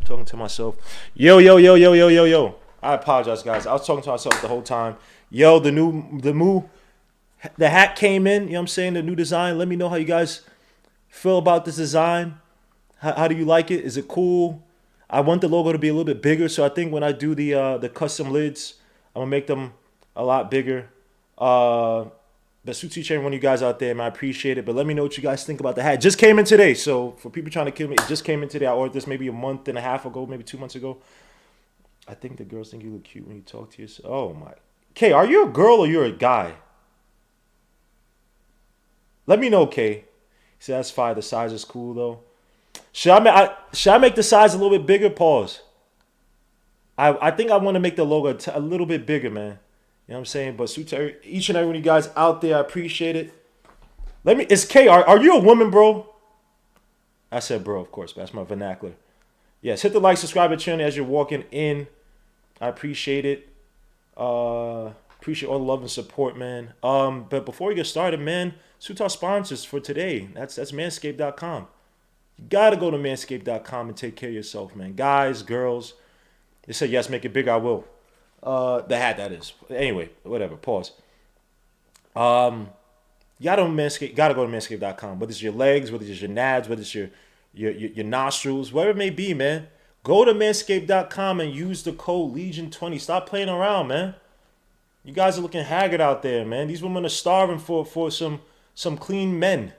Talking to myself. Yo, yo, yo, yo, yo, yo, yo. I apologize, guys. I was talking to myself the whole time. Yo, the hat came in. You know what I'm saying? The new design. Let me know how you guys feel about this design. How do you like it? Is it cool? I want the logo to be a little bit bigger, so I think when I do the custom lids, I'm gonna make them a lot bigger. The suits each and one of you guys out there, man, I appreciate it. But let me know what you guys think about the hat. It just came in today, so for people trying to kill me, it just came in today. I ordered this maybe a month and a half ago, maybe 2 months ago. I think the girls think you look cute when you talk to yourself. Oh my. Kay, are you a girl or you're a guy? Let me know, Kay. See, that's fine. The size is cool though. Should I make the size a little bit bigger? Pause. I think I want to make the logo a little bit bigger, man. You know what I'm saying? But each and every one of you guys out there, I appreciate it. It's Kay. Are you a woman, bro? I said bro, of course, but that's my vernacular. Yes, hit the like, subscribe to the channel as you're walking in. I appreciate it. Appreciate all the love and support, man. But before we get started, man, Sutar sponsors for today. That's Manscaped.com. You gotta go to Manscaped.com and take care of yourself, man. Guys, girls. They said yes, make it bigger. I will. The hat, that is. Anyway, whatever. Pause. You gotta go to Manscaped.com. Whether it's your legs, whether it's your nads, whether it's your nostrils, whatever it may be, man. Go to Manscaped.com and use the code Legion20. Stop playing around, man. You guys are looking haggard out there, man. These women are starving for some clean men.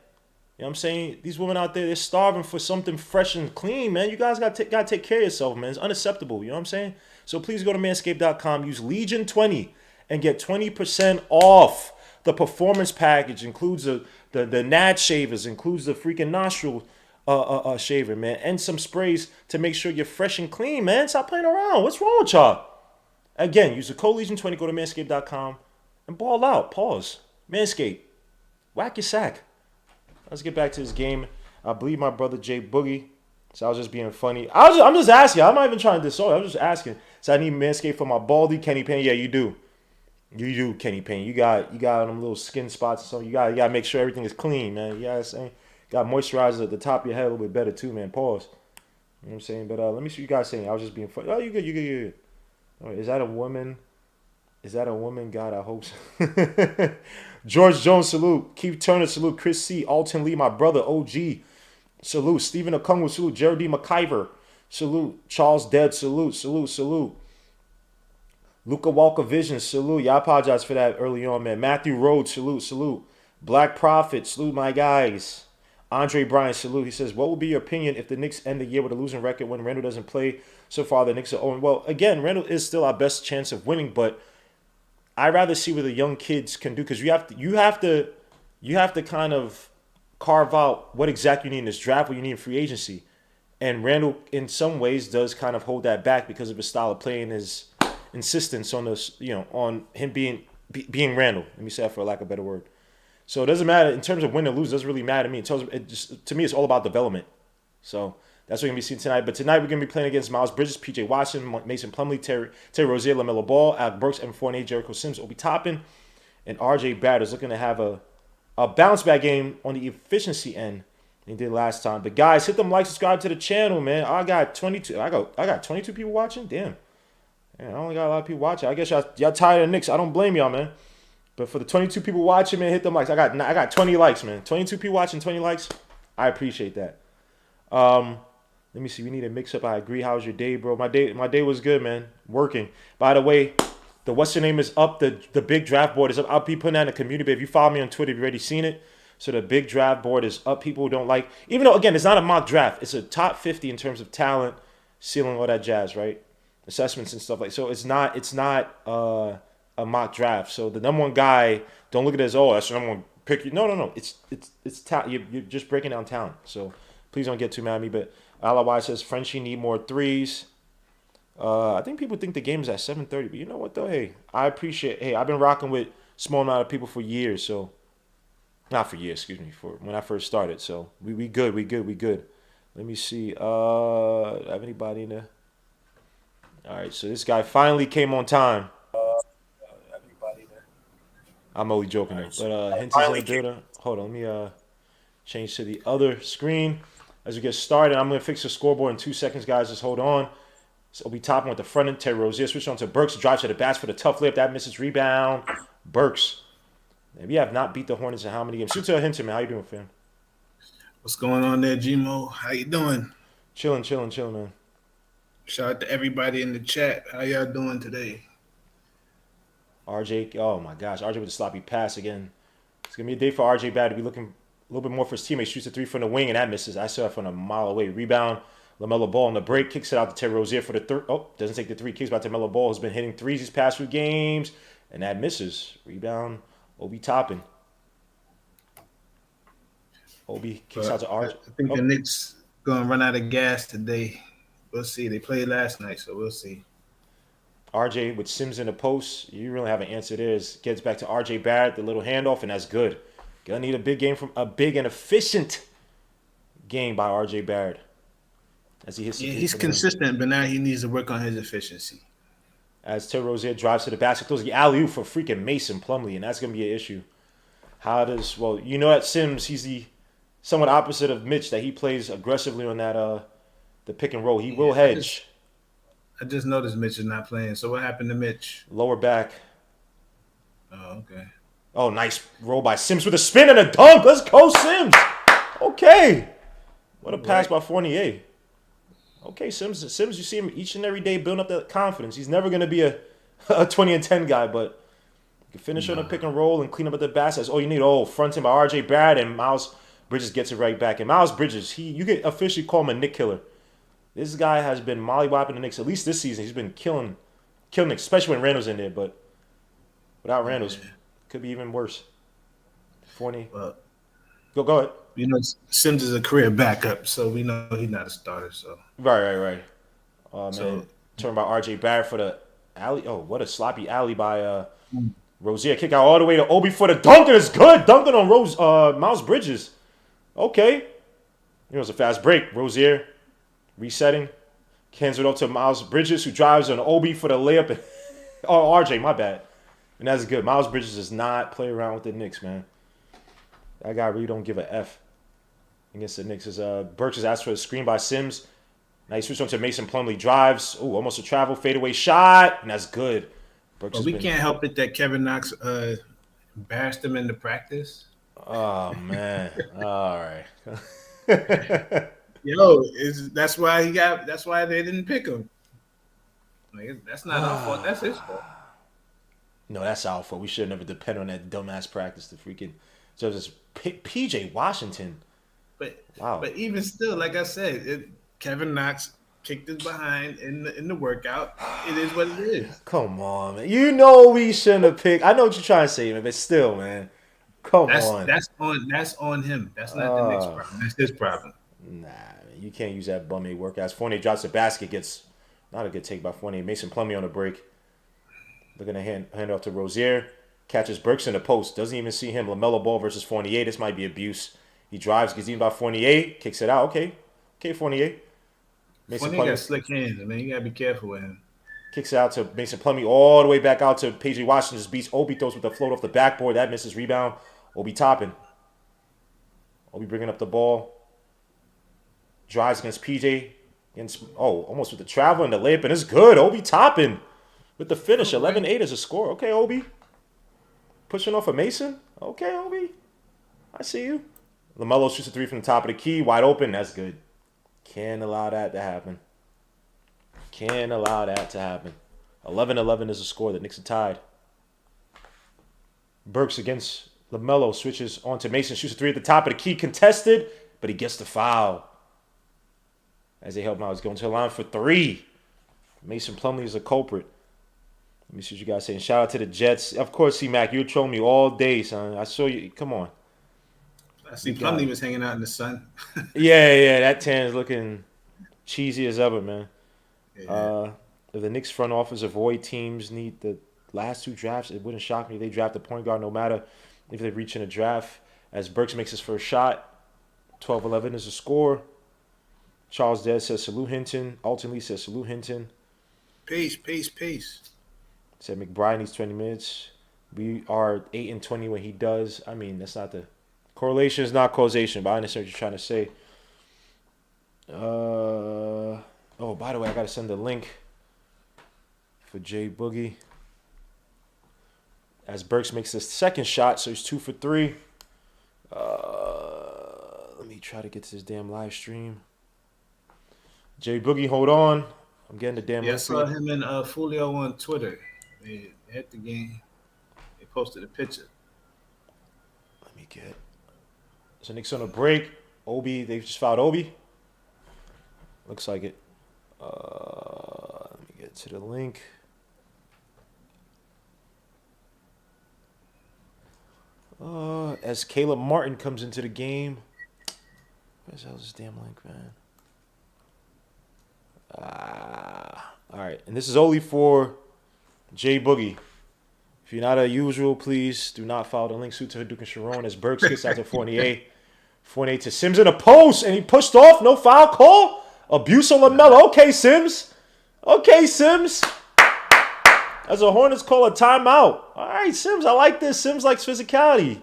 You know what I'm saying? These women out there, they're starving for something fresh and clean, man. You guys gotta take care of yourself, man. It's unacceptable. You know what I'm saying? So please go to Manscaped.com, use Legion20, and get 20% off. The performance package includes the nad shavers, includes the freaking nostril shaver, man, and some sprays to make sure you're fresh and clean, man. Stop playing around. What's wrong with y'all? Again, use the code Legion20, go to Manscaped.com, and ball out. Pause. Manscaped. Whack your sack. Let's get back to this game. I believe my brother Jay Boogie. So I was just being funny. I'm just asking. I'm not even trying to disorder. I'm just asking. So I need Manscaped for my baldy, Kenny Payne. Yeah, you do. You do, Kenny Payne. You got them little skin spots or something. You gotta make sure everything is clean, man. You know what I'm saying? Got moisturizer at the top of your head a little bit better too, man. Pause. You know what I'm saying? But let me see what you guys saying. I was just being funny. Oh, you good. All right, is that a woman? God, I hope so. George Jones, salute. Keith Turner, salute. Chris C. Alton Lee, my brother, OG. Salute. Stephen Okungwu, salute. Jared D. McIver, salute. Charles Dead, salute. Luca Walker Vision, salute. Yeah, I apologize for that early on, man. Matthew Rhodes, salute. Black Prophet, salute my guys. Andre Bryan, salute. He says, what will be your opinion if the Knicks end the year with a losing record when Randall doesn't play? So far, the Knicks are 0. Well, again, Randall is still our best chance of winning, but I'd rather see what the young kids can do because you have to kind of carve out what exactly you need in this draft, what you need in free agency. And Randall, in some ways, does kind of hold that back because of his style of play and his insistence on this, on him being Randall. Let me say that for lack of a better word. So it doesn't matter in terms of win or lose. It doesn't really matter to me. To me, it's all about development. So that's what we're going to be seeing tonight. But tonight, we're going to be playing against Miles Bridges, P.J. Watson, Mason Plumlee, Terry Rozier, LaMelo Ball, Alec Burks, Evan Fournier, Jericho Sims, Obi Toppin, and R.J. Barrett is looking to have a bounce-back game on the efficiency end than he did last time. But guys, hit them like, subscribe to the channel, man. I got 22 people watching? Damn. Man, I only got a lot of people watching. I guess y'all tired of the Knicks. I don't blame y'all, man. But for the 22 people watching, man, hit them likes. I got 20 likes, man. 22 people watching, 20 likes. I appreciate that. Let me see. We need a mix up. I agree. How was your day, bro? My day was good, man. Working. By the way, the what's your name is up. The big draft board is up. I'll be putting that in the community. But if you follow me on Twitter, you've already seen it. So the big draft board is up. People who don't like, even though again, it's not a mock draft. It's a top 50 in terms of talent, ceiling, all that jazz, right? Assessments and stuff like. So it's not a mock draft. So the number one guy, don't look at it as that's the number one pick. No. It's talent. You're just breaking down talent. So please don't get too mad at me. But Alawai says Frenchie need more threes. I think people think the game is at 7:30, but you know what though? Hey, I appreciate. Hey, I've been rocking with small amount of people for years. So not for years, excuse me, for when I first started. So we good. Let me see. Have anybody in there? All right, so this guy finally came on time. I'm only joking there. But Hinton's in the building. Hold on, let me change to the other screen. as we get started. I'm going to fix the scoreboard in 2 seconds, guys. Just hold on. So Obi Toppin with the front end. Terry Rozier switch on to Burks. Drives to the basket for the tough layup. That misses. Rebound. Burks. And we have not beat the Hornets in how many games? Shoot to Hinton, man. How you doing, fam? What's going on there, Gmo? How you doing? Chilling, man. Shout out to everybody in the chat. How y'all doing today? RJ, oh my gosh. RJ with the sloppy pass again. It's going to be a day for RJ Bad to be looking a little bit more for his teammates. Shoots a 3 from the wing, and that misses. I saw that from a mile away. Rebound. LaMelo Ball on the break. Kicks it out to Terry Rozier for the third. Oh, doesn't take the 3. Kicks back to LaMelo Ball, who's been hitting 3s these past few games. And that misses. Rebound. Obi Toppin. Obi kicks out to RJ. I think the Knicks going to run out of gas today. We'll see. They played last night, so we'll see. RJ with Sims in the post. You really have an answer there. Gets back to RJ Barrett, the little handoff, and that's good. Gonna need a big game from a big and efficient game by RJ Barrett. As he hits he's consistent, but now he needs to work on his efficiency. As Terry Rozier drives to the basket, throws the alley-oop for freaking Mason Plumlee, and that's gonna be an issue. You know that Sims, he's the somewhat opposite of Mitch, that he plays aggressively on that the pick and roll. He will hedge. I just noticed Mitch is not playing. So what happened to Mitch? Lower back. Oh, okay. Oh, nice roll by Sims with a spin and a dunk. Let's go, Sims. Okay. What a pass by Fournier. Okay, Sims, you see him each and every day building up that confidence. He's never going to be a 20 and 10 guy, but you can finish on a pick and roll and clean up at the basket. That's all you need. Oh, fronted by RJ Barrett, and Miles Bridges gets it right back. And Miles Bridges, you can officially call him a Knick killer. This guy has been mollywopping the Knicks, at least this season. He's been killing Knicks, especially when Randall's in there. But without Randall's, could be even worse. Fournier. Well, go ahead. You know, Sims is a career backup, so we know he's not a starter. So right. Oh man, turn by RJ Barrett for the alley. Oh, what a sloppy alley by Rozier. Kick out all the way to Obi for the dunk, and it's good. Dunking on Miles Bridges. Okay, it's a fast break. Rozier resetting, hands it off to Miles Bridges, who drives on Obi for the layup. And, RJ, my bad. And that's good. Miles Bridges does not play around with the Knicks, man. That guy really don't give a F against the Knicks. Burks is asked for a screen by Sims. Now he switched on to Mason Plumlee. Drives. Oh, almost a travel fadeaway shot. And that's good. Burks can't help it that Kevin Knox bashed him into practice. Oh, man. All right. Yo, that's why they didn't pick him. Like, that's not our fault. That's his fault. No, that's our fault. We should have never depended on that dumbass practice to freaking just PJ Washington. But wow. But even still, like I said, Kevin Knox kicked his behind in the workout. It is what it is. Come on, man. You know we shouldn't have picked. I know what you're trying to say, man, but still, man. Come on. That's on him. That's not the Knicks' problem. That's his problem. Nah, man, you can't use that bum work. As Fournier drops the basket, gets not a good take by Fournier. Mason Plumlee on the break. Looking to hand off to Rozier. Catches Burks in the post. Doesn't even see him. LaMelo Ball versus Fournier. This might be abuse. He drives, gets eaten by Fournier. Kicks it out. Okay, Fournier. Fournier got slick hands, man. You got to be careful with him. Kicks it out to Mason Plumlee. All the way back out to PJ Washington. Just beats Obi. Throws with the float off the backboard. That misses. Rebound. Obi Toppin. Obi bringing up the ball. Drives against PJ. Almost with the travel and the layup, and it's good. Obi Toppin with the finish. 11-8 is a score. Okay, Obi. Pushing off of Mason. Okay, Obi. I see you. LaMelo shoots a 3 from the top of the key. Wide open. That's good. Can't allow that to happen. 11-11 is a score. The Knicks are tied. Burks against LaMelo. Switches on to Mason. Shoots a 3 at the top of the key. Contested, but he gets the foul. As they help him out, he's going to the line for 3. Mason Plumlee is a culprit. Let me see what you guys saying. Shout out to the Jets. Of course, C-Mac, you were trolling me all day, son. I saw you. Come on. I see Plumlee was hanging out in the sun. yeah. That tan is looking cheesy as ever, man. Yeah. If the Knicks front office avoid teams need the last 2 drafts, it wouldn't shock me if they draft a point guard no matter if they reach in a draft. As Burks makes his first shot, 12-11 is a score. Charles Dead says salute Hinton. Alton Lee says salute Hinton. Peace. Said McBride needs 20 minutes. We are 8-20 when he does. I mean, that's not the correlation is not causation, but I understand what you're trying to say. Oh, by the way, I gotta send the link for Jay Boogie as Burks makes his second shot, so he's 2 for 3. Let me try to get to this damn live stream. Jay Boogie, hold on. I'm getting the damn Yeah, I link for saw you. him and Fulio on Twitter. They at the game. They posted a picture. Let me get. So Knicks on a break. Obi, they've just fouled Obi. Looks like it. Let me get to the link. As Caleb Martin comes into the game. Where's this damn link, man? All right, and this is only for Jay Boogie. If you're not a usual, please do not follow the link. Suit to Hadouken Sharon as Burks gets out to Fournier. Fournier to Sims in a post, and he pushed off. No foul call. Abuse on LaMelo. Okay, Sims. Okay, Sims. As a Hornets call a timeout. All right, Sims. I like this. Sims likes physicality.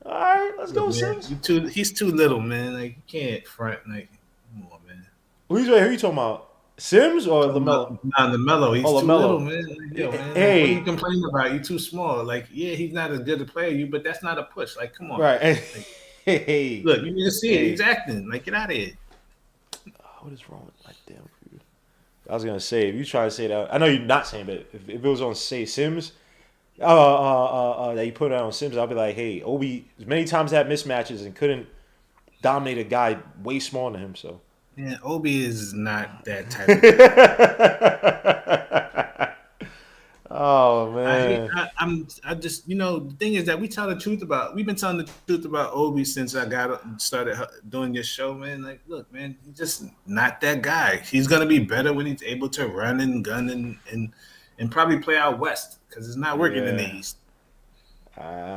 All right, let's go, Man, Sims. he's too little, man. Like you can't front. Like, come on, man. Who you talking about? Sims or LaMelo? Nah, LaMelo, he's Oh, too little, LaMelo. man. Like, yo, man, like, what are you Hey. complaining about? You too small. Like, yeah, he's not as good a player, but that's not a push. Like, come on. Right. Like, Hey. look, you need to see it. Hey. He's acting. Like, get out of here. What is wrong with my damn food? I was gonna say if you try to say that, I know you're not saying, but if it was on say Sims, that you put it on Sims, I'll be like, hey, Obi, many times had mismatches and couldn't dominate a guy way smaller than him. So Yeah, Obi is not that type of guy. oh man, I just, the thing is that we've been telling the truth about Obi since I started doing this show, man. Like, look, man, he's just not that guy. He's gonna be better when he's able to run and gun and probably play out west because it's not working in the East.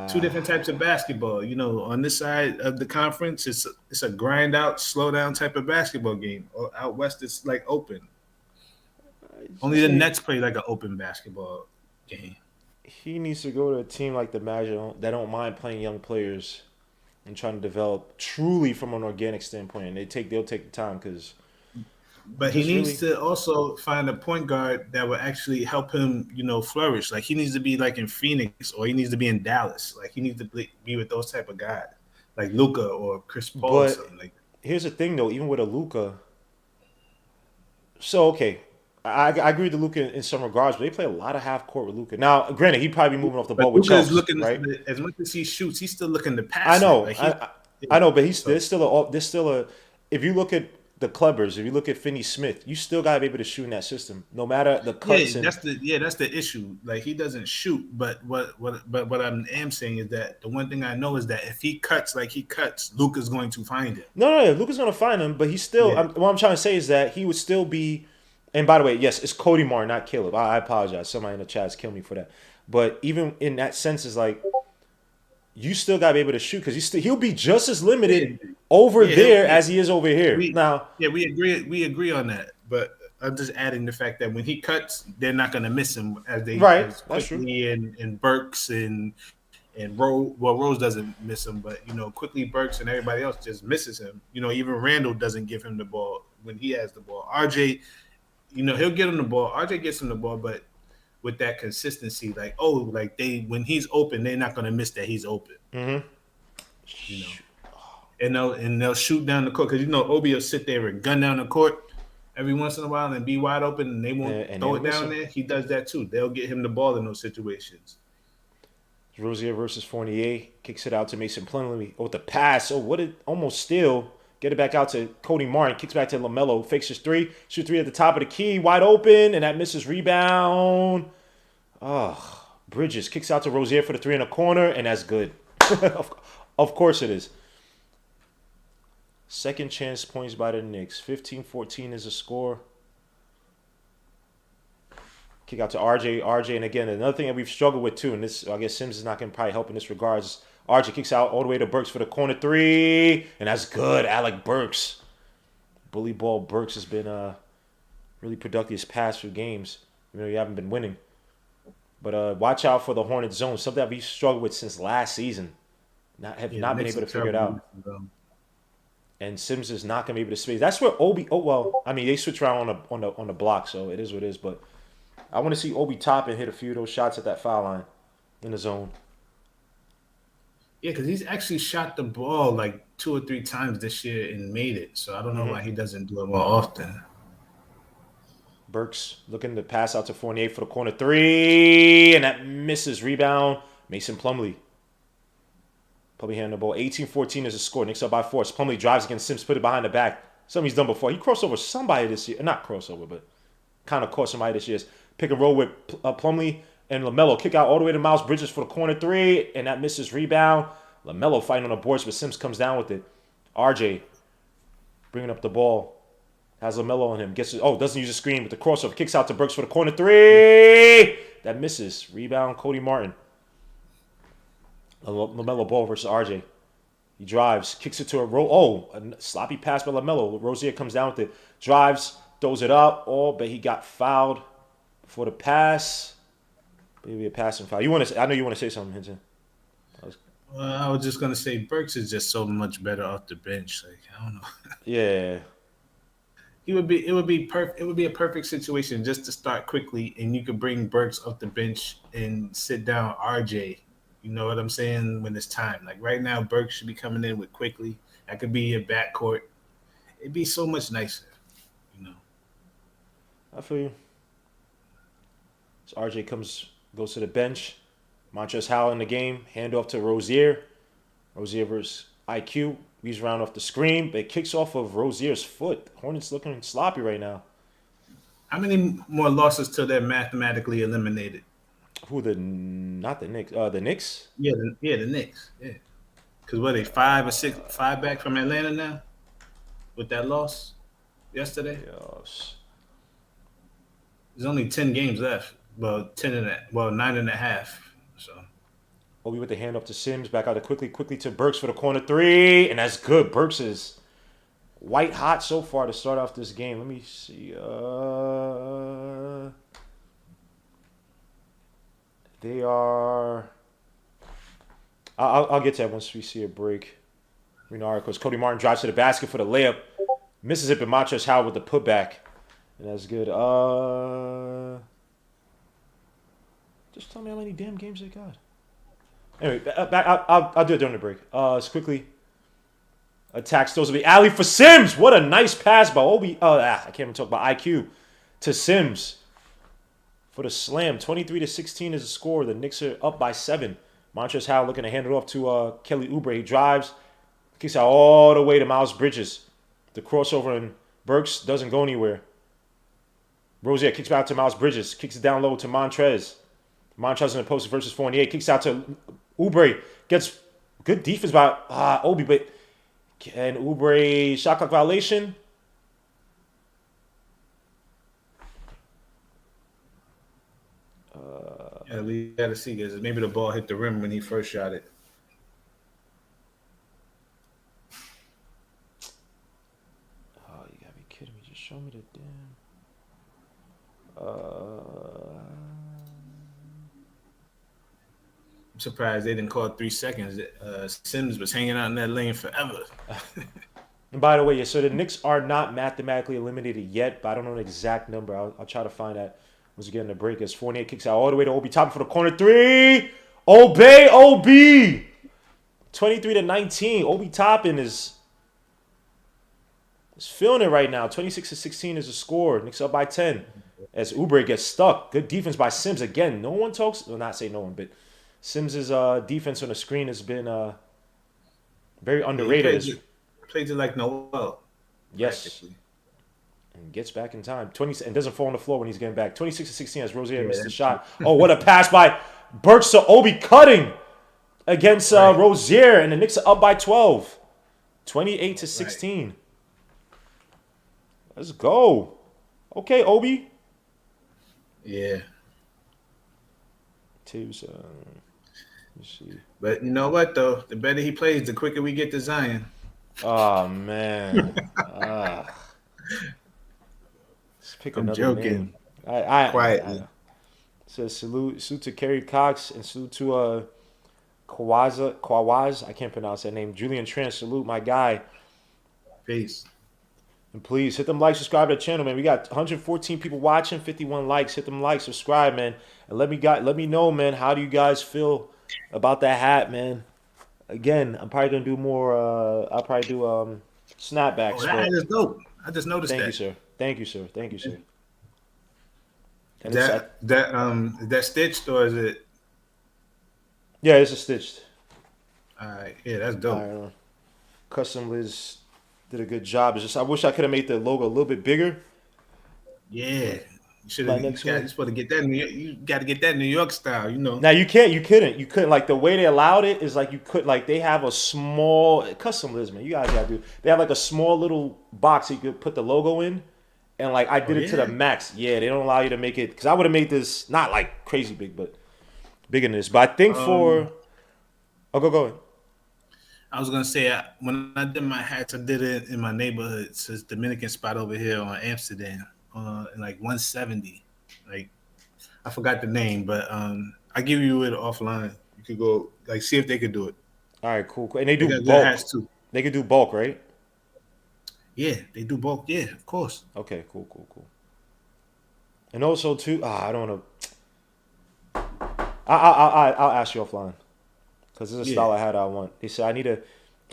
Two different types of basketball. On this side of the conference, it's a grind out, slow down type of basketball game. Out west, it's like open. Only the Nets play like an open basketball game. he needs to go to a team like the Magic that don't mind playing young players and trying to develop truly from an organic standpoint. And they'll take the time because. But he needs to also find a point guard that will actually help him, flourish. Like he needs to be like in Phoenix or he needs to be in Dallas. Like he needs to be with those type of guys, like Luka or Chris Paul or something like that. Here's the thing, though. Even with a Luka, so okay, I agree with Luka in some regards, but they play a lot of half court with Luka. Now, granted, he'd probably be moving off the ball with Luka is Chelsea, looking right? as much as he shoots, he's still looking to pass. I know, Like I know, but there's still a. If you look at the Clubbers, if you look at Finney Smith, you still gotta be able to shoot in that system, no matter the cuts. That's the issue. Like he doesn't shoot, but what I am saying is that the one thing I know is that if he cuts like he cuts, Luka's going to find him. No, Luka's gonna find him, but he's still. Yeah. What I'm trying to say is that he would still be. And by the way, yes, it's Cody Martin, not Caleb. I apologize. Somebody in the chat has killed me for that. But even in that sense, is like you still gotta be able to shoot because he'll be just as limited over there as he is over here. We agree. We agree on that. But I'm just adding the fact that when he cuts, they're not going to miss him as That's true. And Burks and Rose. Well, Rose doesn't miss him, but quickly Burks and everybody else just misses him. Even Randall doesn't give him the ball when he has the ball. RJ, he'll get him the ball. RJ gets him the ball, but with that consistency, when he's open, they're not going to miss that he's open. Mm-hmm. And they'll shoot down the court because Obi will sit there and gun down the court every once in a while and be wide open, and they won't throw it down there. He does that too. They'll get him the ball in those situations. Rozier versus Fournier kicks it out to Mason Plumlee with the pass. Oh, what it almost steal. Get it back out to Cody Martin. Kicks back to LaMelo. Fakes his three. Shoot three at the top of the key. Wide open. And that misses rebound. Oh, Bridges kicks out to Rozier for the three in the corner. And that's good. Of course it is. Second chance points by the Knicks. 15-14 is the score. Kick out to RJ. And again, another thing that we've struggled with too, and this, I guess Sims is not going to probably help in this regards. RJ kicks out all the way to Burks for the corner three. And that's good. Alec Burks. Bully ball Burks has been really productive his past few games. You haven't been winning. But watch out for the Hornets zone. Something that we've struggled with since last season. Not been able to figure it out. and Sims is not gonna be able to space. That's where Obi. Oh well, I mean they switch around on the block, so it is what it is. But I want to see Obi Toppin hit a few of those shots at that foul line in the zone. Yeah, because he's actually shot the ball like 2 or 3 times this year and made it. So I don't know why he doesn't do it more often. Burks looking to pass out to Fournier for the corner three, and that misses. Rebound, Mason Plumlee. Plumlee handing the ball. 18-14 is the score. Knicks up by 4. Plumlee drives against Sims, put it behind the back. Something he's done before. He crossed over somebody this year. Not crossover, but kind of caught somebody this year. Pick and roll with Plumlee and LaMelo. Kick out all the way to Miles Bridges for the corner three, and that misses. Rebound. LaMelo fighting on the boards, but Sims comes down with it. RJ bringing up the ball. Has LaMelo on him. Doesn't use a screen with the crossover. Kicks out to Brooks for the corner three. That misses. Rebound, Cody Martin. LaMelo ball versus RJ. He drives. Kicks it to a sloppy pass by LaMelo. Rozier comes down with it. Drives. Throws it up. But he got fouled before the pass. Maybe a passing foul. I know you want to say something, Hinton. Well, I was just gonna say Burks is just so much better off the bench. Like I don't know. Yeah. It would be perfect. It would be a perfect situation just to start quickly, and you could bring Burks off the bench and sit down RJ. You know what I'm saying? When it's time, like right now, Burks should be coming in with quickly. That could be your backcourt. It'd be so much nicer, you know. I feel you. So RJ goes to the bench. Montrezl Harrell in the game. Hand off to Rozier. Rozier versus IQ. Weaves around off the screen, but it kicks off of Rozier's foot. Hornets looking sloppy right now. How many more losses till they're mathematically eliminated? Not the Knicks. The Knicks? Yeah, the Knicks. Yeah. Because what, they 5 back from Atlanta now? With that loss yesterday? Yes. There's only 10 games left. Well, 9.5. So Obi with the hand up to Sims. Back out to quickly to Burks for the corner three. And that's good. Burks is white hot so far to start off this game. Let me see. They are... I'll get to that once we see a break. Read the articles. Cody Martin drives to the basket for the layup. Misses it, but Montrezl Harrell with the putback. And that's good. Just tell me how many damn games they got. Anyway, I'll do it during the break. It's quickly. Attacks those of the alley for Sims. What a nice pass by Obi. I can't even talk about IQ to Sims for the slam. 23-16 is the score. The Knicks are up by 7. Montrezl Harrell looking to hand it off to Kelly Oubre. He drives, kicks out all the way to Miles Bridges. The crossover and Burks doesn't go anywhere. Rozier kicks back to Miles Bridges. Kicks it down low to Montrez. Montrez in the post versus Fournier. Kicks out to Oubre. Gets good defense by Obi, but can Oubre shot clock violation? Yeah, we got to see this. Maybe the ball hit the rim when he first shot it. Oh, you gotta be kidding me. Just show me the damn... I'm surprised they didn't call it 3 seconds. Sims was hanging out in that lane forever. And by the way, so the Knicks are not mathematically eliminated yet, but I don't know the exact number. I'll try to find that once we get in the break. As Fournier kicks out all the way to Obi Toppin for the corner three. Obey, Obi! 23-19. Obi Toppin is feeling it right now. 26-16 is the score. Knicks up by 10. As Oubre gets stuck. Good defense by Sims. Again, no one talks... Well, not say no one, but Sims' defense on the screen has been very underrated. He plays it like Noel. Yes. And gets back in time. And doesn't fall on the floor when he's getting back. 26-16 as Rozier missed the shot. Oh, what a pass by Burks to Obi, cutting against Rozier. And the Knicks are up by 12. 28-16. Right. Let's go. Okay, Obi. Yeah. Tibbs, let me see. But you know what, though? The better he plays, the quicker we get to Zion. Oh, man. Let's pick I'm another joking. name. Quietly. Says salute to Kerry Cox and salute to Kawaz. I can't pronounce that name. Julian Trent, salute my guy. Peace. And please hit them like, subscribe to the channel, man. We got 114 people watching, 51 likes. Hit them like, subscribe, man, and let me know, man. How do you guys feel about that hat, man? Again, I'm probably gonna do more. I'll probably do Oh, snapbacks, that hat but is dope. I just noticed thank you, that. sir. Thank you, sir. Thank you, sir. And it's Is that stitched or is it? yeah, it's a stitched. All right, yeah, that's All dope. right, Custom Liz did a good job. It's just I wish I could have made the logo a little bit bigger. Yeah, you should have. My next one. You're supposed to get that. You got to get that New York style. You know. Now you couldn't like the way they allowed it is like you could like they have a small Custom Liz, man. You guys gotta do. They have like a small little box that you could put the logo in, and like I Oh did it to the yeah. max. Yeah, they don't allow you to make it because I would have made this not like crazy big, but bigger than this. But I think Um, for go ahead. I was gonna say when I did my hats, I did it in my neighborhood. It's this Dominican spot over here on Amsterdam, in like 170. Like I forgot the name, but I give you it offline. You could go like see if they could do it. All right, cool, cool. And they They do got good bulk. hats too. They could do bulk, right? Yeah, they do both. Yeah, of course. Okay, cool, cool, cool. And also too, I don't want to. I'll ask you offline because this is a Yeah, style I had. I want. They said I need a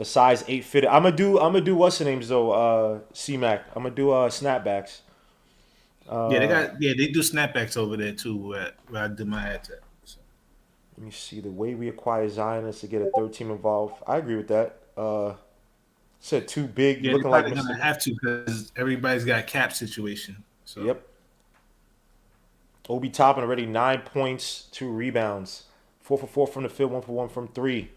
size 8 fitted. I'm gonna do what's the names though? C Mac. I'm gonna do snapbacks. yeah. They Uh, got they do snapbacks over there too where I do my hats at. So, Let me see. The way we acquire Zion is to get a third team involved. I agree with that. Said too big, yeah, they're looking like probably Mr. gonna have to because everybody's got cap situation. So Yep. Obi Toppin already 9 points, 2 rebounds, 4 for 4 from the field, 1 for 1 from three.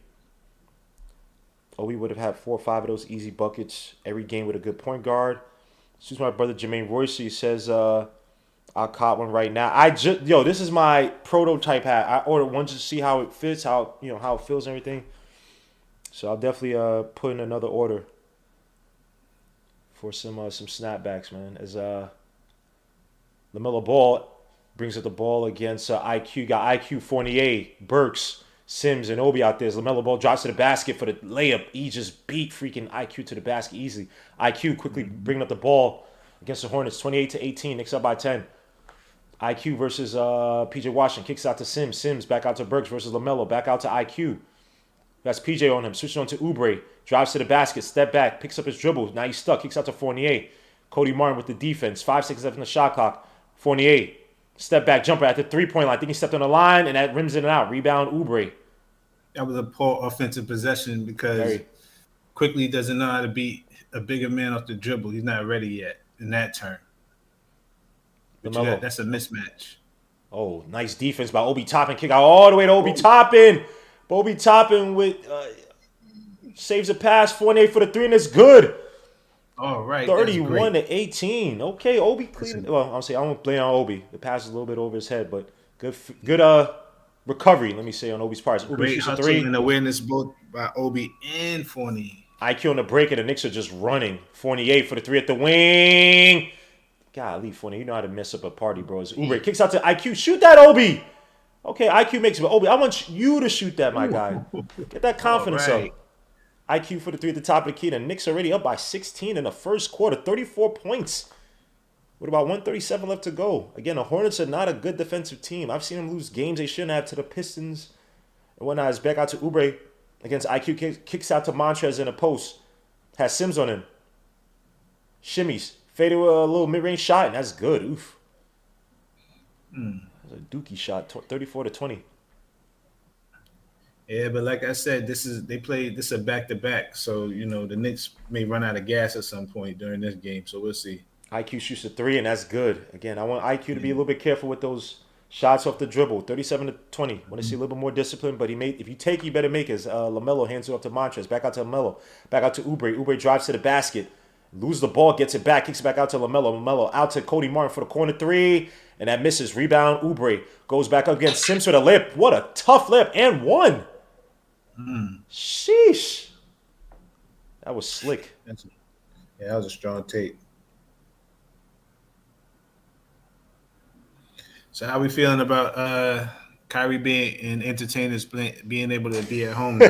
Obi would have had 4 or 5 of those easy buckets every game with a good point guard. This is my brother Jermaine Royce. He says, I'll cop one right now. This is my prototype hat. I ordered one just to see how it fits, how it feels and everything. So I'll definitely put in another order for some snapbacks, man. As LaMelo Ball brings up the ball against IQ. Got IQ, Fournier, Burks, Sims, and Obi out there. As LaMelo Ball drops to the basket for the layup. He just beat freaking IQ to the basket easily. IQ quickly bringing up the ball against the Hornets, 28-18. Knicks up by 10. IQ versus PJ Washington. Kicks out to Sims. Sims back out to Burks versus LaMelo. Back out to IQ. That's PJ on him. Switching on to Oubre. Drives to the basket. Step back. Picks up his dribble. Now he's stuck. Kicks out to Fournier. Cody Martin with the defense. 5 seconds left in the shot clock. Fournier. Step back jumper at the 3-point line. I think he stepped on the line and that rims in and out. Rebound Oubre. that was a poor offensive possession because Very. Quickly doesn't know how to beat a bigger man off the dribble. He's not ready yet in that turn. But LaMelo. that's a mismatch. Oh, nice defense by Obi Toppin. Kick out all the way to Obi Toppin. Obi Toppin with saves a pass. Fournier for the three and it's good. All right, that's 31 great. to 18. Okay, Obi clean. Listen, Well, I'm saying I won't blame on Obi. The pass is a little bit over his head, but good recovery. Let me say on Obi's part. Obi great shoots a hustle three. and awareness both by Obi and Fournier. IQ on the break, and the Knicks are just running. Fournier for the three at the wing. Golly, Fournier, you know how to mess up a party, bro. It's Oubre kicks out to IQ. Shoot that, Obi. Okay, IQ makes it. But Obi, I want you to shoot that, my guy. Get that All confidence right. up. IQ for the three at the top of the key. The Knicks already up by 16 in the first quarter. 34 points. With about 137 left to go. Again, the Hornets are not a good defensive team. I've seen them lose games they shouldn't have to the Pistons and whatnot. It's back out to Oubre against IQ. Kicks out to Montrez in a post. Has Sims on him. Shimmies. Faded with a little mid-range shot, and that's good. Oof. That's a dookie shot. 34 to 20. Yeah, but like I said, this is a back to back. So, the Knicks may run out of gas at some point during this game. So we'll see. IQ shoots a three, and that's good. Again, I want IQ to be a little bit careful with those shots off the dribble. 37 to 20. Want to see a little bit more discipline, but if you take, you better make it. As LaMelo hands it off to Montrez. Back out to LaMelo. Back out to Oubre. Oubre drives to the basket. Loses the ball, gets it back, kicks it back out to LaMelo. LaMelo out to Cody Martin for the corner three, and that misses. Rebound, Oubre goes back up against Sims with a lip. What a tough lip, and one. Sheesh. That was slick. That was a strong take. So how we feeling about Kyrie and entertainers being able to be at home now?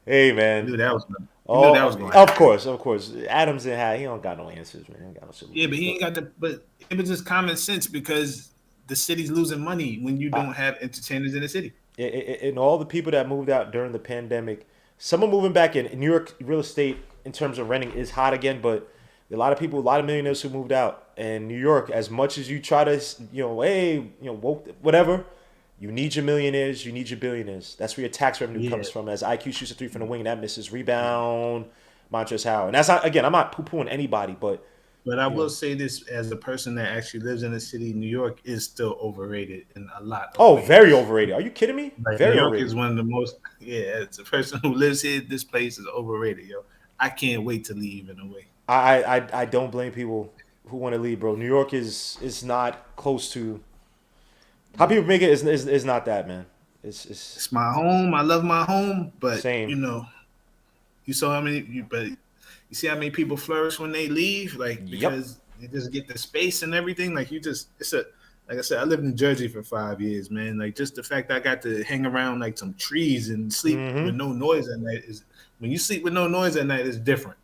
Hey, man. Dude, that was You knew that Oh, was going to of happen. course, of course. Adams didn't have. He don't got no answers, man. He ain't got no Yeah, but solutions. he But ain't got the. But it was just common sense because the city's losing money when you I, don't have entertainers in the city. and all the people that moved out during the pandemic, some are moving back in. New York real estate in terms of renting is hot again, but a lot of people, a lot of millionaires who moved out. And New York, as much as you try to, hey, woke, whatever, you need your millionaires, you need your billionaires. That's where your tax revenue Yeah, comes from. As IQ shoots a three from the wing, that misses rebound, Montrezl Harrell. And that's not, again, I'm not poo pooing anybody, but but I you will know, say this as a person that actually lives in the city, New York is still overrated in a lot of oh, very ways. overrated. Are you kidding me? Like New Very York is overrated. one of the most. Yeah, as a person who lives here, this place is overrated, yo. I can't wait to leave in a way. I don't blame people who want to leave, bro. New York is not close to how people make it is not that, man. It's It's my home. I love my home, but same. you saw how many. But you see how many people flourish when they leave, like Yep. because they just get the space and everything. Like it's a. Like I said, I lived in Jersey for 5 years, man. Like just the fact I got to hang around like some trees and sleep with Mm-hmm. no noise at night is when you sleep with no noise at night is different.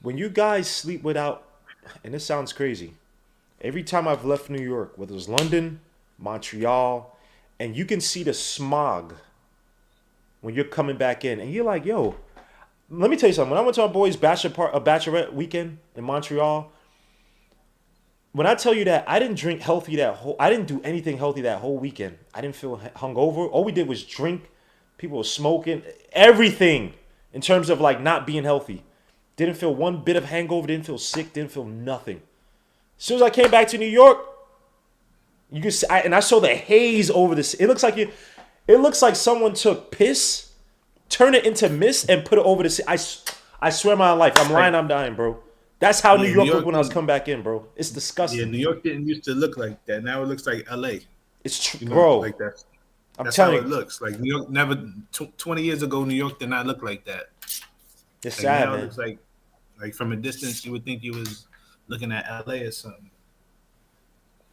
When you guys sleep without, and this sounds crazy. Every time I've left New York, whether it was London, Montreal, and you can see the smog when you're coming back in, and you're like, yo, let me tell you something. When I went to my boys' bachelorette weekend in Montreal, when I tell you that I didn't drink healthy I didn't do anything healthy that whole weekend. I didn't feel hungover. All we did was drink. People were smoking. Everything in terms of like not being healthy. Didn't feel one bit of hangover. Didn't feel sick. Didn't feel nothing. As soon as I came back to New York, you can see, and I saw the haze over this. It looks like you. It looks like someone took piss, turned it into mist, and put it over the. I swear my life. I'm lying. Like I'm dying, bro. That's how New yeah, New York looked York when I was didn't. coming back in, bro. It's Yeah, disgusting. New York didn't used to look like that. Now it looks like L.A. It's true, You know, bro. like that. I'm That's how telling it you, looks. Like New York never 20 years ago, New York did not look like that. it's Like sad, now it man. looks like from a distance you would think you was looking at LA or something. I'm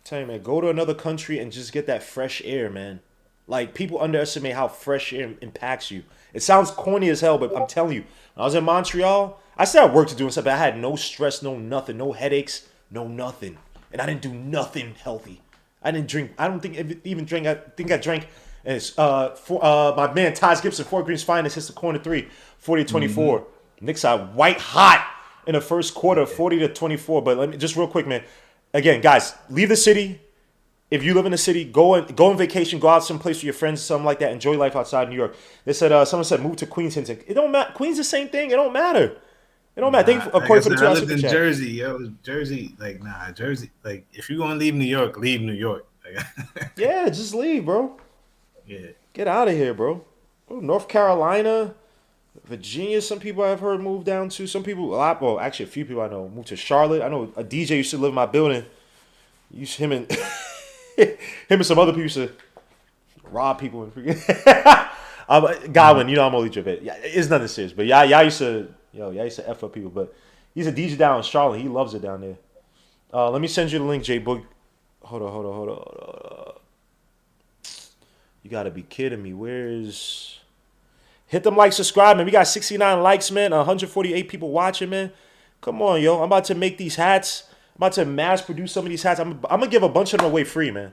telling you, man. Go to another country and just get that fresh air, man. Like people underestimate how fresh air impacts you. It sounds corny as hell, but I'm telling you, when I was in Montreal, I still had work to do and stuff, but I had no stress, no nothing, no headaches, no nothing, and I didn't do nothing healthy. I didn't drink. I don't think even drink. I think I drank. And it's, my man Taj Gibson, Fort Green's finest, hits the corner three, 40-24. Mm-hmm. Knicks are white hot in the first quarter, Yeah. 40-24. But let me just real quick, man. Again, guys, leave the city. If you live in the city, go on vacation, go out someplace with your friends, something like that. Enjoy life outside New York. They said someone said move to Queens, Hinton. It don't matter. Queens the same thing. It don't matter. It don't matter. Thank Nah, you, for, like I Corey, for the said, I 2 hour lived super in chat. Jersey, yo. Jersey, like nah, Jersey. Like if you're gonna leave New York, leave New York. Like, Yeah, just leave, bro. yeah. Get out of here, bro. Oh, North Carolina, Virginia. Some people I've heard move down to. Some people, a lot. Well, actually, a few people I know moved to Charlotte. I know a DJ used to live in my building. Him and him and some other people used to rob people and freaking. Godwin, you know I'm only joking. Yeah, it's nothing serious, but y'all used to, y'all used to f up people. But he's a DJ down in Charlotte. He loves it down there. Let me send you the link, J Boog. Hold on. You gotta be kidding me. Where's hit them like, subscribe, man. We got 69 likes, man. 148 people watching, man. Come on, yo. I'm about to make these hats. I'm about to mass produce some of these hats. I'm gonna give a bunch of them away free, man.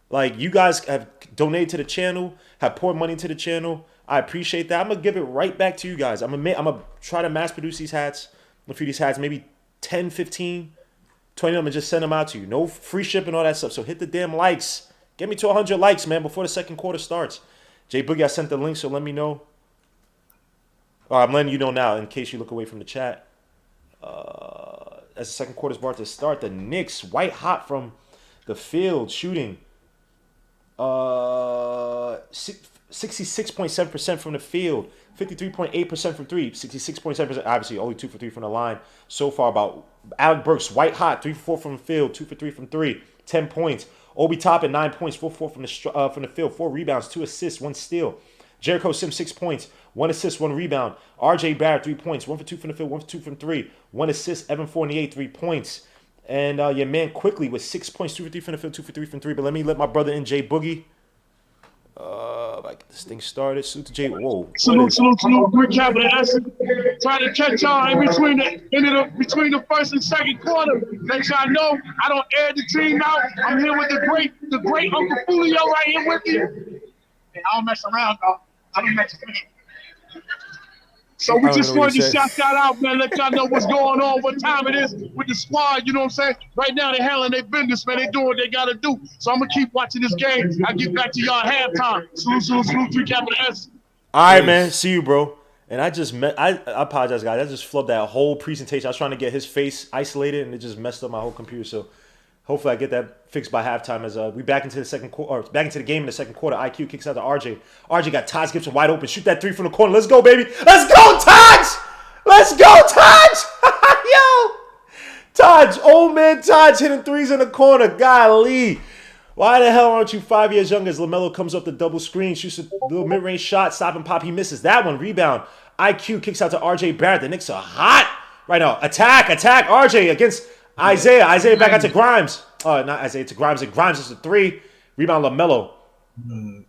Like you guys have donated to the channel, have poured money into the channel. I appreciate that. I'm gonna give it right back to you guys. I'm gonna try to mass produce these hats. A few of these hats, maybe 10, 15, 20 of them, and just send them out to you. No free shipping, all that stuff. So hit the damn likes. Get me to 100 likes, man, before the second quarter starts. Jay Boogie, I sent the link, so let me know. All right, I'm letting you know now in case you look away from the chat. As the second quarter's about to start, the Knicks white hot from the field shooting. 66.7% from the field, 53.8% from three, 66.7%. Obviously, only 2 for 3 from the line so far. About Alec Burks, white hot, 3 for 4 from the field, 2 for 3 from three, 10 points. Obi Toppin, 9 points, 4 for 4 from the field, 4 rebounds, 2 assists, 1 steal. Jericho Sims, 6 points, 1 assist, 1 rebound. RJ Barrett, 3 points, 1 for 2 from the field, 1 for 2 from three, 1 assist. Evan Fournier, 3 points. And your man Quickly with 6 points, 2 for 3 from the field, 2 for 3 from three. But let me let my brother in Jay Boogie. Like this thing started. Suit to J. Whoa. Salute. Quick capital S. Trying to catch y'all in between the first and second quarter. Let y'all know I don't air the team out. I'm here with the great Uncle Julio right here with me. And I don't mess around, though. I don't mess around. So we just wanted to shout that out, man. Let y'all know what's going on, what time it is with the squad. You know what I'm saying? Right now, they're handling their business, man. They doing what they got to do. So I'm going to keep watching this game. I'll get back to y'all at halftime. Salute, 3 capital S. All right, man. See you, bro. And I apologize, guys. I just flubbed that whole presentation. I was trying to get his face isolated, and it just messed up my whole computer. So hopefully I get that fixed by halftime as we back into the second quarter, or back into the game in the second quarter. IQ kicks out to RJ. RJ got Taj Gibson wide open. Shoot that 3 from the corner. Let's go, baby. Let's go, Taj. Let's go, Taj. Yo. Taj, old man Taj hitting 3s in the corner. Golly. Why the hell aren't you 5 years younger as LaMelo comes up the double screen, shoots a little mid-range shot, stop and pop. He misses that one. Rebound. IQ kicks out to RJ Barrett. The Knicks are hot right now. Attack. RJ against Isaiah. Isaiah back out to Grimes. Not Isaiah, to Grimes. And Grimes is a 3. Rebound LaMelo. You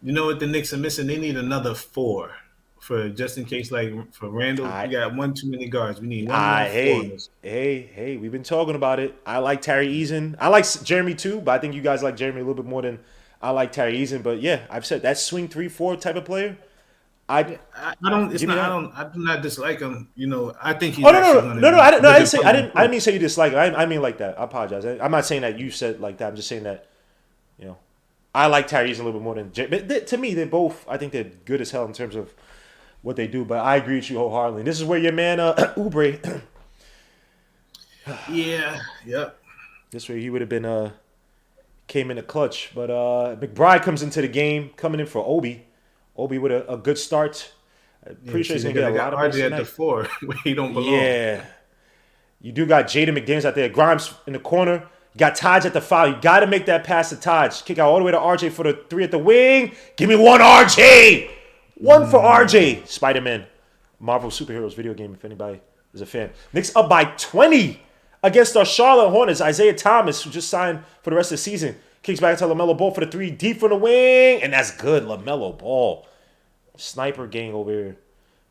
know what the Knicks are missing? They need another 4 for just in case, like for Randall. We got one too many guards. We need one more 4. Hey, we've been talking about it. I like Terry Eason. I like Jeremy too, but I think you guys like Jeremy a little bit more than I like Terry Eason. But yeah, I've said that swing 3-4 type of player. I do not dislike him. You know, I think he's. No. I didn't mean to say you dislike him. I mean like that. I apologize. I'm not saying that you said like that. I'm just saying that, you know, I like Terry Eason a little bit more than Jay. But to me, they're both. I think they're good as hell in terms of what they do. But I agree with you wholeheartedly. This is where your man Oubre. Yeah. Yep. This way he would have been came in a clutch. But McBride comes into the game, coming in for Obi. Obi with a good start. Pretty sure he's going to get a lot of minutes at the 4 where he don't belong. Yeah. You do got Jaden McDaniels out there. Grimes in the corner. You got Taj at the foul. You got to make that pass to Taj. Kick out all the way to RJ for the 3 at the wing. Give me one, RJ. One for RJ. Spider-Man. Marvel Superheroes video game, if anybody is a fan. Knicks up by 20 against our Charlotte Hornets. Isaiah Thomas, who just signed for the rest of the season, kicks back to LaMelo Ball for the 3 deep from the wing. And that's good. LaMelo Ball. Sniper gang over here.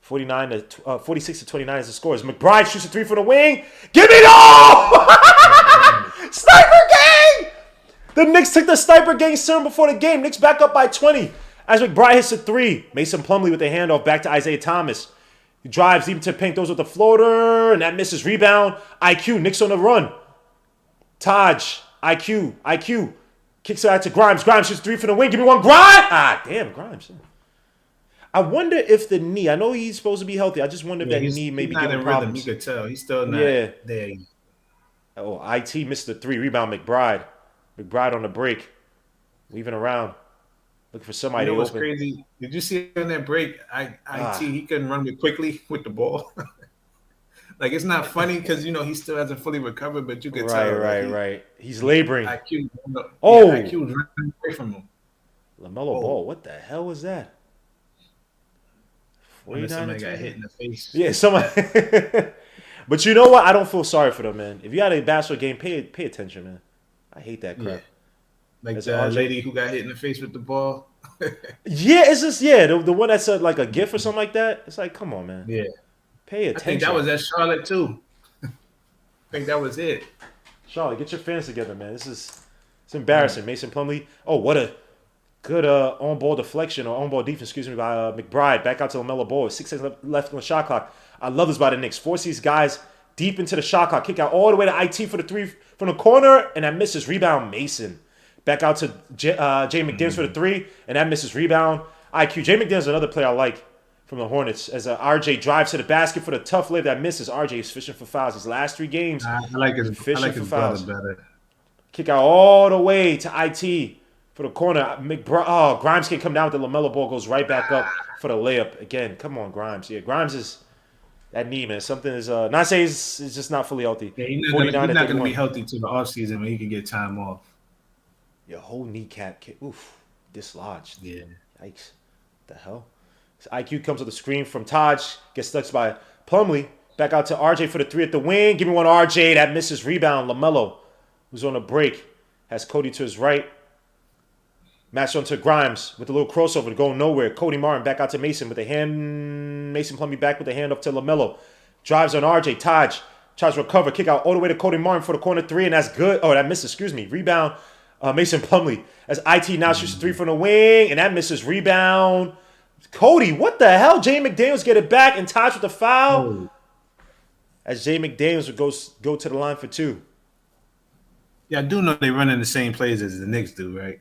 46 to 29 is the scores. McBride shoots a 3 from the wing. Give me it all! Sniper gang! The Knicks took the Sniper gang serum before the game. Knicks back up by 20 as McBride hits a 3. Mason Plumlee with the handoff back to Isaiah Thomas. He drives deep into paint, throws with the floater, and that misses. Rebound. IQ. Knicks on the run. Taj. IQ. Kicks it out to Grimes. Grimes shoots 3 from the wing. Give me one. Grimes! Damn, Grimes. I wonder if the knee, I know he's supposed to be healthy. I just wonder if that knee may be giving problems. You could tell. He's still not there. Oh, IT missed the 3. Rebound, McBride. McBride on the break. Weaving around. Looking for somebody to open. What's crazy? Did you see on that break, IT, he couldn't run quickly with the ball. Like, it's not funny because, you know, he still hasn't fully recovered, but you could tell. Right. He's laboring. IQ was running away from him. LaMelo Ball, what the hell was that? Somebody got hit in the face. Yeah, somebody. But you know what? I don't feel sorry for them, man. If you had a basketball game, pay attention, man. I hate that crap. Yeah. Like the lady who got hit in the face with the ball. Yeah, it's just the one that said like a GIF or something like that. It's like, come on, man. Yeah. Pay attention. I think that was at Charlotte too. I think that was it. Charlotte, get your fans together, man. It's embarrassing. Mason Plumlee. Oh, what a good on-ball deflection or on-ball defense, by McBride. Back out to LaMelo Ball. 6 seconds left on the shot clock. I love this by the Knicks. Force these guys deep into the shot clock. Kick out all the way to IT for the 3 from the corner, and that misses. Rebound, Mason. Back out to Jay McDaniels for the 3, and that misses. Rebound, IQ. Jay McDaniels is another player I like from the Hornets. As RJ drives to the basket for the tough lay that misses. RJ is fishing for fouls. His last 3 games, I like his fouls better. Kick out all the way to IT for the corner. Grimes can come down with the LaMelo Ball. Goes right back up for the layup. Again, come on, Grimes. Yeah, Grimes is that knee, man. Something is not saying it's just not fully healthy. Yeah, he's not going to be healthy till the offseason when he can get time off. Your whole kneecap, dislodged. Yeah. Yikes. What the hell? So IQ comes with a screen from Taj. Gets touched by Plumlee. Back out to RJ for the 3 at the wing. Give me one, RJ. That misses. Rebound. LaMelo, who's on a break, has Cody to his right. Matched onto Grimes with a little crossover going nowhere. Cody Martin back out to Mason with a hand. Mason Plumlee back with the hand up to LaMelo. Drives on RJ. Taj tries to recover. Kick out all the way to Cody Martin for the corner three, and that's good. Oh, that misses. Excuse me. Rebound. Mason Plumlee as IT now shoots three from the wing, and that misses. Rebound. Cody, what the hell? Jay McDaniels get it back, and Taj with the foul. As Jay McDaniels would go to the line for two. Yeah, I do know they running the same plays as the Knicks do, right?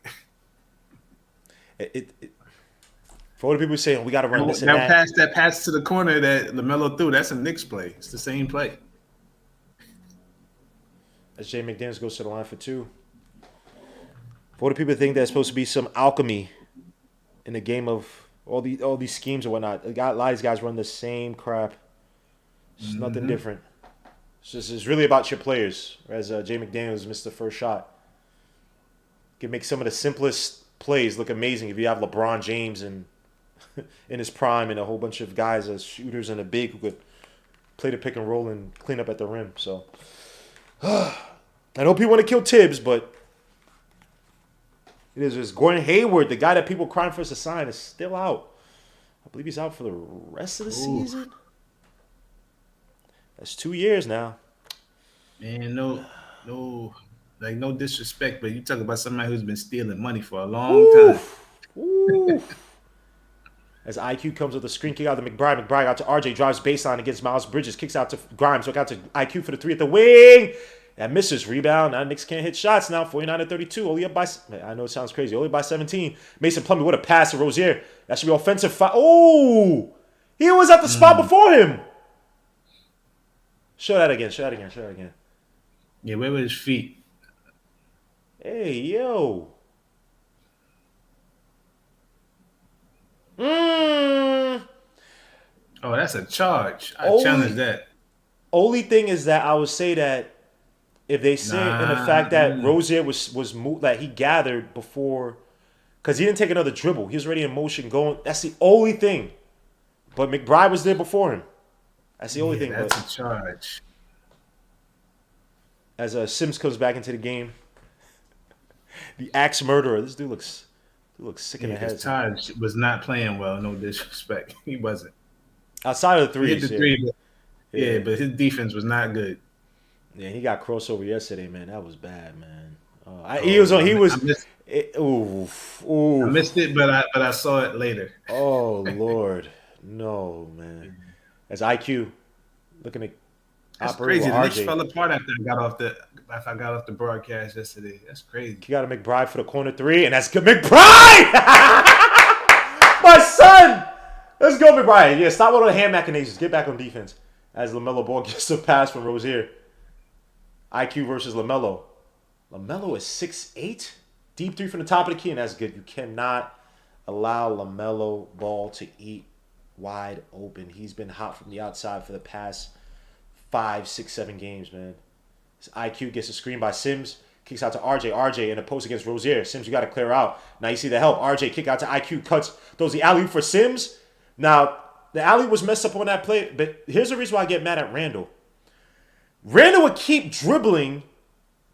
For all the people saying we got to run this and that. That pass to the corner that LaMelo threw, that's a Knicks play. It's the same play. As Jay McDaniels goes to the line for two. For all the people think there's supposed to be some alchemy in the game of all these schemes and whatnot, a lot of these guys run the same crap. It's nothing different. It's really about your players. As Jay McDaniels missed the first shot. Can make some of the simplest plays look amazing if you have LeBron James and in his prime and a whole bunch of guys as shooters and a big who could play the pick and roll and clean up at the rim. So I know people want to kill Tibbs, but it is Gordon Hayward, the guy that people crying for us to sign, is still out. I believe he's out for the rest of the season. That's 2 years now. Man, no disrespect, but you talk about somebody who's been stealing money for a long time. Ooh. As IQ comes with a screen kick out to McBride. McBride out to RJ, drives baseline against Miles Bridges, kicks out to Grimes, look out to IQ for the three at the wing. That misses. Rebound. Now Knicks can't hit shots now. 49-32. Only up by, I know it sounds crazy, only by 17. Mason Plumlee, what a pass to Rozier. That should be offensive foul. Oh! He was at the spot before him. Show that again. Yeah, where were his feet? Hey, yo. Oh, that's a charge. I challenge that. Only thing is that I would say that if they say in the fact that Rozier was moved, that he gathered before, because he didn't take another dribble. He was already in motion going. That's the only thing. But McBride was there before him. That's the only thing. That's a charge. As Sims comes back into the game, the axe murderer. This dude looks sick in the head. Taj was not playing well. No disrespect, he wasn't. Outside of the threes, he hit the three, yeah, but his defense was not good. Yeah, he got crossover yesterday, man. That was bad, man. I missed it, but I saw it later. Oh Lord, no, man. As IQ looking at. That's crazy. The Knicks fell apart after I got off the broadcast yesterday. That's crazy. You got a McBride for the corner three, and that's good. McBride! My son! Let's go, McBride. Yeah, stop with all the hand machinations. Get back on defense. As LaMelo Ball gets a pass from Rozier. IQ versus LaMelo. LaMelo is 6'8". Deep three from the top of the key, and that's good. You cannot allow LaMelo Ball to eat wide open. He's been hot from the outside for the past 5, 6, 7 games, man. His IQ gets a screen by Sims. Kicks out to RJ. RJ in a post against Rozier. Sims, you got to clear out. Now you see the help. RJ kick out to IQ. Cuts. Throws the alley for Sims. Now, the alley was messed up on that play. But here's the reason why I get mad at Randall. Randall would keep dribbling,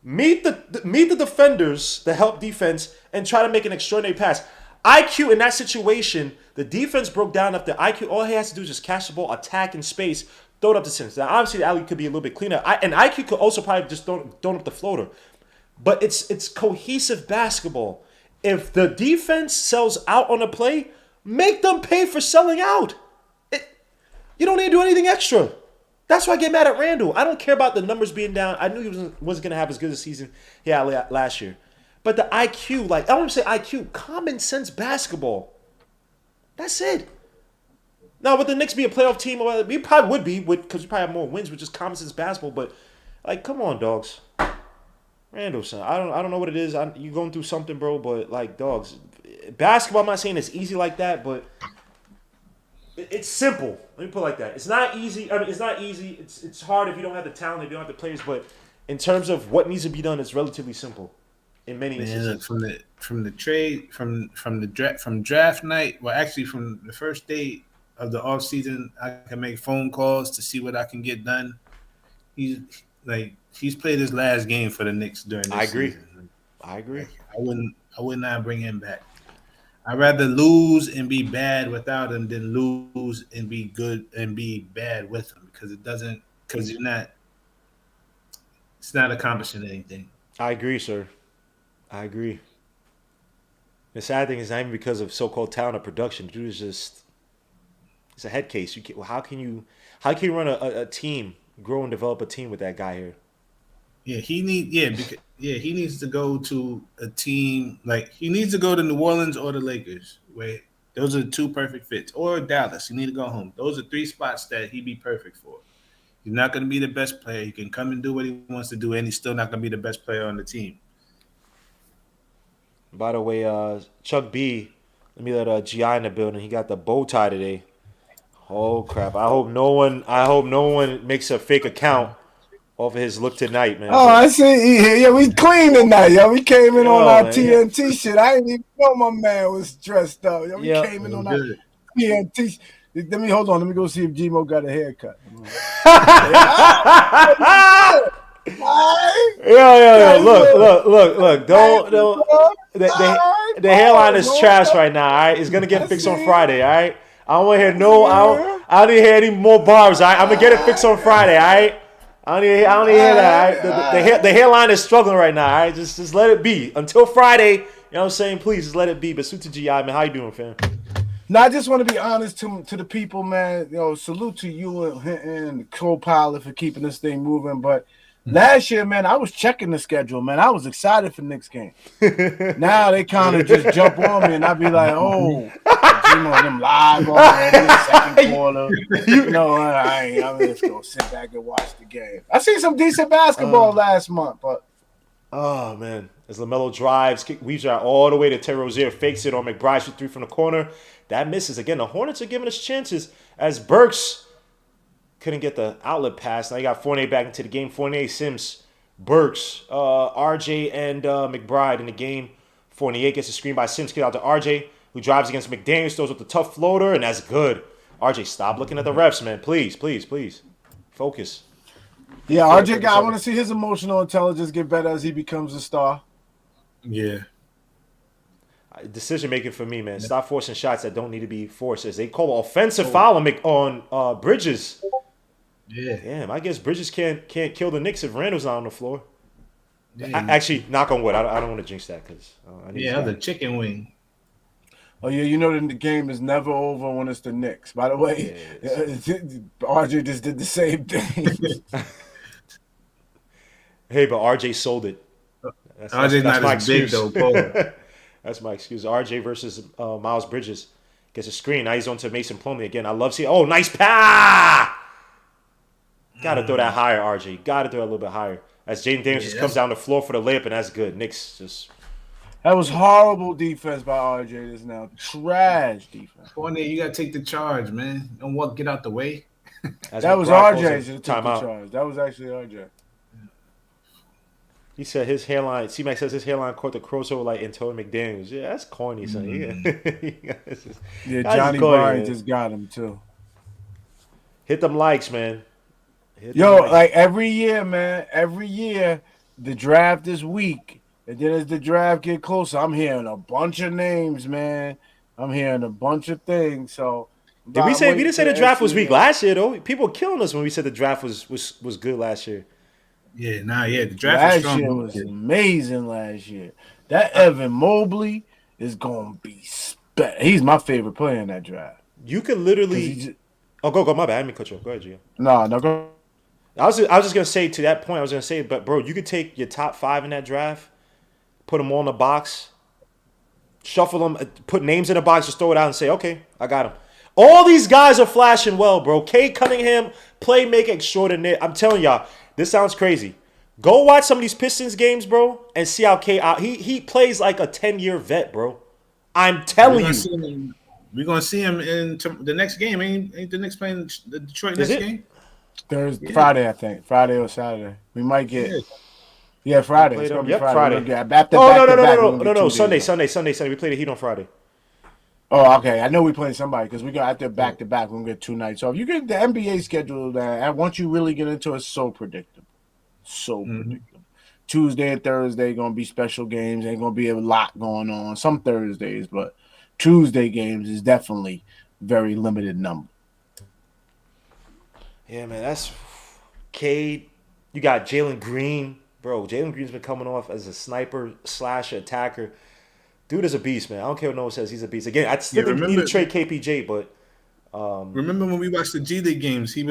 meet the defenders, the help defense, and try to make an extraordinary pass. IQ in that situation, the defense broke down after IQ. All he has to do is just catch the ball, attack in space, throw it up to Sims. Now, obviously, the alley could be a little bit cleaner. And IQ could also probably just throw up the floater. But it's cohesive basketball. If the defense sells out on a play, make them pay for selling out. You don't need to do anything extra. That's why I get mad at Randall. I don't care about the numbers being down. I knew he wasn't going to have as good a season he had last year. But the IQ, I don't want to say IQ, common sense basketball. That's it. Now, would the Knicks be a playoff team? We probably would be, because we probably have more wins with just common sense basketball. But, come on, dogs. Randall, son, I don't know what it is. You're going through something, bro. But, dogs, basketball, I'm not saying it's easy like that, but it's simple. Let me put it like that. It's not easy. I mean, it's not easy. It's hard if you don't have the talent, if you don't have the players. But in terms of what needs to be done, it's relatively simple in many instances. From the trade, from draft night, well, actually from the first day of the off season, I can make phone calls to see what I can get done. He's played his last game for the Knicks during this season. I agree. I would not bring him back. I'd rather lose and be bad without him than lose and be good and be bad with him because it's not accomplishing anything. I agree, sir. I agree. The sad thing is not even because of so-called talent or production. Dude is just it's a head case. How can you run a team, grow and develop a team with that guy here? Yeah, he needs to go to a team like he needs to go to New Orleans or the Lakers. Where those are the two perfect fits, or Dallas. You need to go home. Those are three spots that he'd be perfect for. He's not going to be the best player. He can come and do what he wants to do, and he's still not going to be the best player on the team. By the way, Chuck B, let me let GI in the building. He got the bow tie today. Oh crap! I hope no one makes a fake account off of his look tonight, man. Oh, I see. Yeah, we clean tonight, yo. We came in on our man, TNT shit. I didn't even know my man was dressed up. Yo, we came in on our TNT. Let me hold on. Let me go see if Gmo got a haircut. Yo. Look. Don't. The hairline is trash right now. All right, it's gonna get fixed on Friday. All right. I don't want to hear I don't need to hear any more barbs. All right, I'm gonna get it fixed on Friday. All right. I don't need to hear that. All right. The hairline is struggling right now. All right, just let it be until Friday. You know what I'm saying? Please just let it be. But suit to GI, man. How you doing, fam? No, I just want to be honest to the people, man. You know, salute to you and the co-pilot for keeping this thing moving. But last year, man, I was checking the schedule, man. I was excited for Knicks game. Now they kind of just jump on me, and I be like, oh, Gmo and them live already in the second quarter. You know, I'm just gonna sit back and watch the game. I seen some decent basketball last month, but oh man, as LaMelo drives, weaves out all the way to Terry Rozier, fakes it on McBride, shoot three from the corner. That misses again. The Hornets are giving us chances as Burks couldn't get the outlet pass. Now you got Fournier back into the game. Fournier, Sims, Burks, RJ, and McBride in the game. Fournier gets a screen by Sims, get out to RJ, who drives against McDaniels, throws with the tough floater, and that's good. RJ, stop looking at the refs, man. Please. Focus. Yeah, RJ, I want to see his emotional intelligence get better as he becomes a star. Yeah. Decision making for me, man. Stop forcing shots that don't need to be forced. As they call offensive foul on Bridges. Yeah. Damn, I guess Bridges can't kill the Knicks if Randall's not on the floor. Yeah. Actually, knock on wood. I don't want to jinx that because the chicken wing. Oh yeah, you know the game is never over when it's the Knicks. By the way, RJ just did the same thing. Hey, but RJ sold it. RJ's not as big though. That's my excuse. RJ versus Miles Bridges gets a screen. Now he's on to Mason Plumlee again. I love seeing. Oh, nice pass! Gotta throw that higher, RJ. Gotta throw it a little bit higher. As Jaden Daniels just comes down the floor for the layup, and that's good. Knicks just. That was horrible defense by RJ. This now trash defense. Fournier, you gotta take the charge, man. Don't get out the way. That was RJ who took the charge. That was actually RJ. He said his hairline. C-Mac says his hairline caught the crossover like Antonio McDaniels. Yeah, that's corny, son. Yeah, Johnny Bryan just got him too. Hit them likes, man. Like every year, man. Every year, the draft is weak, and then as the draft get closer, I'm hearing a bunch of names, man. I'm hearing a bunch of things. So we didn't say the draft was weak last year though? People were killing us when we said the draft was good last year. The draft last year was amazing last year. That Evan Mobley is gonna be he's my favorite player in that draft. You could literally go, my bad. I didn't mean cut you off. Go ahead, Gio. No, go. I was just gonna say to that point, but bro, you could take your top 5 in that draft, put them all in a box, shuffle them, put names in a box, just throw it out and say, okay, I got them. All these guys are flashing well, bro. Cade Cunningham, playmaker extraordinaire. I'm telling y'all, this sounds crazy. Go watch some of these Pistons games, bro, and see how Cade he plays like a 10-year vet, bro. I'm telling you. We're gonna see him in the next game. Ain't the Knicks playing the Detroit next game? Thursday, Friday, I think. Friday or Saturday. We might get. Yeah, Friday. It's gonna be Friday. No. Sunday. We play the Heat on Friday. Oh, okay. I know we playing somebody because we got out there back to back. We're gonna get 2 nights off. You get the NBA schedule, and once you really get into it, it's so predictable. So predictable. Tuesday and Thursday gonna be special games. Ain't gonna be a lot going on. Some Thursdays, but Tuesday games is definitely very limited number. Yeah, man, that's Cade. You got Jalen Green, bro. Jalen Green's been coming off as a sniper slash attacker. Dude is a beast, man. I don't care what no one says. He's a beast. Again, I still think you need to trade KPJ, but remember when we watched the G League games? He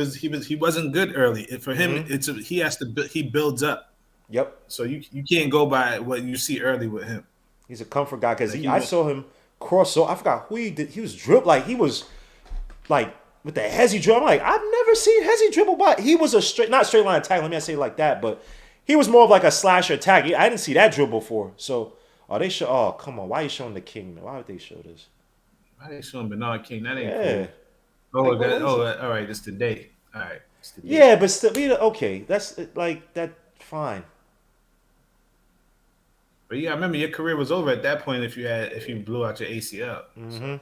wasn't good early. For him, he builds up. Yep. So you can't go by what you see early with him. He's a comfort guy because I saw him cross. So I forgot who he did. He was dribble like he was like with the hezzy dribble. I'm like, I've never seen hezzy dribble, but he was a not straight line attack. Let me not say it like that, but he was more of like a slasher attack. I didn't see that dribble before. So they show. Oh, come on. Why are you showing the King, man? Why would they show this? Why are they showing Bernard King? That ain't cool. All right. It's today. All right. Yeah, but still, okay. That's like that. Fine. But yeah, I remember your career was over at that point if you blew out your ACL. Mm-hmm.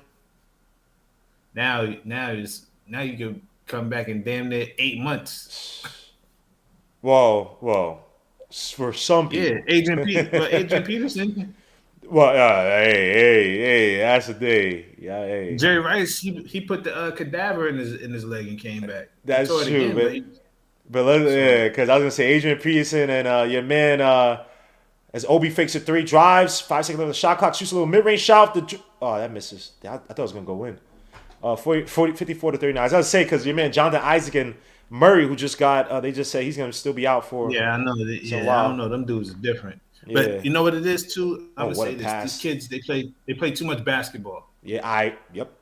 So now you can come back in damn near 8 months. Whoa. For some people. Yeah, Adrian Peterson. Well, hey, that's the day. Yeah, hey. Jerry Rice, he put the cadaver in his leg and came back. That's true, because I was gonna say Adrian Peterson and your man as Obi fakes a 3, drives 5 seconds on the shot clock, shoots a little mid range shot. That misses. I thought it was gonna go in. 54 to 39. I was gonna say because your man Jonathan Isaac and Murray, who just got, they just say he's gonna still be out for. Yeah, I know. I don't know. Them dudes are different. But you know what it is too. I would say these kids they play too much basketball. Yeah, yep.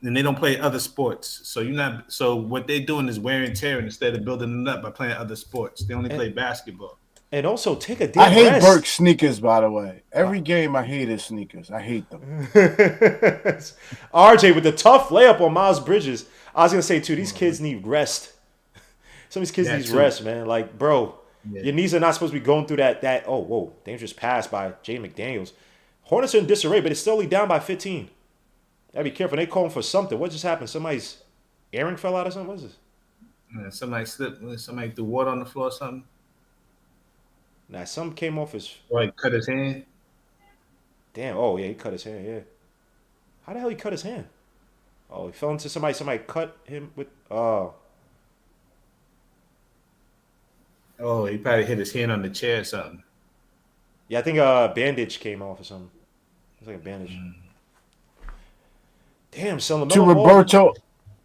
And they don't play other sports. So what they're doing is wear and tear instead of building it up by playing other sports. They only play basketball. And also take a damn I hate rest. Burke's sneakers, by the way. Every game I hate his sneakers. I hate them. RJ with the tough layup on Miles Bridges. I was gonna say too, these kids need rest. Some of these kids need rest, man. Like, bro, your knees are not supposed to be going through that. Dangerous pass by Jay McDaniels. Hornets are in disarray, but it's still only down by 15. Gotta be careful. They calling for something. What just happened? Somebody's earring fell out or something? What is this? Yeah, somebody slipped. Somebody threw water on the floor or something. Nah, something came off his. Or he cut his hand. Damn. Oh yeah, he cut his hand. Yeah. How the hell he cut his hand? Oh, he fell into somebody. Somebody cut him with. Oh, he probably hit his hand on the chair or something. Yeah, I think a bandage came off or something. It's like a bandage. Damn, son. To Roberto.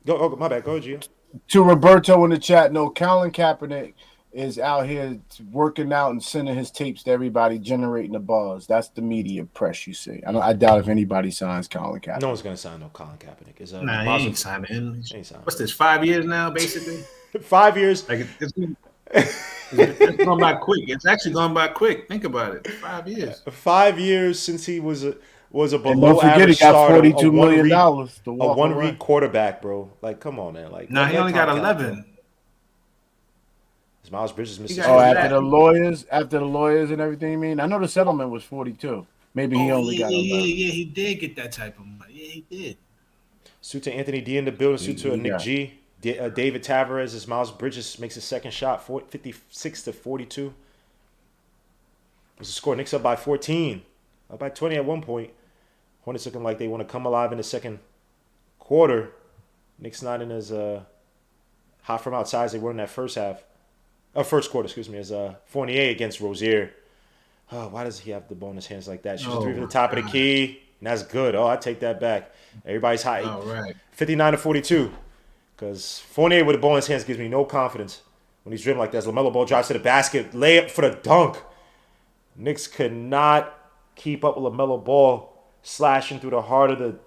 My bad. Go, Gio. To Roberto in the chat, no, Colin Kaepernick is out here working out and sending his tapes to everybody, generating the buzz. That's the media press, you see. I doubt if anybody signs Colin Kaepernick. No one's going to sign no Colin Kaepernick. He ain't signing him. What's this, 5 years now, basically? 5 years. Like it's going by quick. It's actually going by quick. Think about it. 5 years. 5 years since he was a below average starter, $42 million to walk a one-read quarterback, bro. Like, come on, man. Like, he only got 11. Is Miles Bridges missing? After the lawyers and everything. You mean, I know the settlement was 42. Maybe he only got 11. Yeah, he did get that type of money. Yeah, he did. Suit to Anthony D in the building. Suit to Nick G. David Tavares as Miles Bridges makes his second shot, 56 to 42. What's the score? Knicks up by 14, up by 20 at one point. Hornets looking like they want to come alive in the second quarter. Knicks not in as hot from outside as they were in that first quarter, as Fournier against Rozier. Oh, why does he have the ball in his hands like that? Shoots 3 from the top of the key, and that's good. Oh, I take that back. Everybody's hot. All right. 59 to 42. Because Fournier with the ball in his hands gives me no confidence when he's dribbling like that. As LaMelo Ball drives to the basket, layup for the dunk. Knicks could not keep up with LaMelo Ball slashing through the heart of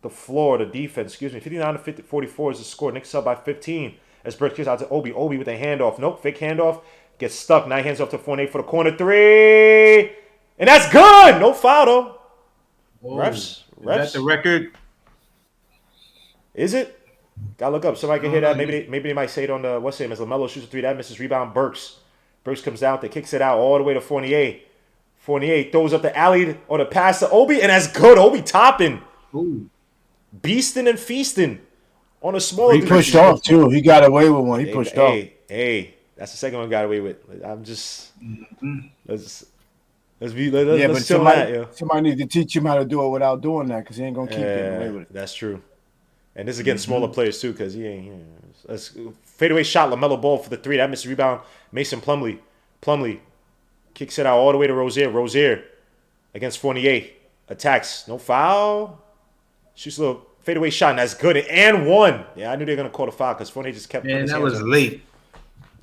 the floor, the defense. 59 to 44 is the score. Knicks up by 15. As Burke kicks out to Obi. Obi with a handoff. Nope, fake handoff. Gets stuck. Now he hands off to Fournier for the corner 3. And that's good. No foul, though. Refs. Is that the record? Is it? Gotta look up. Somebody can hear that. Maybe they might say it on the what's his name as LaMelo shoots a 3. That misses. Rebound Burks. Burks comes down. They kicks it out all the way to Fournier. Fournier throws up the alley or the pass to Obi, and that's good. Obi Toppin. Beasting and feasting on a small. He pushed off too. He got away with one. He pushed off. Hey, That's the second one got away with. I'm just let's But chill that, yo. somebody needs to teach him how to do it without doing that because he ain't gonna keep getting away with it. That's true. And this is against smaller players too, because he ain't. Let's fadeaway shot. LaMelo Ball for the 3. That missed rebound. Mason Plumlee kicks it out all the way to Rozier against Fournier. Attacks. No foul. Shoots a little fadeaway shot, and that's good. And 1. Yeah, I knew they were gonna call the foul because Fournier just kept. Man, that was late.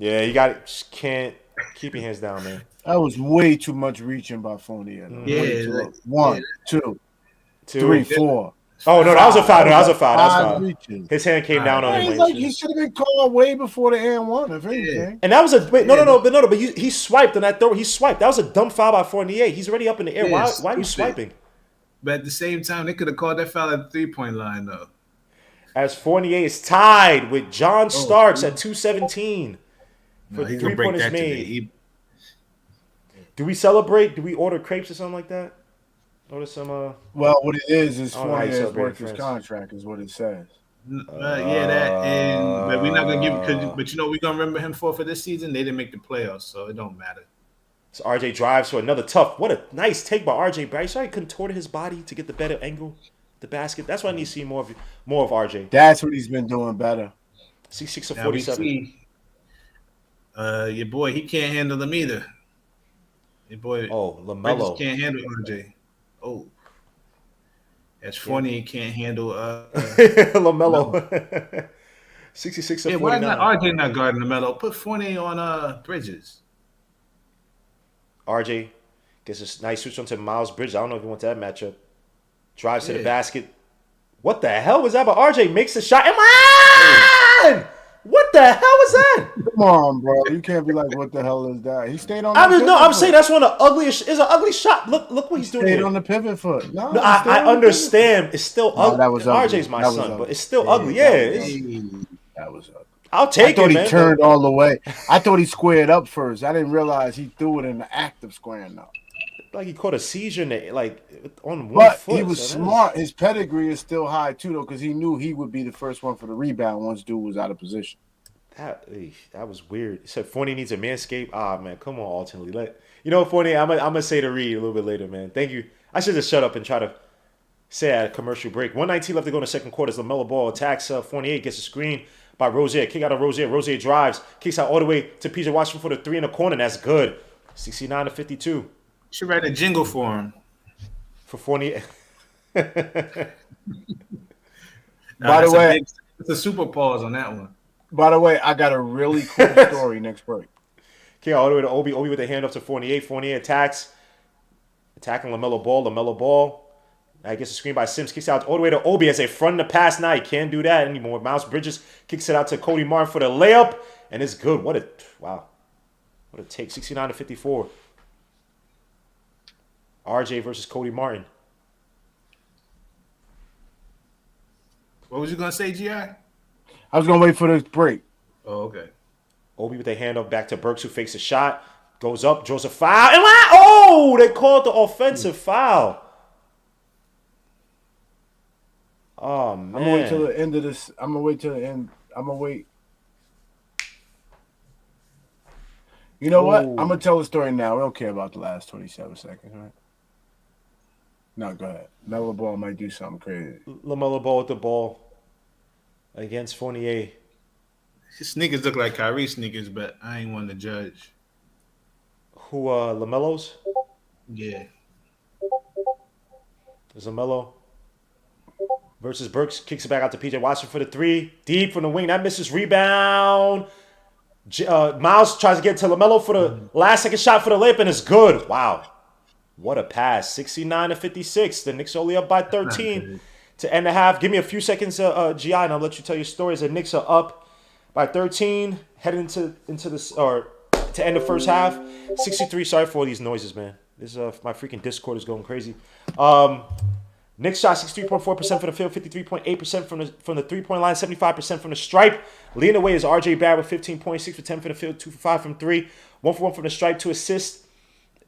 Yeah, you got it. Just can't keep your hands down, man. That was way too much reaching by Fournier. Yeah, 1, 2, 3, 4. Oh no, that was a foul. That was a foul. Reaches. His hand came down on him. Like he should have been called way before the and 1, if anything. And that was a but he swiped on that throw. He swiped. That was a dumb foul by Fournier. He's already up in the air. Yes, Why are you swiping? But at the same time, they could have called that foul at the 3-point line though. As Fournier is tied with John Starks at 217 for 3-pointers made. Do we celebrate? Do we order crepes or something like that? Order some. Well, what it is Fournier has worked his contract, is what it says. But we're not gonna give. But you know, we're gonna remember him for this season. They didn't make the playoffs, so it don't matter. So RJ drives for another tough. What a nice take by RJ. But he started contorting his body to get the better angle, the basket. That's why I need to see more of RJ. That's what he's been doing better. 6 of 47. Your boy, he can't handle them either. Your boy, LaMelo can't handle RJ. Oh, as Fournier can't handle LaMelo. 66 of 49. Why not RJ not guarding LaMelo? Put Fournier on Bridges. RJ gets a nice switch onto Miles Bridges. I don't know if he wants that matchup. Drives to the basket. What the hell was that? But RJ makes a shot. What the hell was that? Come on, bro. You can't be like, what the hell is that? He stayed on the I'm saying that's one of the ugliest. It's an ugly shot. Look what he's doing stayed here. On the pivot foot. No, I understand. It's still ugly. That was ugly. RJ's my son, but it's still ugly. Yeah. That was ugly. I'll take it, man. I thought he turned all the way. I thought he squared up first. I didn't realize he threw it in the act of squaring up. Like he caught a seizure on one foot. But he was smart. His pedigree is still high, too, though, because he knew he would be the first one for the rebound once dude was out of position. That was weird. He said Fournier needs a Manscaped. Man, come on, ultimately. Fournier, I'm gonna say to Reed a little bit later, man. Thank you. I should just shut up and try to say at a commercial break. 1:19 left to go in the second quarter. As LaMelo Ball attacks Fournier, gets a screen by Rozier. Kick out of Rozier. Rozier drives, kicks out all the way to PJ Washington for the 3 in the corner. That's good. 69 to 52. You should write a jingle for him. For Fournier. By the way, it's a super pause on that one. By the way, I got a really cool story next break. Okay, all the way to Obi. Obi with the handoff to Fournier. Fournier attacking LaMelo Ball. LaMelo Ball. Now he gets a screen by Sims. Kicks out all the way to Obi as they front the pass. Now he can't do that anymore. Miles Bridges kicks it out to Cody Martin for the layup. And it's good. What a take. 69 to 54. RJ versus Cody Martin. What was you going to say, G.I.? I was going to wait for the break. Oh, okay. Obi with a handoff back to Burks, who fakes a shot. Goes up, draws a foul. And they called the offensive foul. Oh, man. I'm going to wait till the end of this. I'm going to wait till the end. I'm going to wait. You know what? I'm going to tell the story now. We don't care about the last 27 seconds, right? No, go ahead. LaMelo Ball might do something crazy. LaMelo Ball with the ball against Fournier. His sneakers look like Kyrie sneakers, but I ain't one to judge. Who, LaMelo's? Yeah. There's LaMelo versus Burks. Kicks it back out to PJ Washington for the 3. Deep from the wing. That misses. Rebound. Miles tries to get to LaMelo for the last second shot for the layup, and it's good. Wow. What a pass. 69 to 56. The Knicks only up by 13 to end the half. Give me a few seconds, GI, and I'll let you tell your stories. The Knicks are up by 13, heading into this, or to end the first half. 63. Sorry for all these noises, man. This my freaking Discord is going crazy. Knicks shot 63.4% from the field, 53.8% from the 3-point line, 75% from the stripe. Leading the way is RJ Barrett with 15 6 for 10 from the field, 2 for 5 from 3, 1 for 1 from the stripe, 2 assists.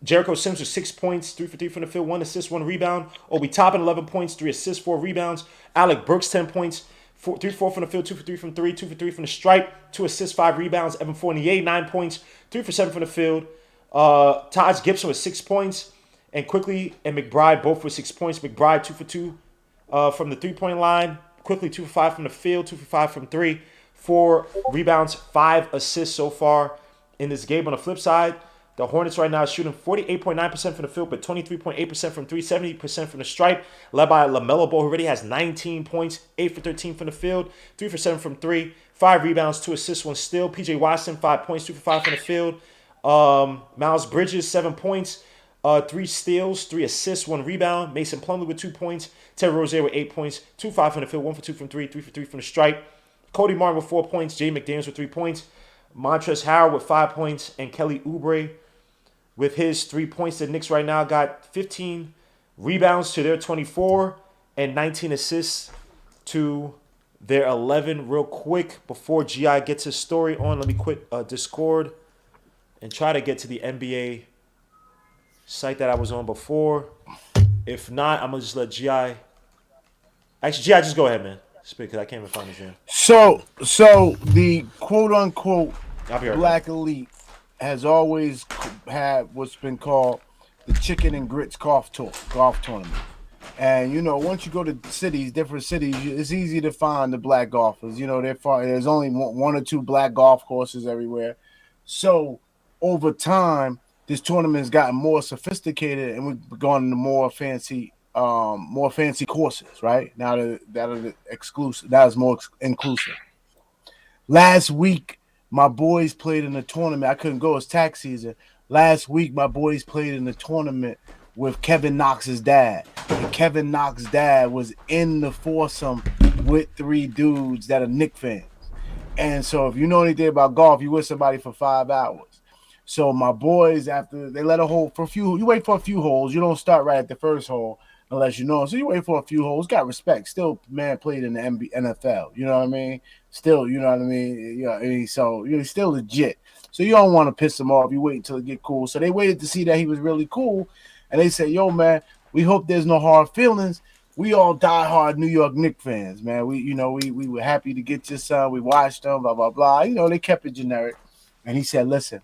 Jericho Sims with 6 points, 3 for 3 from the field, 1 assist, 1 rebound. Obi Toppin, 11 points, 3 assists, 4 rebounds. Alec Burks, 10 points, 3 for 4 from the field, 2 for 3 from 3, 2 for 3 from the stripe, 2 assists, 5 rebounds. Evan Fournier, 9 points, 3 for 7 from the field. Taj Gibson with 6 points. And Quickly and McBride both with 6 points. McBride 2 for 2 from the 3-point line. Quickly 2 for 5 from the field, 2 for 5 from 3. 4 rebounds, 5 assists so far in this game. On the flip side, the Hornets right now are shooting 48.9% from the field, but 23.8% from 3, 70% from the stripe, led by LaMelo Ball, who already has 19 points, 8 for 13 from the field, 3 for 7 from 3, 5 rebounds, 2 assists, 1 steal. PJ Watson, 5 points, 2 for 5 from the field. Miles Bridges, 7 points, 3 steals, 3 assists, 1 rebound. Mason Plumlee with 2 points. Terry Rozier with 8 points, 2 for 5 from the field, 1 for 2 from 3, 3 for 3 from the stripe. Cody Martin with 4 points, Jay McDaniels with 3 points, Montrezl Harrell with 5 points, and Kelly Oubre with his 3 points. The Knicks right now got 15 rebounds to their 24 and 19 assists to their 11. Real quick, before G.I. gets his story on, let me quit Discord and try to get to the NBA site that I was on before. If not, I'm going to just let G.I. Actually, G.I., just go ahead, man. Speak, because I can't even find his name. So the quote-unquote black elite has always had what's been called the chicken and grits golf tournament. And, you know, once you go to cities, different cities, it's easy to find the black golfers. You know, there's only 1 or 2 black golf courses everywhere. So over time, this tournament has gotten more sophisticated, and we've gone into more fancy courses, right? Now that are exclusive, that is more inclusive. Last week, my boys played in a tournament. I couldn't go. It's tax season. Last week, my boys played in a tournament with Kevin Knox's dad. And Kevin Knox's dad was in the foursome with 3 dudes that are Knicks fans. And so if you know anything about golf, you with somebody for 5 hours. So my boys, after they let a hole for a few, you wait for a few holes. You don't start right at the first hole unless you know. So you wait for a few holes. Got respect. Still, man, played in the NFL. You know what I mean? Still, you know what I mean? Yeah. So you're still legit. So you don't want to piss him off. You wait until it get cool. So they waited to see that he was really cool, and they said, "Yo, man, we hope there's no hard feelings. We all diehard New York Knicks fans, man. We were happy to get your son. We watched them, blah blah blah. You know, they kept it generic." And he said, "Listen,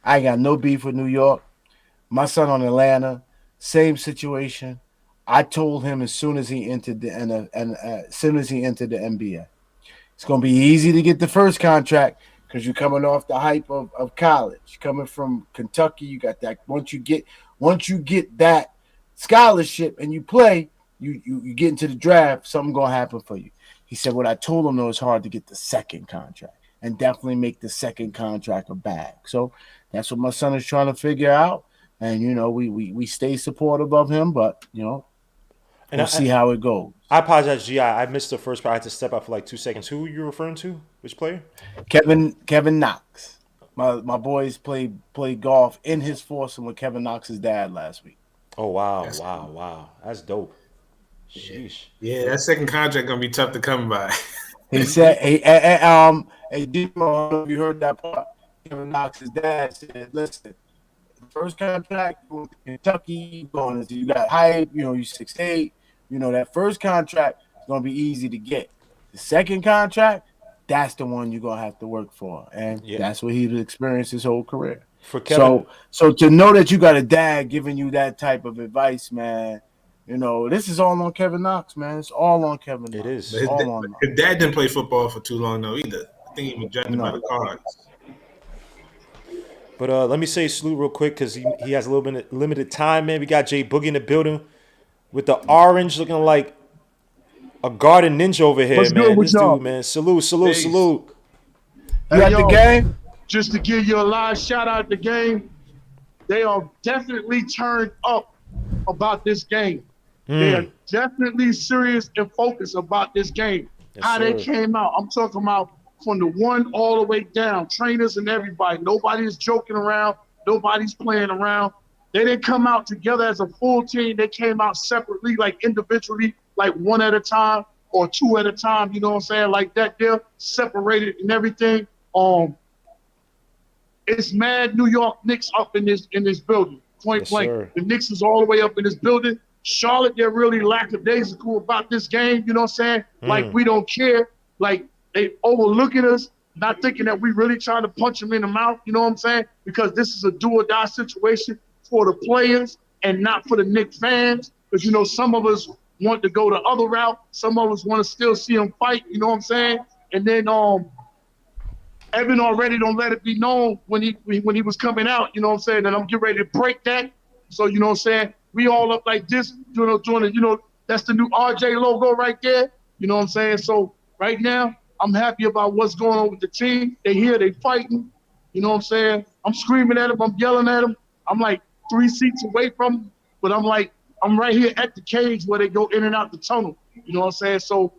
I ain't got no beef with New York. My son on Atlanta, same situation. I told him as soon as he entered the NBA, it's gonna be easy to get the first contract because you're coming off the hype of college, coming from Kentucky. You got that. Once you get that scholarship and you play, you get into the draft, something gonna happen for you." He said, "What I told him though, it's hard to get the second contract and definitely make the second contract a bag." So that's what my son is trying to figure out. And, you know, we stay supportive of him, but, you know, we'll see how it goes. I apologize, G.I. I missed the first part. I had to step out for like 2 seconds. Who are you referring to? Which player? Kevin Knox. My boys played golf in his foursome with Kevin Knox's dad last week. Oh, wow. Wow. That's dope. Sheesh. Yeah, that second contract going to be tough to come by. He said, hey, I don't know if you heard that part. Kevin Knox's dad said, "Listen, the first contract with Kentucky, you got hype, you know, you 6'8", you know, that first contract is gonna be easy to get. The second contract, that's the one you're gonna have to work for." And that's what he's experienced his whole career. For Kevin, so to know that you got a dad giving you that type of advice, man, you know, this is all on Kevin Knox, man. It's all on Kevin Knox. It is. His dad didn't play football for too long, though, either. I think he was judged by the cards. But let me say salute real quick because he has a little bit of limited time, man. We got Jay Boogie in the building with the orange looking like a garden ninja over here, What's man. good with This y'all? dude, man. Salute. You Hey, got the game? Just to give you a live shout out at the game, they are definitely turned up about this game. They are definitely serious and focused about this game. Yes, How they sir. came out. I'm talking about from the 1 all the way down, trainers and everybody. Nobody's joking around. Nobody's playing around. They didn't come out together as a full team. They came out separately, like individually, like 1 at a time or 2 at a time. You know what I'm saying? Like that. They're separated and everything. It's mad New York Knicks up in this building. Point Yes, blank. sir. The Knicks is all the way up in this building. Charlotte, they're really lackadaisical about this game. You know what I'm saying? Like we don't care. Like they overlooking us, not thinking that we really trying to punch them in the mouth. You know what I'm saying? Because this is a do or die situation for the players and not for the Knicks fans. Because you know some of us want to go the other route. Some of us want to still see them fight. You know what I'm saying? And then Evan already don't let it be known when he was coming out, you know what I'm saying? And I'm getting ready to break that. So, you know what I'm saying? We all up like this, doing it, you know, that's the new RJ logo right there. You know what I'm saying? So right now, I'm happy about what's going on with the team. They here, they fighting. You know what I'm saying? I'm screaming at them, I'm yelling at them. I'm like 3 seats away from them, but I'm right here at the cage where they go in and out the tunnel. You know what I'm saying? So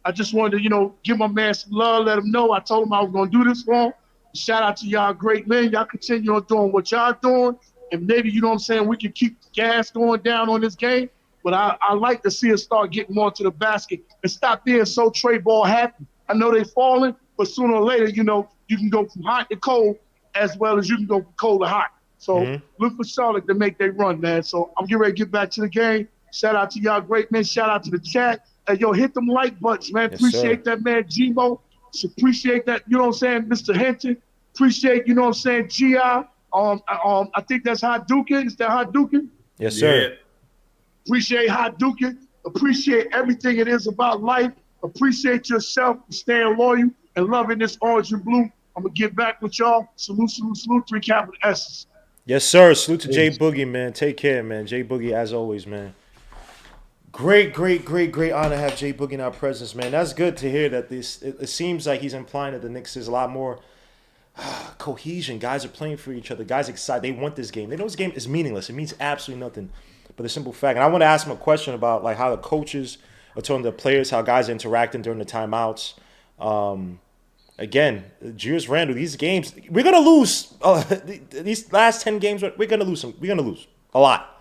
I just wanted to, you know, give my man some love, let him know. I told him I was going to do this for him. Shout out to y'all great men. Y'all continue on doing what y'all doing. And maybe, you know what I'm saying, we can keep the gas going down on this game. But I like to see us start getting more to the basket and stop being so trade ball happy. I know they falling, but sooner or later, you know, you can go from hot to cold as well as you can go from cold to hot. So look for Charlotte to make their run, man. So I'm getting ready to get back to the game. Shout out to y'all great men. Shout out to the chat. Hey, yo, hit them like buttons, man. Yes, appreciate sir. that, man. Gmo. Appreciate that, you know what I'm saying, Mr. Hinton. Appreciate, you know what I'm saying, G.I. I think that's Hadouken. Is that Hadouken? Yes, sir. Yeah. Appreciate Hadouken. Appreciate everything it is about life. Appreciate yourself for staying loyal and loving this orange and blue. I'm going to get back with y'all. Salute, salute, salute. 3 capital S's. Yes, sir. Salute to Jay Boogie, man. Take care, man. Jay Boogie, as always, man. Great honor to have Jay Boogie in our presence, man. That's good to hear that it seems like he's implying that the Knicks is a lot more cohesion. Guys are playing for each other. Guys are excited. They want this game. They know this game is meaningless. It means absolutely nothing. But the simple fact, and I want to ask him a question about like how the coaches are telling the players, how guys are interacting during the timeouts. Again, Julius Randle, these games, we're going to lose. These last 10 games, we're going to lose. We're going to lose a lot.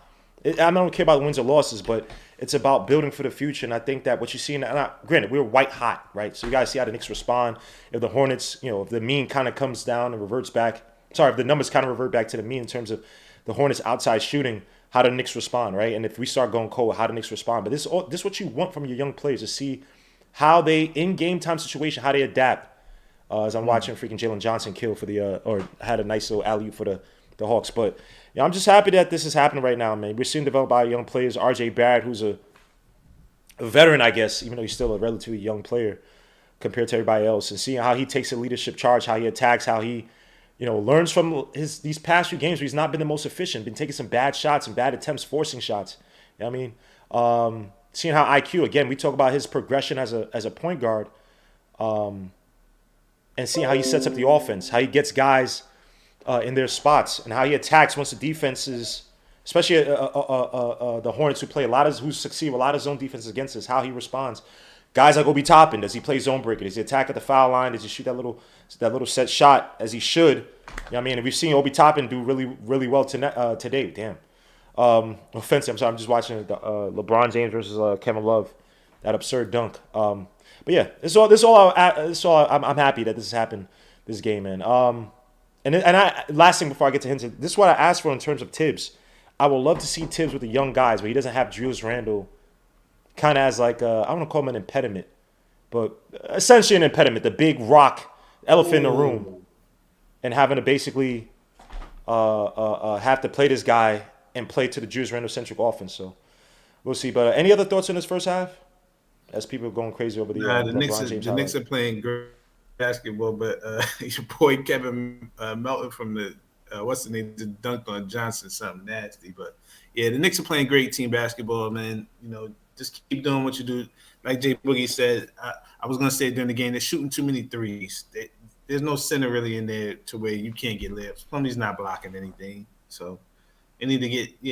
I don't care about wins or losses, but it's about building for the future. And I think that what you see, granted, we were white hot, right? So you got to see how the Knicks respond. If the Hornets, you know, if the mean kind of comes down and reverts back. Sorry, if the numbers kind of revert back to the mean in terms of the Hornets outside shooting, how do the Knicks respond, right? And if we start going cold, how do the Knicks respond? But this is what you want from your young players, to see how they, in game time situation, how they adapt. As I'm watching freaking Jalen Johnson kill for the, or had a nice little alley-oop for the Hawks. But yeah, I'm just happy that this is happening right now, man. We're seeing developed by young players. RJ Barrett, who's a veteran, I guess, even though he's still a relatively young player compared to everybody else, and seeing how he takes a leadership charge, how he attacks, how he, you know, learns from these past few games where he's not been the most efficient, been taking some bad shots and bad attempts, forcing shots. You know what I mean? Seeing how IQ, again, we talk about his progression as a point guard, and seeing how he sets up the offense, how he gets guys in their spots, and how he attacks once the defense is, especially the Hornets who succeed a lot of zone defenses against us, how he responds. Guys like Obi Toppin, does he play zone breaker? Does he attack at the foul line? Does he shoot that little set shot as he should? You know what I mean? And we've seen Obi Toppin do really well today. Damn. Offensive. I'm sorry. I'm just watching LeBron James versus Kevin Love, that absurd dunk. But yeah, I'm happy that this has happened, this game, man. Last thing before I get to Hinton, this is what I asked for in terms of Tibbs. I would love to see Tibbs with the young guys, where he doesn't have Julius Randle kind of as like, I don't want to call him an impediment, but essentially an impediment, the big rock, elephant in the room, and having to basically have to play this guy and play to the Julius Randle-centric offense. So we'll see. But any other thoughts in this first half? As people are going crazy over the Knicks are playing great basketball, but your boy Kevin Melton from the what's the name, just dunked on Johnson, something nasty. But yeah, the Knicks are playing great team basketball, man. You know, just keep doing what you do. Like Jay Boogie said, I was gonna say during the game, they're shooting too many threes. There's no center really in there to where you can't get layups. Plumlee's not blocking anything, so they need to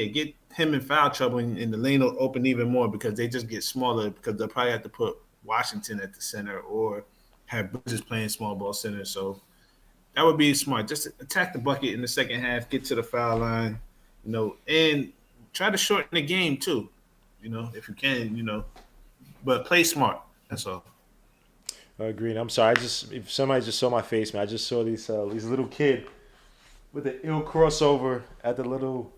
get him in foul trouble, and the lane will open even more because they just get smaller, because they'll probably have to put Washington at the center or have Bridges playing small ball center. So that would be smart. Just attack the bucket in the second half, get to the foul line, you know, and try to shorten the game too, you know, if you can, you know, but play smart. That's all. I agree. I'm sorry. If somebody just saw my face, man, I just saw these little kid with the ill crossover at the little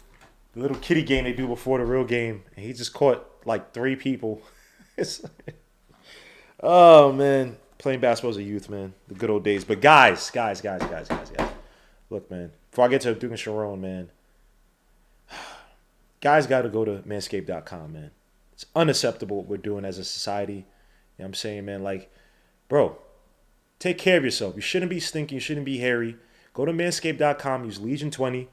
the little kiddie game they do before the real game, and he just caught like 3 people. Oh man, playing basketball as a youth, man, the good old days. But guys. Look, man, before I get to Duke and Sharon, man, guys got to go to Manscaped.com, man. It's unacceptable what we're doing as a society. You know what I'm saying, man? Like, bro, take care of yourself. You shouldn't be stinky. You shouldn't be hairy. Go to Manscaped.com. Use Legion20.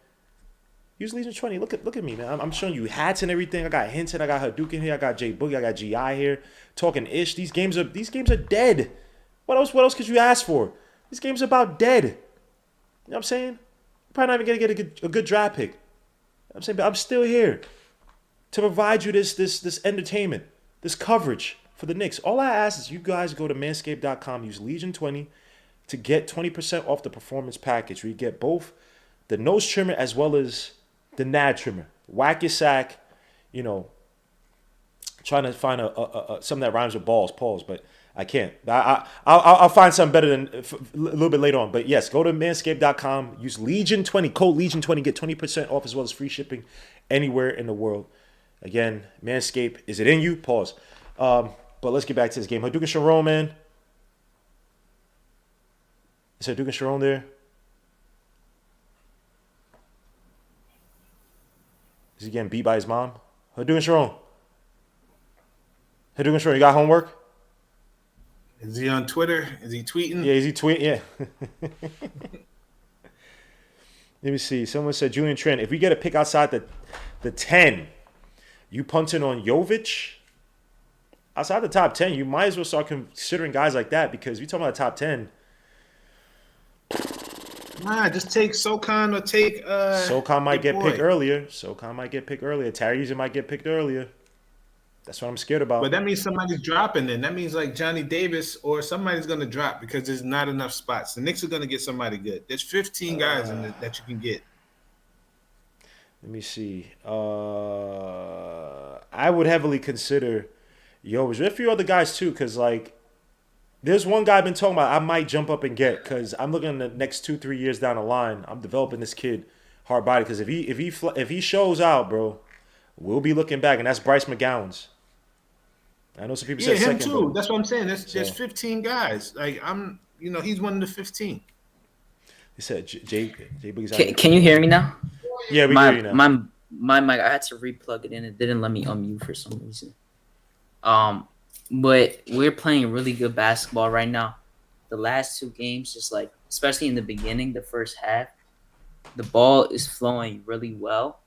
Use Legion20. Look at me, man. I'm showing you hats and everything. I got Hinton. I got Hadouken here. I got J Boogie. I got GI here. Talking ish. These games are dead. What else could you ask for? These games are about dead. You know what I'm saying? Probably not even gonna get a good draft pick. You know what I'm saying, but I'm still here to provide you this entertainment, this coverage for the Knicks. All I ask is you guys go to Manscaped.com. Use Legion20 to get 20% off the performance package, where you get both the nose trimmer as well as the nad trimmer. Whack your sack, you know, trying to find something that rhymes with balls, pause, but I can't. I'll find something better than a little bit later on. But yes, go to Manscaped.com, use Legion20, code Legion20, get 20% off as well as free shipping anywhere in the world. Again, Manscaped, is it in you? Pause. But let's get back to this game. Hadouken Sharon, man. Is Hadouken Sharon there? Is he getting beat by his mom? Hadouken Sharon. Hadouken Sharon, you got homework? Is he on Twitter? Is he tweeting? Yeah, is he tweeting? Yeah. Let me see. Someone said, Julian Trent, if we get a pick outside the 10, you punting on Jovic? Outside the top 10, you might as well start considering guys like that, because we talking about the top 10. Nah, just take SoCon or take SoCon might get boy. picked earlier. Tyrese might get picked earlier. That's what I'm scared about. But that means somebody's dropping then. That means like Johnny Davis or somebody's going to drop because there's not enough spots. The Knicks are going to get somebody good. There's 15 guys that you can get. Let me see. I would heavily consider Jovic. There's a few other guys too, because like there's one guy I've been talking about I might jump up and get, because I'm looking at the next 2-3 years down the line. I'm developing this kid hard body, because if he shows out, bro, we'll be looking back, and that's Bryce McGowan's. I know some people said him second. too. But, that's what I'm saying. There's 15 guys. Like he's one of the 15. He said Jay Boogie's out. Can you hear me now? Yeah, we hear you now. My mic, I had to replug it in. It didn't let me unmute for some reason. But we're playing really good basketball right now. The last 2 games, just like, especially in the beginning, the first half, the ball is flowing really well.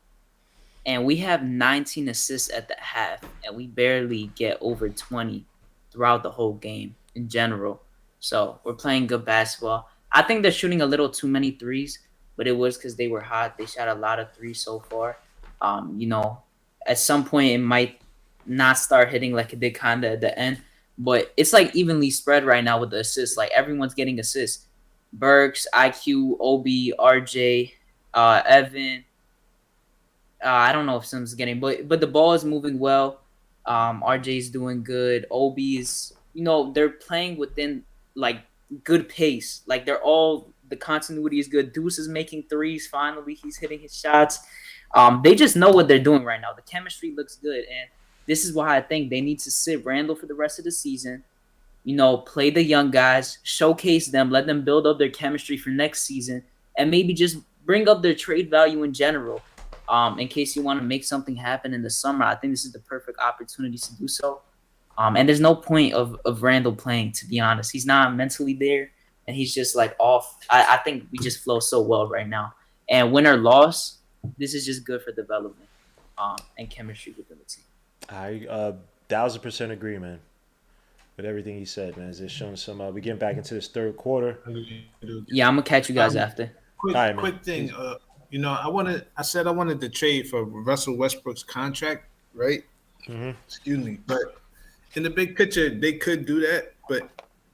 And we have 19 assists at the half, and we barely get over 20 throughout the whole game in general. So we're playing good basketball. I think they're shooting a little too many threes, but it was because they were hot. They shot a lot of threes so far. At some point it might not start hitting like it did kind of at the end, but it's like evenly spread right now with the assists. Like everyone's getting assists. Burks, IQ, Obi, RJ, Evan. I don't know if Sims is getting, but the ball is moving well. RJ's doing good. Obi is, they're playing within like good pace. Like the continuity is good. Deuce is making threes. Finally, he's hitting his shots. They just know what they're doing right now. The chemistry looks good, and this is why I think they need to sit Randall for the rest of the season. Play the young guys, showcase them, let them build up their chemistry for next season, and maybe just bring up their trade value in general. In case you want to make something happen in the summer, I think this is the perfect opportunity to do so. And there's no point of Randall playing, to be honest. He's not mentally there, and he's just like off. I think we just flow so well right now. And win or loss, this is just good for development and chemistry within the team. I 1,000% agree, man, with everything he said, man. It's just showing some. We're getting back into this third quarter. Yeah, I'm gonna catch you guys after. Quick thing. I said I wanted to trade for Russell Westbrook's contract, right? Mm-hmm. Excuse me, but in the big picture, they could do that, but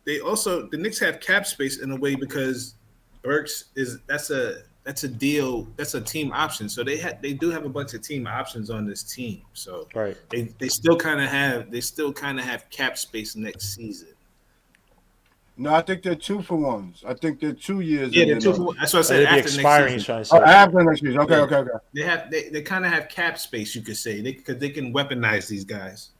the Knicks have cap space in a way because Burks that's a deal, that's a team option. So they do have a bunch of team options on this team. So right, they still kind of have cap space next season. No, I think they're 2-for-1s. I think they're 2 years. Yeah, And they're then 2 for 1. That's what I said. They'd be After next expiring. season, He's trying to oh, say. after next season. Okay, Yeah. okay. They kind of have cap space, you could say, because they can weaponize these guys.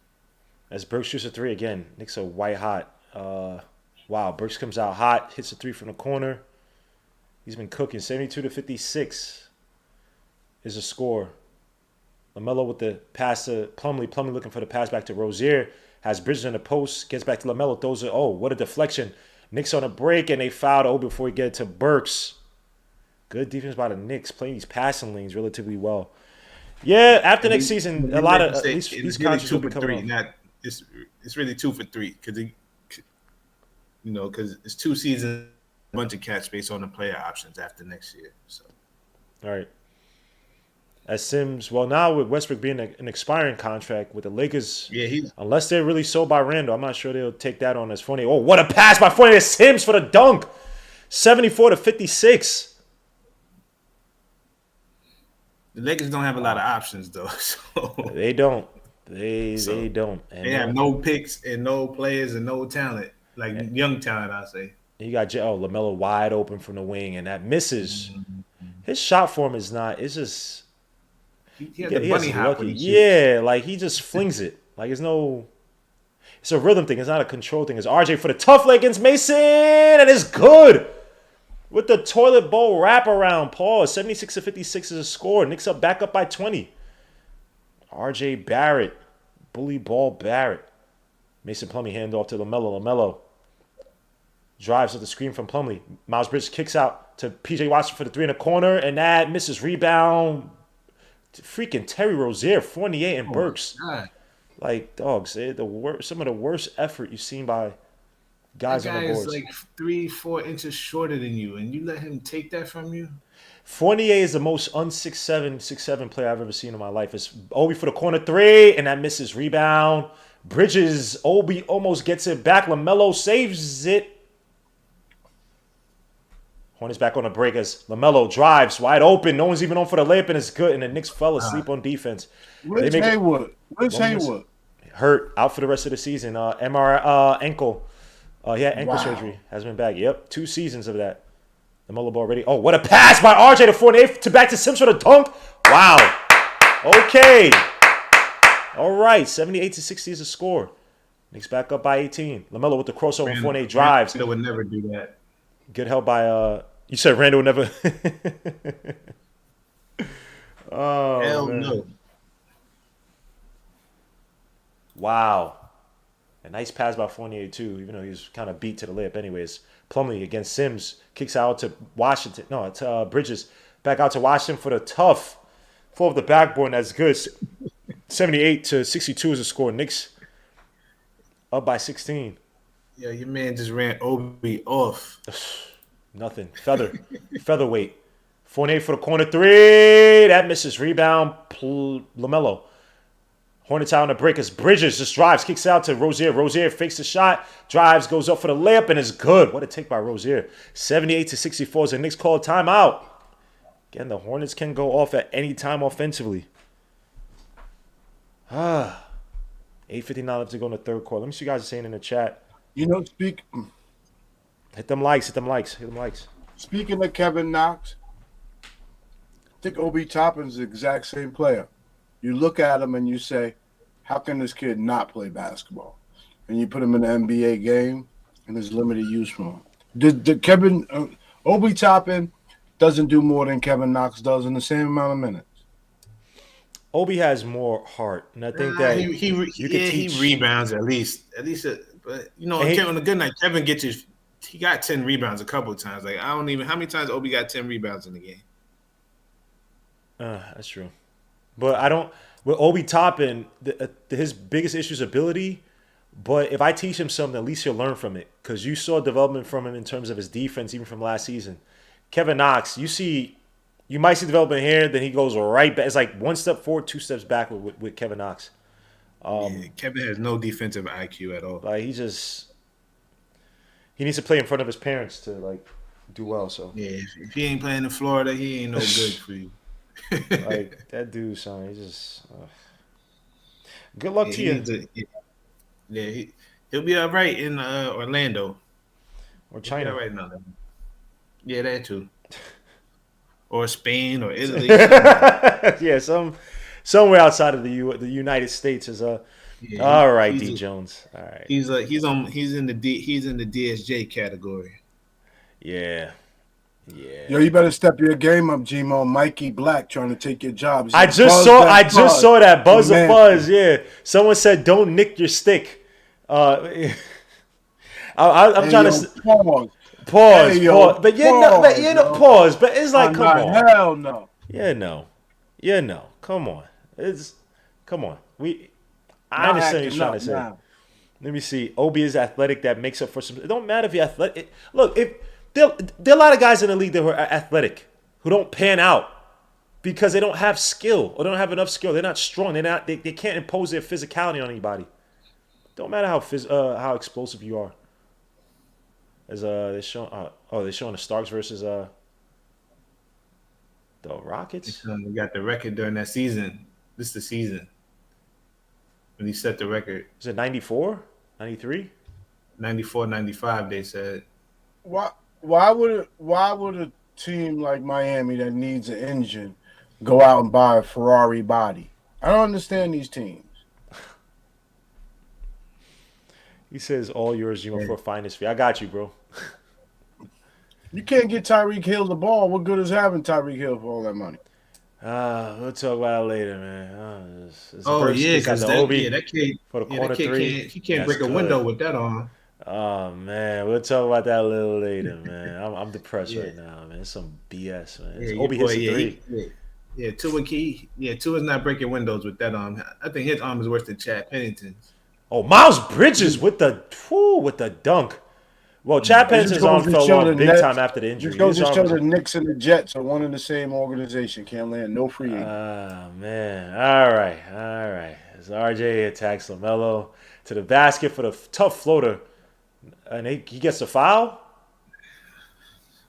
As Burks shoots a three again, Knicks are white hot. Wow, Burks comes out hot, hits a three from the corner. He's been cooking. 72-56 is a score. LaMelo with the pass to Plumlee. Plumlee looking for the pass back to Rozier. Has Bridges in the post. Gets back to LaMelo. Throws it. Oh, what a deflection. Knicks on a break, and they fouled Obi before we get to Burks. Good defense by the Knicks. Playing these passing lanes relatively well. Yeah, after next season, a lot of these contracts will be coming off. It's really 2 for 3 because it's 2 seasons, a bunch of cap space on the player options after next year. So, all right. As Sims, well, now with Westbrook being an expiring contract with the Lakers, unless they're really sold by Randall, I'm not sure they'll take that on as funny. Oh, what a pass by Fournier. Sims for the dunk. 74-56. the Lakers don't have a lot of options though. So They don't. They don't. And they have no picks and no players and no talent, like young talent, I say. You got LaMelo wide open from the wing, and that misses. His shot form is not. It's just. He has the bunny hop when he shoots. Yeah, like he just flings it. Like it's no. It's a rhythm thing. It's not a control thing. It's RJ for the tough leg against Mason, and it's good with the toilet bowl wraparound. Pause. 76-56 is a score. Knicks back up by 20. RJ Barrett, bully ball Barrett. Mason Plumlee hand off to LaMelo. LaMelo drives with the screen from Plumlee. Miles Bridges kicks out to PJ Watson for the three in the corner, and that misses. Rebound. Freaking Terry Rozier, Fournier, and Burks. Like dogs, some of the worst effort you've seen by guys on the boards. That guy is like 3-4 inches shorter than you, and you let him take that from you. Fournier is the most 6'7" player I've ever seen in my life. It's Obi for the corner three, and that misses. Rebound. Bridges, Obi almost gets it back. LaMelo saves it. Hornets back on the break as LaMelo drives wide open. No one's even on for the layup, and it's good. And the Knicks fell asleep on defense. Where's Hayward? Hurt, out for the rest of the season. Ankle. He had ankle surgery. Has been back. Yep, 2 seasons of that. LaMelo ball ready. Oh, what a pass by RJ to Fournier back to Sims for the dunk. Wow. Okay. All right, 78-60 is the score. Knicks back up by 18. LaMelo with the crossover. Fournier drives. Randall would never do that. Good help by you said Randall would never. Oh, hell man. no. Wow. A nice pass by Fournier too, even though he was kind of beat to the layup anyways. Plumlee against Sims kicks out to Washington. No, it's Bridges back out to Washington for the tough. Full of the backboard. That's good. 78-62 is the score. Knicks up by 16. Yeah, your man just ran Obi off. Nothing. Featherweight. Fournier for the corner three. That misses. Rebound. LaMelo. Hornets out on the break as Bridges just drives. Kicks out to Rozier. Rozier fakes the shot. Drives. Goes up for the layup and is good. What a take by Rozier. 78-64 as the Knicks call timeout. Again, the Hornets can go off at any time offensively. 8:59 left to go in the third quarter. Let me see what you guys are saying in the chat. Hit them likes. Speaking of Kevin Knox, I think Obi Toppin's the exact same player. You look at him and you say, how can this kid not play basketball? And you put him in the NBA game, and there's limited use for him. Obi Toppin doesn't do more than Kevin Knox does in the same amount of minutes. Obi has more heart, and I think that he rebounds at least. But on a good night, Kevin gets he got 10 rebounds a couple of times. Like how many times Obi got 10 rebounds in the game? That's true, but I don't. With Obi Toppin, his biggest issue is ability. But if I teach him something, at least he'll learn from it. Because you saw development from him in terms of his defense, even from last season. Kevin Knox, you might see development here, then he goes right back. It's like 1 step forward, 2 steps back with Kevin Knox. Kevin has no defensive IQ at all. Like he needs to play in front of his parents to do well. So yeah, if he ain't playing in Florida, he ain't no good for you. Like that dude, son, he just. Good luck to you. He'll be all right in Orlando. or Yeah, China. right now. Yeah, that too. Or Spain or Italy. Yeah, somewhere outside of the United States is Yeah, all right. D Jones. All right. he's in the DSJ category. Yeah. Yo, Yeah. you better step your game up, Gmo. Mikey Black trying to take your job. He I said, just "Buzz saw that I just buzz saw that buzz from of fuzz. Manscaped." Yeah. Someone said don't nick your stick. I'm Hey, trying yo, to pause. pause, Hey, yo, pause. But pause, you know, yo. pause. But it's Oh, like, come no, on. hell no. Yeah, no. Yeah, no. Come on. Come on. I Not understand what acting you're trying up to say. now. Let me see. Obi is athletic. That makes up for some. It don't matter if you're athletic. Look, if there are a lot of guys in the league that are athletic who don't pan out because they don't have skill or they don't have enough skill. They're not strong. They can't impose their physicality on anybody. Don't matter how explosive you are. As they're showing the Starks versus the Rockets. We got the record during that season. This is the season when he set the record. Is it 94? 93? 94, 95, they said. Why would a team like Miami that needs an engine go out and buy a Ferrari body? I don't understand these teams. He says all yours, for a finest fee. I got you, bro. You can't get Tyreek Hill the ball. What good is having Tyreek Hill for all that money? We'll talk about it later, man. Because that kid, for the corner three. He can't break a window with that on. Oh man, we'll talk about that a little later, man. I'm depressed right now, man. It's some BS, man. Obi hits a three. Tua's not breaking windows with that arm. I think his arm is worse than Chad Pennington's. Oh, Miles Bridges with the dunk. Well, Chad Pennington's arm fell off big time after the injury. Just goes to show the Knicks and the Jets are one and the same organization. Can't land no free agent. Man. All right. As RJ attacks LaMelo to the basket for the tough floater, and he gets a foul.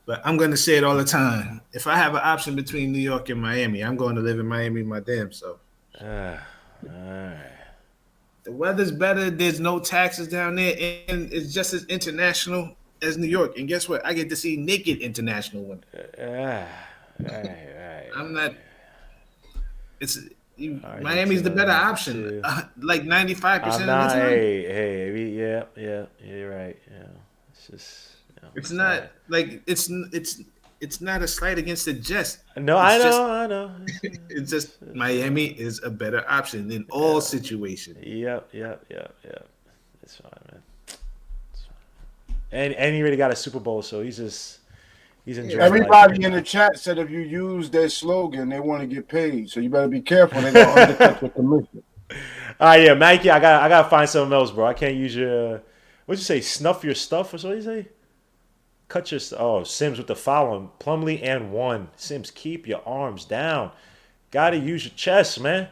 But I'm going to say it all the time. If I have an option between New York and Miami, I'm going to live in Miami my damn self. All right. The weather's better. There's no taxes down there, and it's just as international as New York. And guess what? I get to see naked international women. Right. I'm not. Miami's the better option. Like 95% of the time. Hey, yeah, you're right. Yeah, it's just. It's not like it's not a slight against the Jets. No, I know. It's just Miami is a better option in all situations. Yep. It's fine, man. And he already got a Super Bowl, so he's enjoying. Everybody in the chat said if you use their slogan, they want to get paid. So you better be careful. They're gonna undercut your commission. Yeah, Mikey, I gotta find something else, bro. I can't use your what'd you say? Snuff your stuff or so you say? Cut your Sims with the foul on Plumlee and 1. Sims, keep your arms down. Gotta use your chest, man.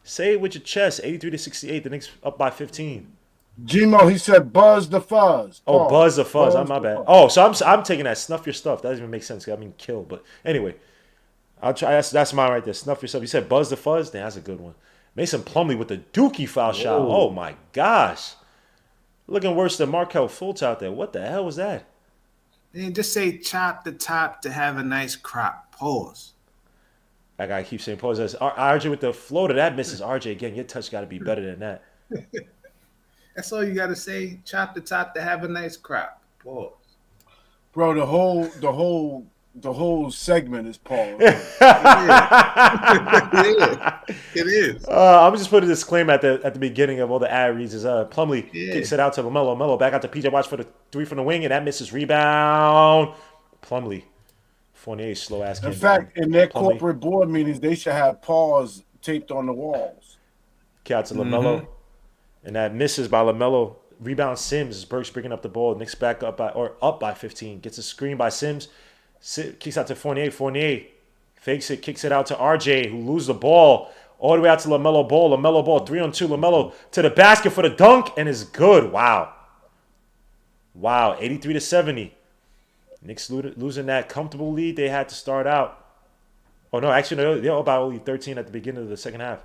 Say it with your chest. 83-68. The Knicks up by 15. Gmo, he said buzz the fuzz. Oh, buzz the fuzz. My bad. Oh, so I'm taking that. Snuff your stuff. That doesn't even make sense. I mean, kill. But anyway, I'll try. That's mine right there. Snuff your stuff. You said buzz the fuzz. Damn, that's a good one. Mason Plumlee with the dookie foul shot. Oh my gosh, looking worse than Markelle Fultz out there. What the hell was that? And just say chop the top to have a nice crop. Pause. I gotta keep saying pause. That's RJ with the floater. That misses RJ again. Your touch got to be better than that. That's all you got to say. Chop the top to have a nice crop. Pause. Bro, the whole segment is pause. It is. I'm just putting a disclaimer at the beginning of all the ad reads. Is Plumlee kicks it out to LaMelo. LaMelo back out to PJ Watch for the 3 from the wing, and that misses. Rebound. Plumlee. Fournier slow ass. In fact, in their corporate board meetings, they should have pause taped on the walls. Kick out to LaMelo. And that misses by LaMelo. Rebound Sims. Burks bringing up the ball. Knicks back up by 15. Gets a screen by Sims. Kicks out to Fournier. Fournier fakes it. Kicks it out to RJ, who loses the ball all the way out to LaMelo Ball. LaMelo Ball 3-on-2. LaMelo to the basket for the dunk and is good. Wow. 83-70. Knicks losing that comfortable lead they had to start out. Oh no, actually they're about only 13 at the beginning of the second half.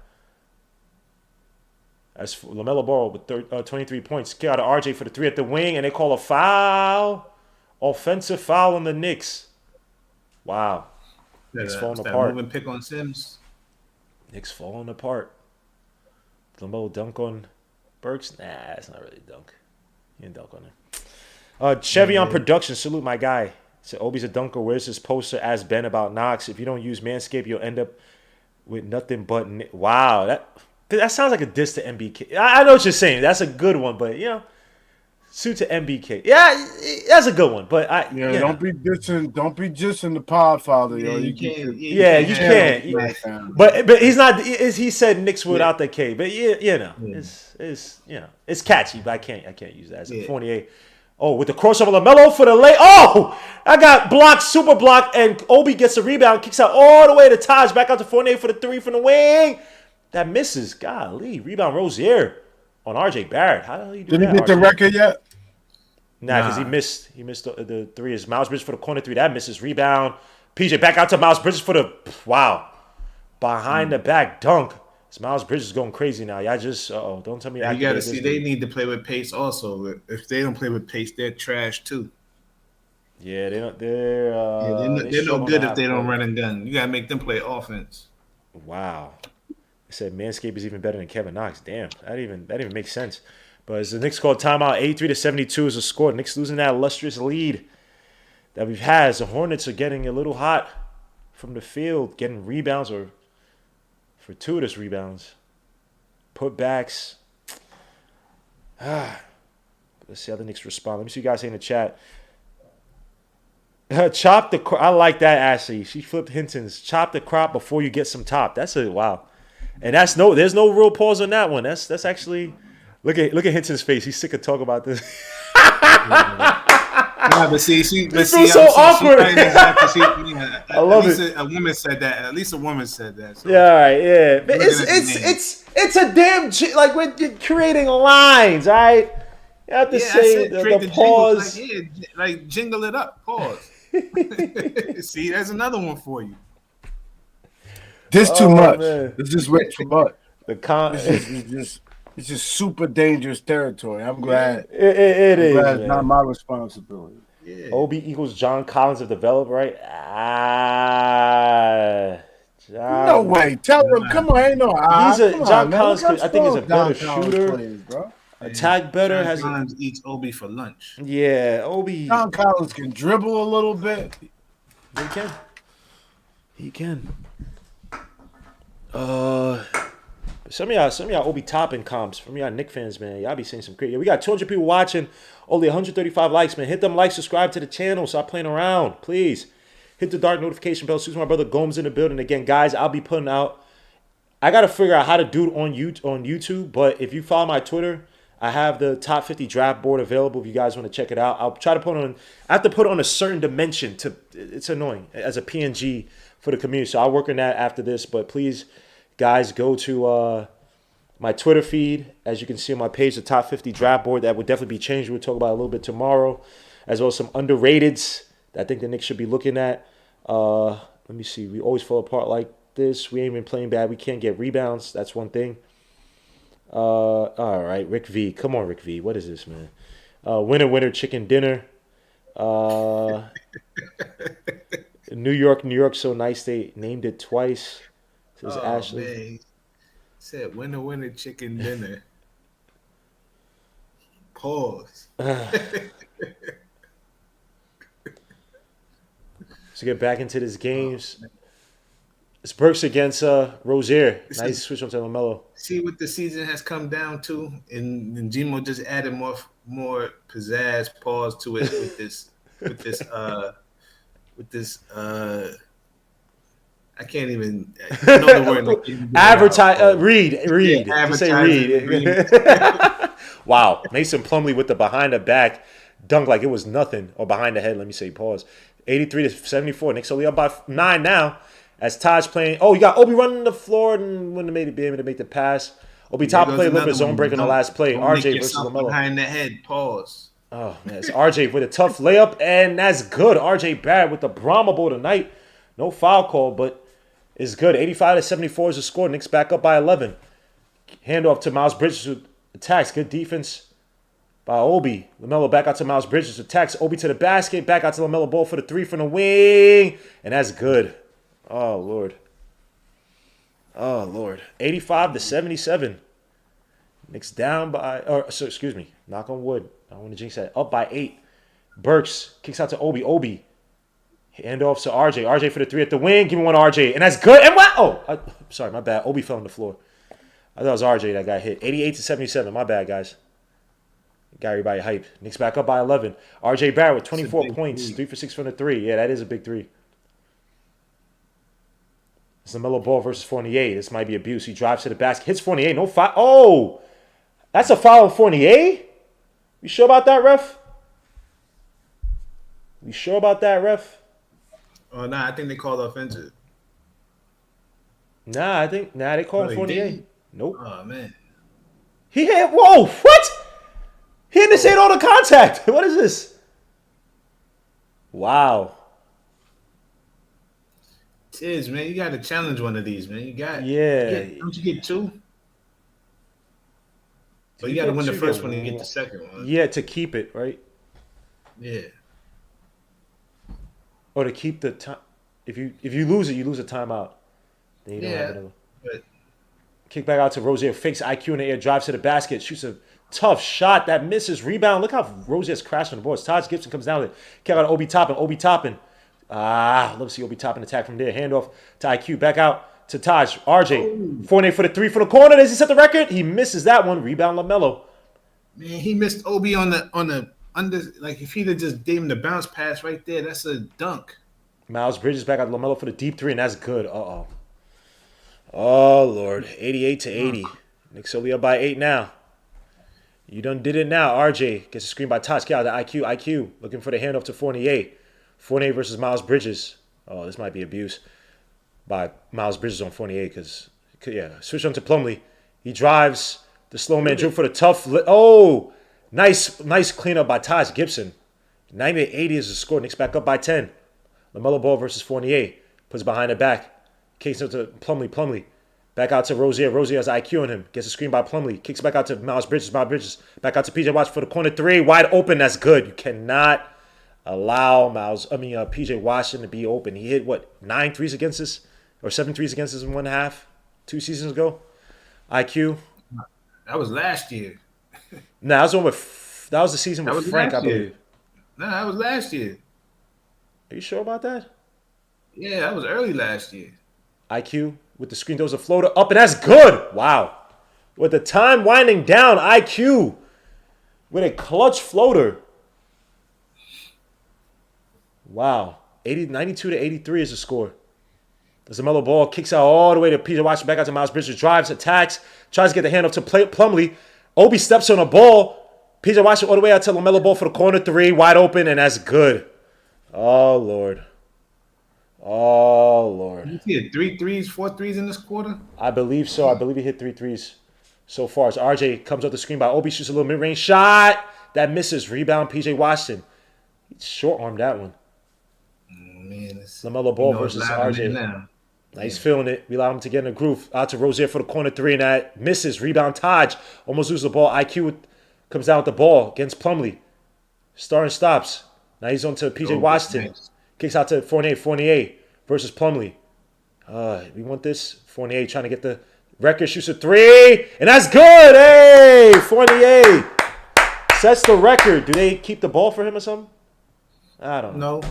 As LaMelo Ball with 23 points. Kick out to RJ for the 3 at the wing, and they call a foul Offensive foul on the Knicks. Wow. Knicks falling that apart. moving pick on Sims. Knicks falling apart. LaMelo dunk on Burks? Nah, it's not really a dunk. He didn't dunk on him. Chevy on production. Salute my guy. So Obi's a dunker. Where's his poster? Ask Ben about Knox. If you don't use Manscaped, you'll end up with nothing but... Wow. That sounds like a diss to MBK. I know what you're saying. That's a good one, but, suit to MBK. Yeah, that's a good one, but don't be dissing the Podfather, yo. You can't. But he's not. He said Knicks without the K, but it's catchy, but I can't use that as a 48. Oh, with the crossover LaMelo for the lay. Oh, I got blocked, super blocked, and Obi gets a rebound, kicks out all the way to Taj, back out to Fournier for the 3 from the wing. That misses. Golly, rebound Rozier on RJ Barrett. How the hell you do that? Did he get the record yet? Nah, because he missed the 3. Is Miles Bridges for the corner 3. That misses. Rebound. PJ back out to Miles Bridges for the behind the back dunk. It's Miles Bridges going crazy now. Y'all just don't tell me. You got to see they need to play with pace also. If they don't play with pace, they're trash too. Yeah, they don't. They're no good if they don't run and gun. You got to make them play offense. Wow. I said Manscaped is even better than Kevin Knox. Damn, that even makes sense. But as the Knicks called timeout, 83-72 is the score. Knicks losing that illustrious lead that we've had. As the Hornets are getting a little hot from the field, getting rebounds or fortuitous rebounds, putbacks. Let's see how the Knicks respond. Let me see what you guys say in the chat. Chop the crop. I like that, Ashley. She flipped Hinton's. Chop the crop before you get some top. That's a wow. And there's no real pause on that one. That's actually look at Hinton's face. He's sick of talking about this. But see, so awkward. I love it. A woman said that. At least a woman said that. So. Yeah, all right, yeah. But it's a damn like when you're creating lines, all right. You have to say the pause. Like jingle it up. Pause. See, there's another one for you. This too much. Man. This is way too much. It's just super dangerous territory. I'm glad. It is. Glad it's not my responsibility. Yeah. Obi equals John Collins have developed, right? No way. Tell him. Come on. Ain't no. John Collins. I think he's a better shooter. Plays, bro. Attack better. John Collins eats Obi for lunch. Yeah, Obi. John Collins can dribble a little bit. He can. Some of y'all Obi Toppin comps. From y'all Knicks fans, man. Y'all be saying some great. Yeah, we got 200 people watching. Only 135 likes, man. Hit them likes, subscribe to the channel. Stop playing around, please. Hit the dark notification bell. Susan, my brother Gomes in the building again, guys. I'll be putting out. I gotta figure out how to do it on YouTube. But if you follow my Twitter, I have the top 50 draft board available. If you guys want to check it out, I'll try to put on. I have to put it on a certain dimension. It's annoying as a PNG for the community. So I'll work on that after this. But please, guys, go to my Twitter feed. As you can see on my page, the top 50 draft board. That would definitely be changed. We'll talk about it a little bit tomorrow. As well as some underrateds that I think the Knicks should be looking at. Let me see. We always fall apart like this. We ain't been playing bad. We can't get rebounds. That's one thing. All right. Rick V. Come on, Rick V. What is this, man? Winner, chicken dinner. New York, so nice. They named it twice. Says Ashley. Man. Said winner, chicken dinner. Pause. To get back into this games. It's Burks against Rozier. Nice switch on to LaMelo. See what the season has come down to, and Gmo just added more pizzazz pause to it with this. I can't even know the word. Advertise. Read. Yeah, say read. Wow. Mason Plumlee with the behind the back dunk like it was nothing, or behind the head. Let me say pause. 83-74. Knicks only up by 9 now. As Taj playing, you got Obi running the floor and wouldn't have be able to make the pass. Obi Toppin played a little bit zone break on the last play. RJ versus LaMelo. Behind the head, pause. Oh, man. It's RJ with a tough layup, and that's good. RJ Barrett with the Brahma Bowl tonight. No foul call, but it's good. 85-74 is the score. Knicks back up by 11. Handoff to Miles Bridges who attacks. Good defense by Obi. LaMelo back out to Miles Bridges. Attacks Obi to the basket. Back out to LaMelo Ball for the 3 from the wing. And that's good. Oh, Lord. Oh, Lord. 85-77. Knicks down by, excuse me. Knock on wood. I don't want to jinx that. Up by 8. Burks kicks out to Obi. Obi. Hand off to RJ. RJ for the 3 at the wing. Give me one RJ. And that's good. And what? Oh, sorry. My bad. Obi fell on the floor. I thought it was RJ that got hit. 88-77. My bad, guys. Got everybody hyped. Knicks back up by 11. RJ Barrett with 24 points. 3 for 6 from the 3. Yeah, that is a big 3. It's LaMelo Ball versus Fournier. This might be abuse. He drives to the basket. Hits Fournier. No foul. Oh! That's a foul on Fournier? You sure about that, ref? You sure about that, ref? Oh, nah, I think they called offensive. Nah, they called Fournier. Nope. Oh, man. He hit. Whoa! What? He initiated all the contact. What is this? Wow. Tiz, man, you got to challenge one of these, man. You got. Yeah. Don't you get 2? But you got to win the first one and get the second one. Yeah, to keep it, right? Yeah. Or to keep the time. If you lose it, you lose a timeout. Then you don't have another. But kick back out to Rozier. Fakes IQ in the air. Drives to the basket. Shoots a tough shot that misses. Rebound. Look how Rozier's crashed on the boards. Taj Gibson comes down with it. Kick out to Obi Toppin. Obi Toppin. Love to see Obi Toppin attack from there. Handoff to IQ. Back out to Taj. RJ. Fournier for the 3 from the corner. Does he set the record? He misses that one. Rebound LaMelo. man, he missed Obi on the under. Like if he'd have just gave him the bounce pass right there, that's a dunk. Miles Bridges back out to LaMelo for the deep 3, and that's good. Uh-oh. Oh, Lord. 88-80. Knicks only up by 8 now. You done did it now. RJ gets a screen by Taj. Get out to IQ. IQ looking for the handoff to Fournier. Fournier versus Miles Bridges. Oh, this might be abuse by Miles Bridges on Fournier because, yeah, switch on to Plumlee. He drives. The slow man drew for the tough. Nice cleanup by Taj Gibson. 98-80 is the score. Knicks back up by 10. LaMelo Ball versus Fournier. Puts behind the back. Kicks up to Plumlee. Back out to Rozier. Rozier has IQ on him. Gets a screen by Plumlee. Kicks back out to Miles Bridges. Miles Bridges. Back out to PJ Washington for the corner 3. Wide open. That's good. You cannot allow PJ Washington to be open. He hit, 9 threes against us? Or 7 threes against us in 1.5? 2 seasons ago? IQ. That was last year. Nah, that was the season with Frank, I believe. No, that was last year. Are you sure about that? Yeah, that was early last year. IQ with the screen. There was a floater up, and that's good. Wow. With the time winding down, IQ with a clutch floater. Wow. 92-83 is the score. As the LaMelo Ball kicks out all the way to PJ Washington, back out to Miles Bridges, drives, attacks, tries to get the hand up to Plumlee. Obi steps on a ball. PJ Washington all the way out to LaMelo Ball for the corner 3, wide open, and that's good. Oh, Lord. Oh, Lord. He had 3 threes, 4 threes in this quarter? I believe so. I believe he hit 3 threes so far. As RJ comes up the screen by Obi, shoots a little mid-range shot. That misses. Rebound, PJ Washington. He short-armed that one. Man, LaMelo Ball versus RJ. Now he's feeling it. We allow him to get in a groove. Out to Rozier for the corner 3, and that misses. Rebound, Taj. Almost loses the ball. IQ comes down with the ball against Plumlee. Starting stops. Now he's on to PJ Washington. Nice. Kicks out to Fournier. Fournier versus Plumlee. We want this. Fournier trying to get the record. Shoots a 3. And that's good. Hey, Fournier sets the record. Do they keep the ball for him or something? I don't know. No.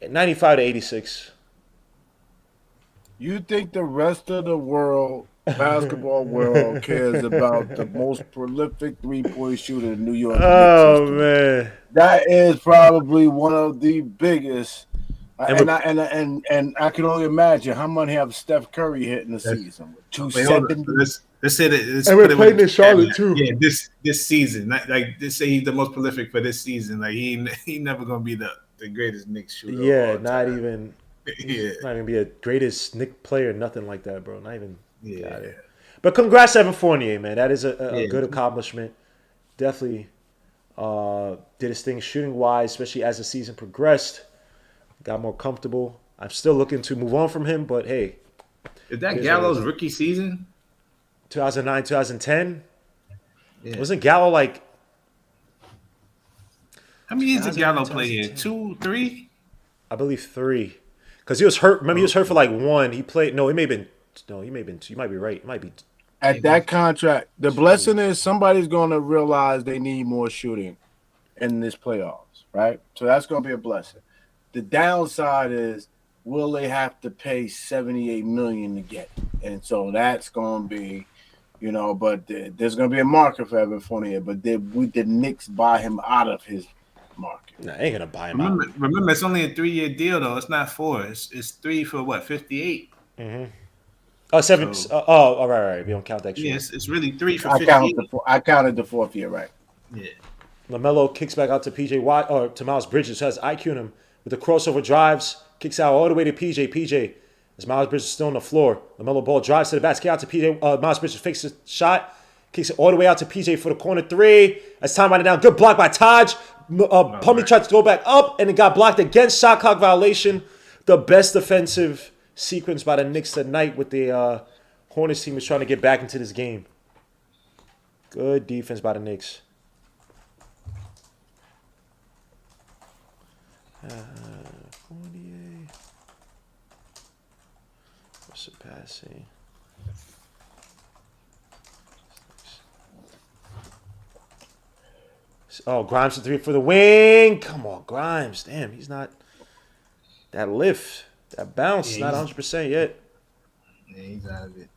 95-86. You think the rest of the world, basketball world, cares about the most prolific three-point shooter in New York Knicks history? Man. That is probably one of the biggest. And I can only imagine how many have Steph Curry hitting the season. 270. Let's say that. And we're playing in Charlotte too. Yeah, this season. Like they say he's the most prolific for this season. Like he never gonna be the greatest Knicks shooter. Yeah, not even. Yeah, not even be a greatest Knicks player. Nothing like that, bro. Not even. Yeah. But congrats, Evan Fournier, man. That is a good accomplishment. Definitely did his thing shooting wise, especially as the season progressed. Got more comfortable. I'm still looking to move on from him, but hey. Is that Gallo's rookie season? 2009, 2010? Yeah. Wasn't Gallo like How many years did 2000, Gallo play here? 2010. 2, 3? I believe 3. Because he was hurt. Remember, he was hurt for like 1. He played. No, he may have been. No, he may have been 2. You might be right. It might be. At that contract, the blessing is somebody's going to realize they need more shooting in this playoffs, right? So that's going to be a blessing. The downside is, will they have to pay $78 million to get it? And so that's going to be, but there's going to be a market for Evan Fournier. But would the Knicks buy him out of his market? Nah, ain't gonna buy him out. Remember, it's only a 3-year deal though. It's not 4. It's 3 for what? 58. Oh, 7. So- all right. We don't count that extra. Yeah, it's really 3 for I 58. counted the fourth year, right? Yeah. LaMelo kicks back out to PJ Watt or to Miles Bridges, who has IQ in him with the crossover drives, kicks out all the way to PJ. PJ, as Miles Bridges is still on the floor. LaMelo ball drives to the basket out to PJ. Miles Bridges fakes the shot, kicks it all the way out to PJ for the corner 3. As time running down, good block by Taj. Plumlee tried to go back up and it got blocked against shot clock violation. The best defensive sequence by the Knicks tonight with the Hornets team is trying to get back into this game. Good defense by the Knicks. Fournier. What's the passing? Oh, Grimes to 3 for the wing. Come on, Grimes. Damn, he's not. That lift, that bounce, not 100% yet. Yeah, he's out of it.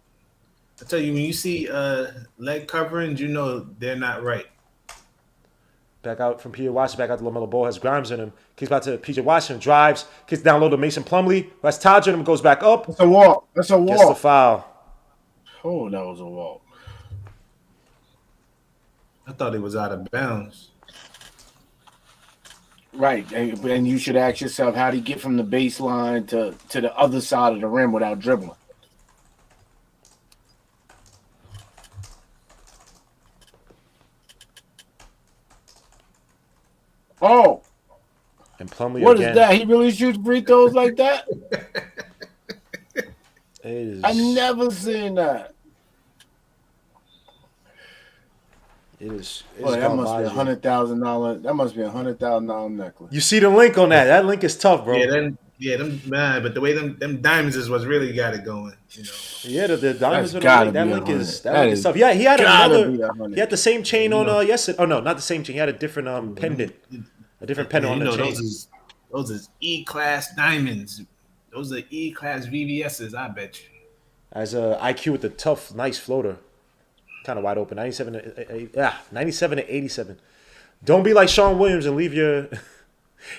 I tell you, when you see leg coverings, you know they're not right. Back out from PJ Washington, back out to LaMelo Ball, has Grimes in him. Kicks back to PJ Washington, drives, kicks down low to Mason Plumlee, who has Taj in him, goes back up. That's a walk. That's a Gets the walk. foul. Oh, that was a walk. I thought it was out of bounds. Right, and you should ask yourself, how do you get from the baseline to the other side of the rim without dribbling? Oh, And Plumlee what again. is that? He really shoots free throws like that? It is, I never seen that. It's Boy, that gone must by be you. $100,000. That must be $100,000 necklace. You see the link on that. That link is tough, bro. Them man, but the way them diamonds is what's really got it going, Yeah, the diamonds That's on the gotta link. That be link is 100. that That link is is tough. Yeah, he had gotta be another. 100. He had the same chain on yesterday. Oh no, not the same chain. He had a different pendant. A different pendant on the chain. Those is E-class diamonds. Those are E-class VVS's, I bet you. As IQ with the tough, nice floater. Kind of wide open. 97 to 87. Don't be like Sean Williams and leave your...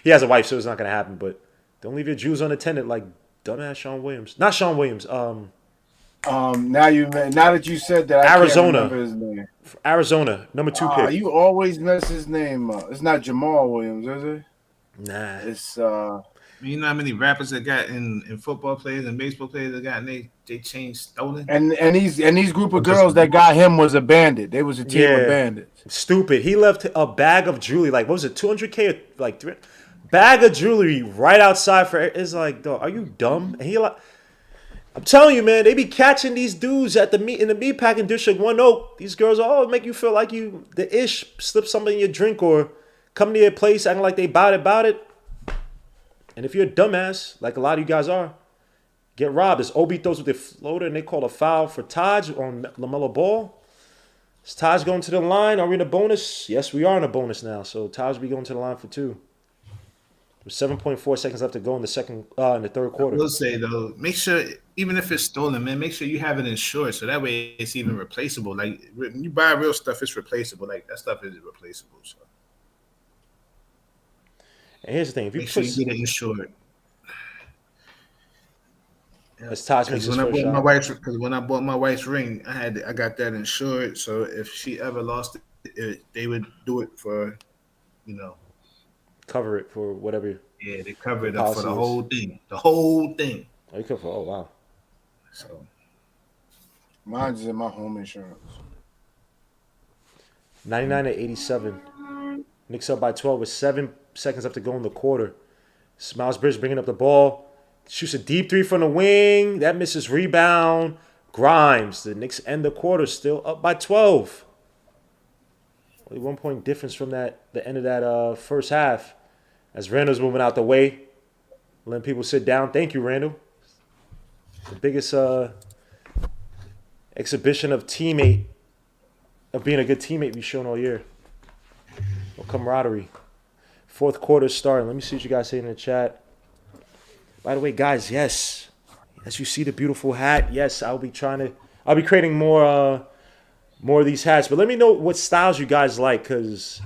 He has a wife, so it's not going to happen, but don't leave your jewels unattended like dumbass Sean Williams. Not Sean Williams. Now that you said that, I Arizona. can't remember his name. Arizona, number 2 pick. You always mess his name up. It's not Jamal Williams, is it? Nah. It's You know how many rappers that got in football players and baseball players that got and they changed stolen? and these group of girls that got him was a bandit. They was a team of bandits. Stupid. He left a bag of jewelry, like, what was it, 200K or like 300? Bag of jewelry right outside for... It's like, dog, are you dumb? And he like... I'm telling you, man, they be catching these dudes at the in the meatpacking district 1 Oak. These girls, make you feel like you the ish slip something in your drink or come to your place acting like they about it. And if you're a dumbass, like a lot of you guys are, get robbed. As Obi throws with the floater and they call a foul for Taj on LaMelo Ball. Is Taj going to the line? Are we in a bonus? Yes, we are in a bonus now. So Taj will be going to the line for 2. With 7.4 seconds left to go in the third quarter. I will say though, make sure even if it's stolen, man, make sure you have it insured so that way it's even replaceable. Like when you buy real stuff, it's replaceable. Like that stuff is replaceable. So And here's the thing: if you make sure you get it insured. as Taj makes his When I first bought shot, because when I bought my wife's ring, I got that insured. So if she ever lost it, they would do it for, cover it for whatever. Yeah, they cover it up for the Policy whole thing. The whole thing. Oh, you cover. Oh wow. So Mine's in my home insurance. 99 to 87. Knicks up by 12 with 7 seconds left to go in the quarter. Miles Bridges bringing up the ball. Shoots a deep 3 from the wing. That misses rebound. Grimes. The Knicks end the quarter still up by 12. Only 1 point difference from the end of that first half. As Randall's moving out the way, letting people sit down. Thank you, Randall. The biggest exhibition of being a good teammate we've shown all year. No camaraderie. Fourth quarter starting. Let me see what you guys say in the chat. By the way, guys, yes. As you see the beautiful hat, yes, I'll be creating more of these hats. But let me know what styles you guys like, because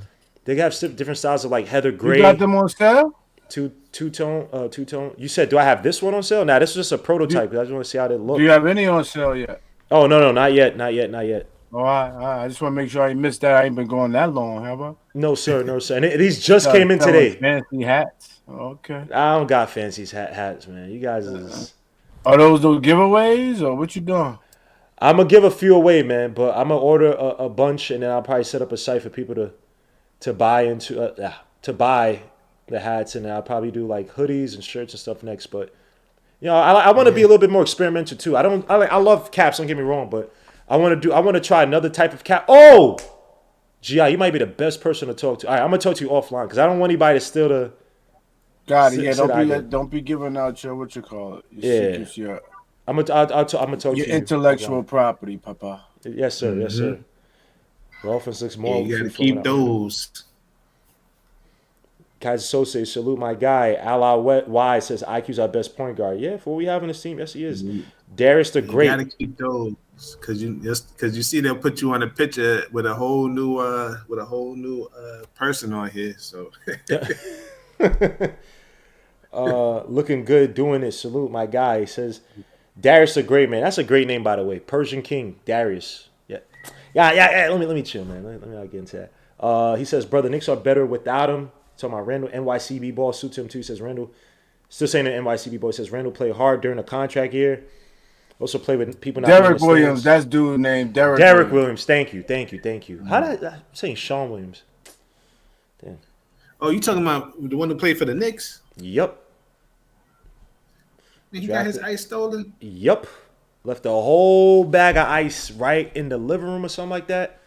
they have different styles of like heather gray. You got them on sale? Two-tone. You said, do I have this one on sale? Nah, this is just a prototype. I just want to see how they look. Do you have any on sale yet? Oh, no, not yet. Oh, I just want to make sure I ain't missed that. I ain't been going that long, have I? No, sir. And these just came in today. Fancy hats. Okay. I don't got fancy hats, man. You guys is... Are those giveaways, or what you doing? I'm going to give a few away, man, but I'm going to order a bunch, and then I'll probably set up a site for people to buy the hats, and I'll probably do like hoodies and shirts and stuff next. But I want to be a little bit more experimental too. I love caps. Don't get me wrong, but I want to try another type of cap. Oh, Gi, you might be the best person to talk to. All right, I'm gonna talk to you offline because I don't want anybody to steal the. Got it. Yeah, don't be giving out your what you call it. Your I'm gonna talk to you. Your intellectual property, Papa. Yes, sir. Mm-hmm. Yes, sir. The offense looks more. You gotta keep those. Kaiser Sose, salute my guy. Ala Y says IQ's our best point guard. Yeah, for what we have in this team, yes he is. Mm-hmm. Darius the Great. You gotta keep those because you see they'll put you on a picture with a whole new person on here. So looking good doing it. Salute my guy. He says Darius the Great, man. That's a great name, by the way. Persian King, Darius. Yeah. Let me chill, man. Let me not get into that. He says, brother, Knicks are better without him. Talking about Randall, NYCB ball suits him too. He says Randall, still saying the NYCB ball. He says Randall played hard during the contract year. Also played with people. Derek Williams, that's dude named Derek Williams. Thank you. How did I'm saying Sean Williams? Damn. Oh, you talking about the one who played for the Knicks? Yep. He got his ice stolen? Yep. Left a whole bag of ice right in the living room or something like that.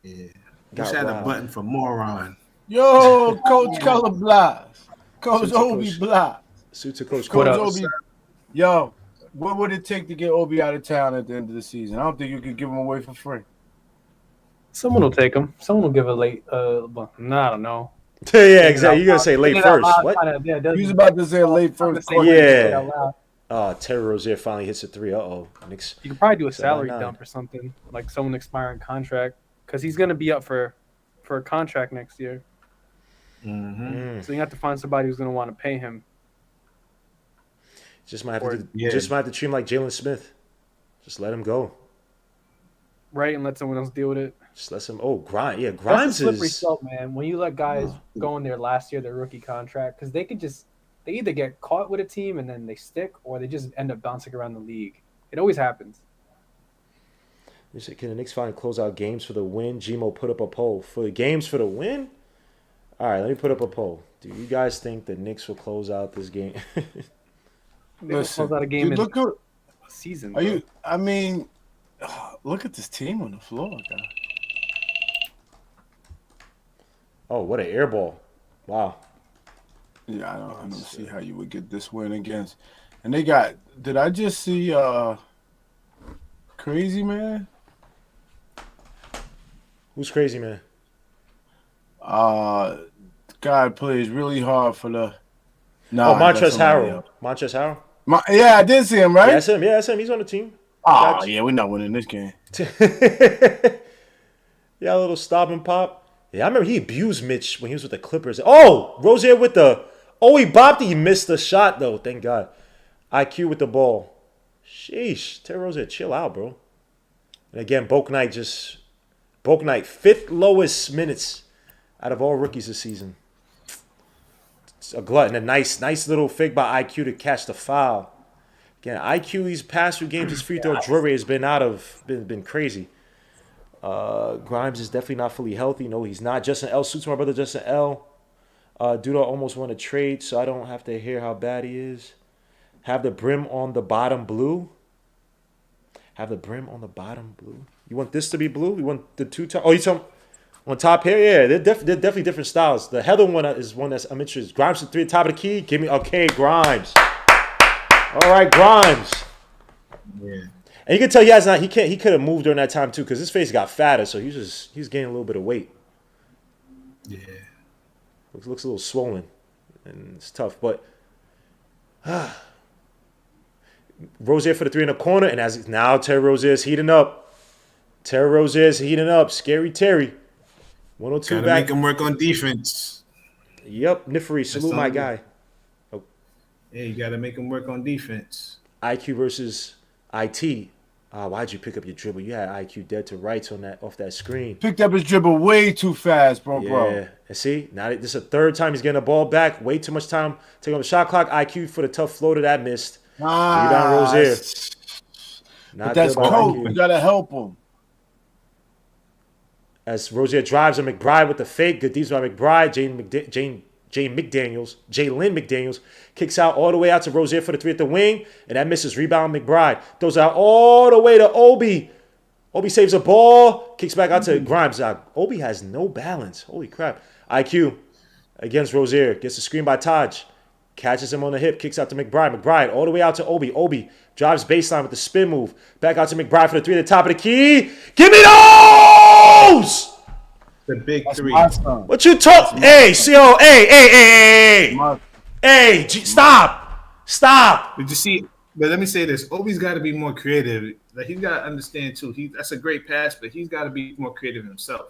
Yeah. Wish I had a button for moron. Yo, Coach Color Blas. Coach Obi Blas. Suit to Coach Obi. Yo, what would it take to get Obi out of town at the end of the season? I don't think you could give him away for free. Someone will take him. Someone will give a late. I don't know. Yeah, exactly. You're gonna say late first. What? He was about to say late first. Yeah. Terry Rozier finally hits a three. Knicks. You could probably do a salary dump or something, like someone expiring contract, because he's gonna be up for a contract next year. Mm-hmm. So you have to find somebody who's going to want to pay him. Just might have to treat him like Jalen Smith. Just let him go. Right, and let someone else deal with it. Just let some. Oh, Grimes. Yeah, Grimes is slippery slope, man. When you let guys go in there last year, their rookie contract, because they either get caught with a team and then they stick, or they just end up bouncing around the league. It always happens. You said, can the Knicks finally close out games for the win? Gmo put up a poll for the games for the win. All right, let me put up a poll. Do you guys think the Knicks will close out this game? Close out a game in a season. Look at this team on the floor, guy. Oh, what an air ball. Wow. Yeah, I don't see how you would get this win against. And they got, did I just see Crazy Man? Who's Crazy Man? Guy plays really hard for the. Montrezl Harrell. Montrezl Harrell. I did see him, right? Yeah, that's him. He's on the team. Oh, yeah, we're not winning this game. Yeah, a little stop and pop. Yeah, I remember he abused Mitch when he was with the Clippers. Oh, Rozier with the. Oh, he bopped it. He missed the shot though. Thank God. IQ with the ball. Sheesh, Terry Rozier, chill out, bro. And again, Boak Knight, fifth lowest minutes out of all rookies this season. It's a glutton. A nice little fake by IQ to catch the foul. Again, IQ, these past few games, his free throw draw rate has been crazy. Grimes is definitely not fully healthy. No, he's not. Justin L. suits my brother Justin L. Duda almost won a trade, so I don't have to hear how bad he is. Have the brim on the bottom blue. You want this to be blue? You want the two-tone? Oh, you talking? On top here, yeah, they're definitely different styles. The Heather one is one that's I'm interested. Grimes to 3 at top of the key. Give me okay, Grimes. All right, Grimes. Yeah. And you can tell he could have moved during that time too, because his face got fatter, so he's gaining a little bit of weight. Yeah. Looks a little swollen, and it's tough. But Rozier for the 3 in the corner, and as now Terry Rozier's heating up. Terry Rozier's heating up. Scary Terry. 102 Gotta back. make him work on defense. Yep, Nifri, salute my guy. Oh. Yeah, you gotta make him work on defense. IQ versus IT. Why'd you pick up your dribble? You had IQ dead to rights on that off that screen. Picked up his dribble way too fast, bro. Yeah, and see, now this is the third time he's getting the ball back. Way too much time taking on the shot clock. IQ for the tough floater that missed. Rebound Rozier. But that's cold. You gotta help him. As Rozier drives on McBride with the fake. Good deeds by McBride. Jalen McDaniels kicks out all the way out to Rozier for the 3 at the wing, and that misses. Rebound McBride. Throws out all the way to Obi. Obi saves a ball. Kicks back out to Grimes. Obi has no balance. Holy crap. IQ against Rozier. Gets the screen by Taj. Catches him on the hip. Kicks out to McBride. McBride all the way out to Obi. Obi drives baseline with the spin move. Back out to McBride for the 3 at the top of the key. Give me those! The big That's 3. What you talk? Hey, CO, hey, stop. Did you see? But let me say this: Obi's got to be more creative. Like he's got to understand too. That's a great pass, but he's got to be more creative himself.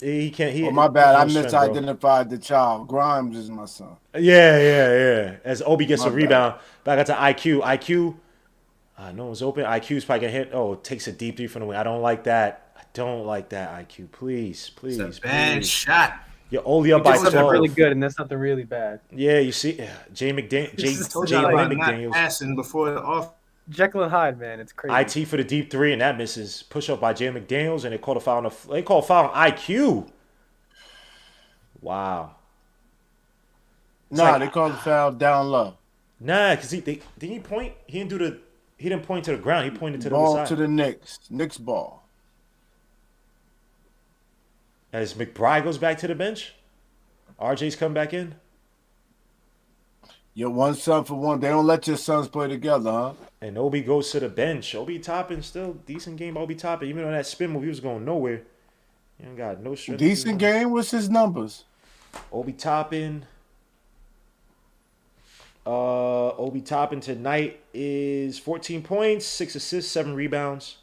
He can't. Oh my bad, I misidentified the child. Grimes is my son. Yeah. As Obi gets My a rebound, back out to IQ. IQ, no one's open. IQ's probably gonna hit. Oh, takes a deep 3 from the wing. I don't like that. IQ. Please. It's a bad shot. You're only up by 12. Something really good, and that's something really bad. Yeah, you see, Jalen McDaniels Passing before the off. Jekyll and Hyde, man, it's crazy. IT for the deep 3, and that misses. Push up by Jalen McDaniels, and they call a foul on IQ. Wow. They called the foul down low. Nah, because didn't he point? He didn't point to the ground. He pointed to the ball other side. To the Knicks. Knicks ball. As McBride goes back to the bench, RJ's come back in. Your one son for one. They don't let your sons play together, huh? And Obi goes to the bench. Obi Toppin, still decent game. Obi Toppin, even on that spin move, he was going nowhere. He ain't got no strength. Decent game. What's his numbers? Obi Toppin. Obi Toppin tonight is 14 points, 6 assists, 7 rebounds.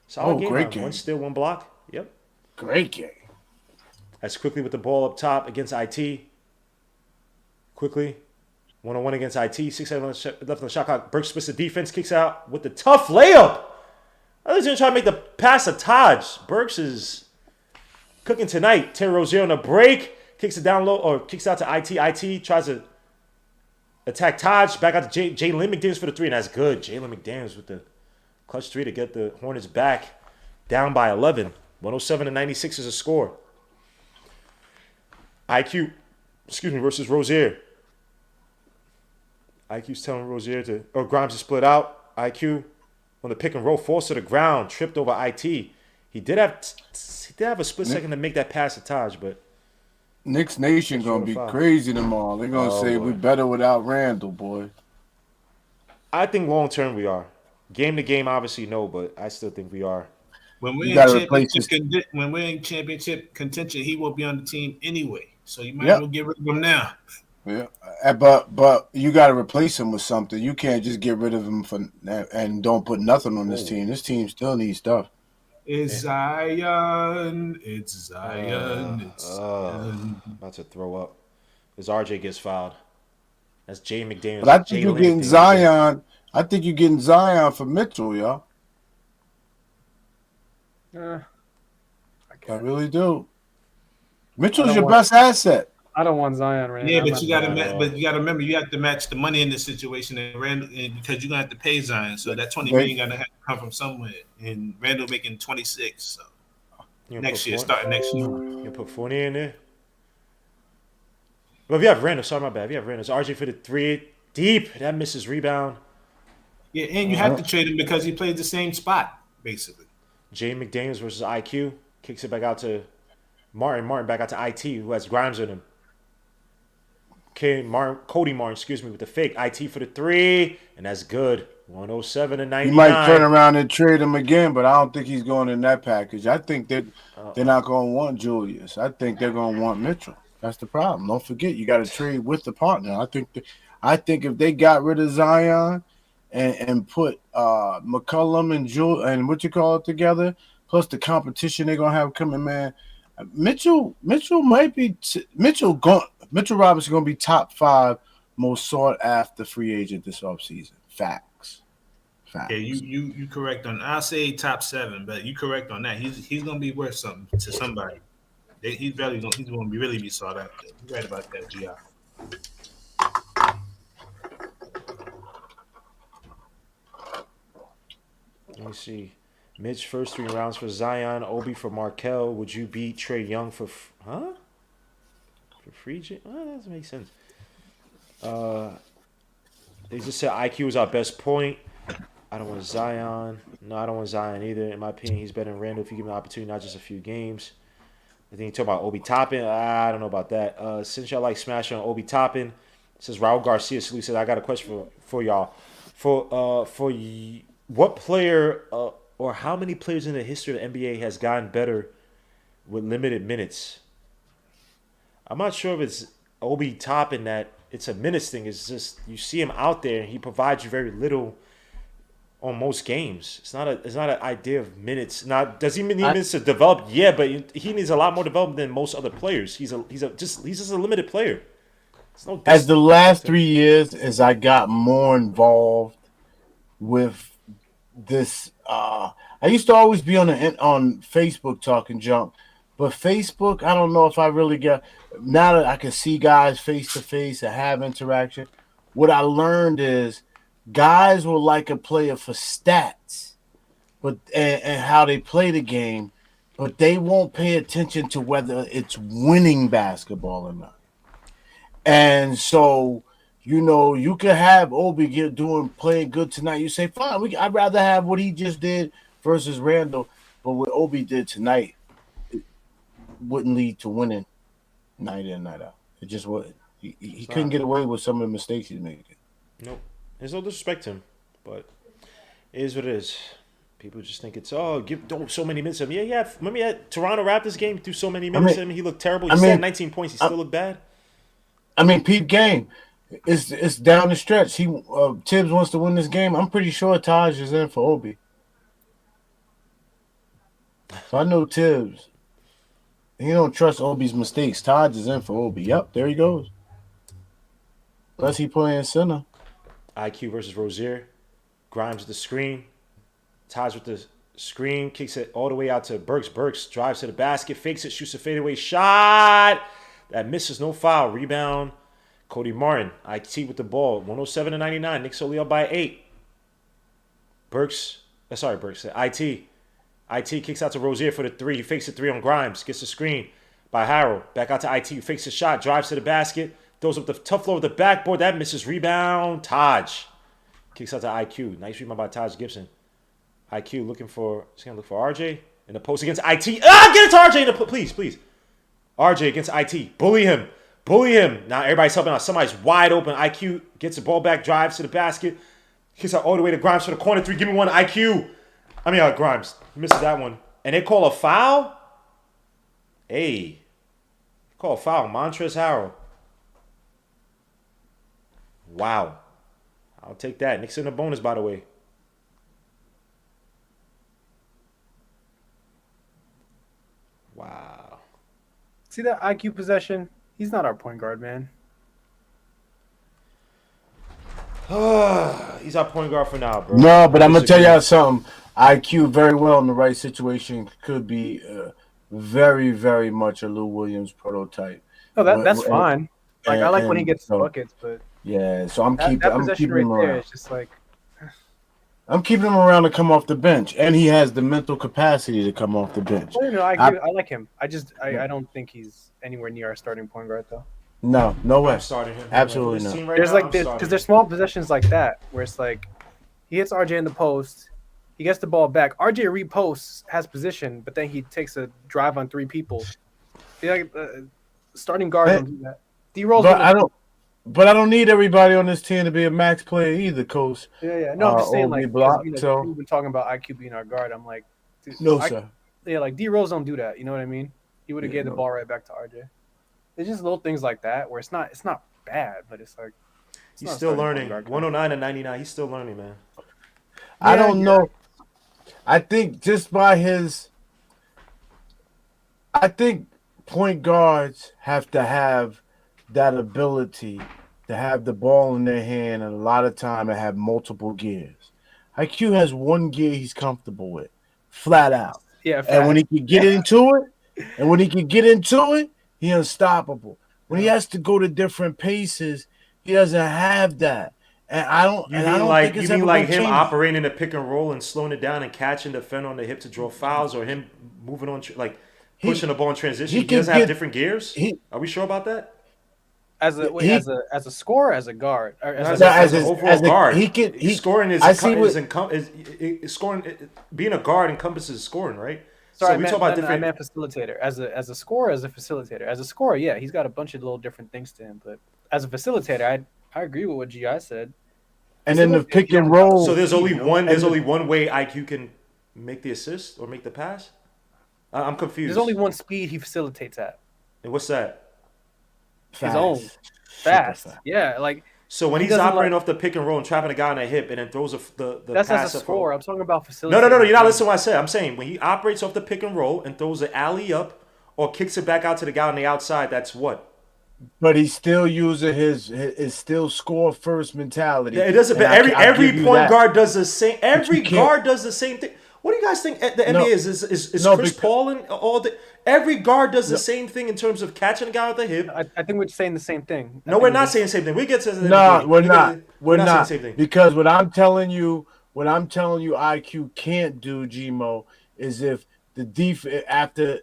Solid game. Great game. 1 steal, 1 block. Yep. Great game. As quickly with the ball up top against IT. Quickly. 1-on-1 against IT. 6 seconds left on the shot clock. Burks splits the defense. Kicks out with the tough layup. I was going to try to make the pass to Taj. Burks is cooking tonight. Terry Rozier on the break. Kicks it down low or kicks out to IT. IT tries to attack Taj. Back out to Jalen McDaniels for the 3. And that's good. Jalen McDaniels with the clutch 3 to get the Hornets back. Down by 11. 107-96 is a score. IQ, versus Rozier. IQ's telling Rozier Grimes to split out. IQ on the pick and roll, falls to the ground, tripped over IT. He did have a split second to make that pass to Taj, but Knicks Nation gonna be crazy tomorrow. They're gonna say we better without Randall, boy. I think long term we are. Game to game, obviously no, but I still think we are. When we're in championship contention, he will be on the team anyway. So you might as well get rid of him now. Yeah, but you got to replace him with something. You can't just get rid of him and don't put nothing on this team. This team still needs stuff. It's Zion. It's Zion. About to throw up. As RJ gets fouled. That's Jay McDaniels. But I think you're getting Zion. I think you're getting Zion for Mitchell, y'all. I really do. Mitchell's your best asset. I don't want Zion right now. Yeah, but you got to remember you have to match the money in this situation, and Randall, because you're gonna have to pay Zion. So that $20 million gonna have to come from somewhere. And Randall making 26. So starting next year. You put Fournier in there. Well, if you have Randall, sorry, my bad. If you have Randall, it's RJ for the 3 deep. That misses rebound. Yeah, and you have to trade him because he plays the same spot basically. Jay McDaniels versus IQ kicks it back out to Martin back out to IT, who has Grimes in him. Cody Martin, excuse me, with the fake. IT for the 3, and that's good. 107 to 99. He might turn around and trade him again, but I don't think he's going in that package. I think that they're not going to want Julius. I think they're going to want Mitchell. That's the problem. Don't forget, you got to trade with the partner. I think if they got rid of Zion and put McCollum and what you call it together, plus the competition they're gonna have coming, man. Mitchell Robinson gonna be top 5 most sought after free agent this offseason. Facts. Yeah, you correct on. I'll say top 7, but you correct on that. He's gonna be worth something to somebody. He's gonna really be sought after. You're right about that, Gi. Let me see. Mitch first 3 rounds for Zion, Obi for Markel. Would you beat Trey Young for free agent? Well, that doesn't make sense. They just said IQ is our best point. I don't want Zion. No, I don't want Zion either. In my opinion, he's better than Randall if you give him an opportunity, not just a few games. I think you talk about Obi Toppin. I don't know about that. Since y'all like smashing on Obi Toppin, says Raul Garcia. Salute says I got a question for y'all. What player or how many players in the history of the NBA has gotten better with limited minutes? I'm not sure if it's Obi Toppin that it's a minutes thing. It's just you see him out there and he provides you very little on most games. It's not an idea of minutes. Now, does he need minutes to develop? Yeah, but he needs a lot more development than most other players. He's just a limited player. As the last 3 years, as I got more involved with this, I used to always be on Facebook talking junk, but Facebook, I don't know if I really got. Now that I can see guys face to face and have interaction, what I learned is guys will like a player for stats, but and how they play the game, but they won't pay attention to whether it's winning basketball or not. And so, you could have Obi playing good tonight. You say, fine, I'd rather have what he just did versus Randall. But what Obi did tonight, it wouldn't lead to winning night in, night out. It just wouldn't. He couldn't get away with some of the mistakes he's making. Nope. There's no disrespect to him, but it is what it is. People just think it's, give so many minutes of him. Yeah. Remember that Toronto Raptors game? Threw so many minutes of him. He looked terrible. He had 19 points. He still looked bad. Peep game. It's down the stretch. Tibbs wants to win this game. I'm pretty sure Taj is in for Obi. So I know Tibbs. He don't trust Obi's mistakes. Taj is in for Obi. Yep, there he goes. Plus he playing center. IQ versus Rozier. Grimes with the screen. Taj with the screen. Kicks it all the way out to Burks. Burks drives to the basket. Fakes it. Shoots a fadeaway shot. That misses. No foul. Rebound. Cody Martin. IT with the ball. 107 to 99. Knicks only up by 8. Burks. IT. IT kicks out to Rozier for the 3. He fakes the 3 on Grimes. Gets the screen by Harrell. Back out to IT. Fakes the shot. Drives to the basket. Throws up the tough low with the backboard. That misses. Rebound. Taj. Kicks out to IQ. Nice rebound by Taj Gibson. IQ he's going to look for RJ in the post against IT. Get it to RJ in the please. RJ against IT. Bully him. Now everybody's helping out. Somebody's wide open. IQ gets the ball back. Drives to the basket. Kicks out all the way to Grimes for the corner 3. Give me one, IQ. Grimes. He misses that one. And they call a foul? Hey. Call a foul. Montrezl Harrell. Wow. I'll take that. Knicks in the bonus, by the way. Wow. See that IQ possession? He's not our point guard, man. He's our point guard for now, bro. No, but I'm going to tell y'all something. IQ very well in the right situation could be very, very much a Lou Williams prototype. No, that's fine. I like when he gets buckets, but yeah. So I'm keeping right him around. It's just like I'm keeping him around to come off the bench, and he has the mental capacity to come off the bench. I like him. I don't think he's anywhere near our starting point guard though. No way. I'm starting him. Absolutely not. Right Because there's small possessions like that where it's like he hits RJ in the post, he gets the ball back. RJ reposts, has position, but then he takes a drive on 3 people, Yeah, starting guards Hey, don't do that. D Rose but wouldn't. I don't need everybody on this team to be a max player either, Coach. Yeah. No, I'm just saying, OB like, because block. So people been talking about IQ being our guard. I'm like, dude, no, sir. yeah, like D Rose don't do that. You know what I mean? He would have Yeah, gave the no. ball right back to RJ. It's just little things like that where it's not bad, but it's like it's He's not a still starting point learning. guard. 109 and 99. He's still learning, man. I Yeah, don't know. I think just by his, I think point guards have to have that ability to have the ball in their hand, and a lot of time and have multiple gears. IQ has one gear he's comfortable with, flat out. Yeah, And when fast. he can get into it, he's unstoppable. When he has to go to different paces, he doesn't have that. And I don't think it's ever going to him change. operating the pick and roll and slowing it down and catching the defender on the hip to draw fouls, or him moving on like pushing the ball in transition? He can doesn't have get- different gears. Are we sure about that? As a He- as a scorer, as a guard, or As, as a, as an overall guard, scoring is I see scoring. Being a guard encompasses scoring, right? sorry, so we talk about different. I meant facilitator. As a scorer, as a facilitator. As a scorer, yeah, he's got a bunch of little different things to him. But as a facilitator, I agree with what GI said. And then the pick and roll. So there's only one. There's only one way IQ can make the assist or make the pass. I'm confused. There's only one speed he facilitates at. And what's that? His own. Fast. Yeah, like. So when he's operating off the pick and roll and trapping a guy on the hip and then throws the that's pass as a scorer. I'm talking about facilitating. No. You're not listening to what I said. I'm saying when he operates off the pick and roll and throws the alley up or kicks it back out to the guy on the outside, that's what. But he's still using his still score first mentality. Yeah, it doesn't. But every point guard does the same. Every guard does the same thing. What do you guys think the NBA is? Is Chris Paul and all the every guard does the same thing in terms of catching a guy with the hip? I think we're saying the same thing. No, we're not saying the same thing. We get to the no, we're not. We're not saying the same thing. Because what I'm telling you, IQ can't do, Gmo, is if the defense after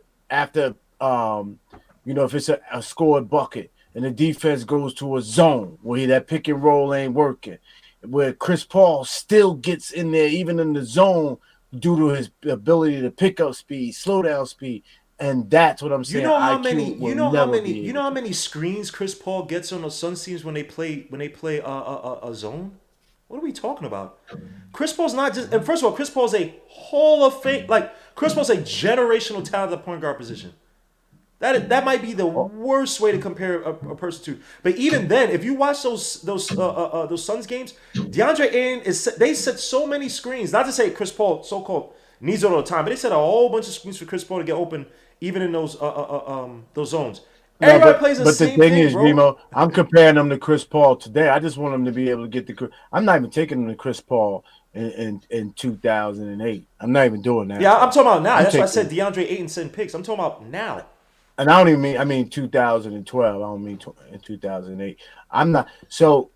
if it's a scored bucket and the defense goes to a zone where that pick and roll ain't working, where Chris Paul still gets in there even in the zone due to his ability to pick up speed, slow down speed, and that's what I'm saying. You know how many screens Chris Paul gets on the Suns teams when they play a zone? What are we talking about? Chris Paul's not just. And first of all, Chris Paul's a Hall of Fame. Like Chris Paul's a generational talent at the point guard position. That might be the worst way to compare a person to. But even then, if you watch those Suns games, DeAndre Ayton they set so many screens. Not to say Chris Paul so-called needs it all the time, but they set a whole bunch of screens for Chris Paul to get open, even in those zones. Everybody plays the same thing, But the thing is, bro. Remo, I'm comparing them to Chris Paul today. I just want him to be able to get the. I'm not even taking him to Chris Paul in 2008. I'm not even doing that. Yeah, I'm talking about now. That's why I said DeAndre Ayton sending picks. I'm talking about now. And I don't even mean. I mean 2012. I don't mean in 2008. I'm not. So,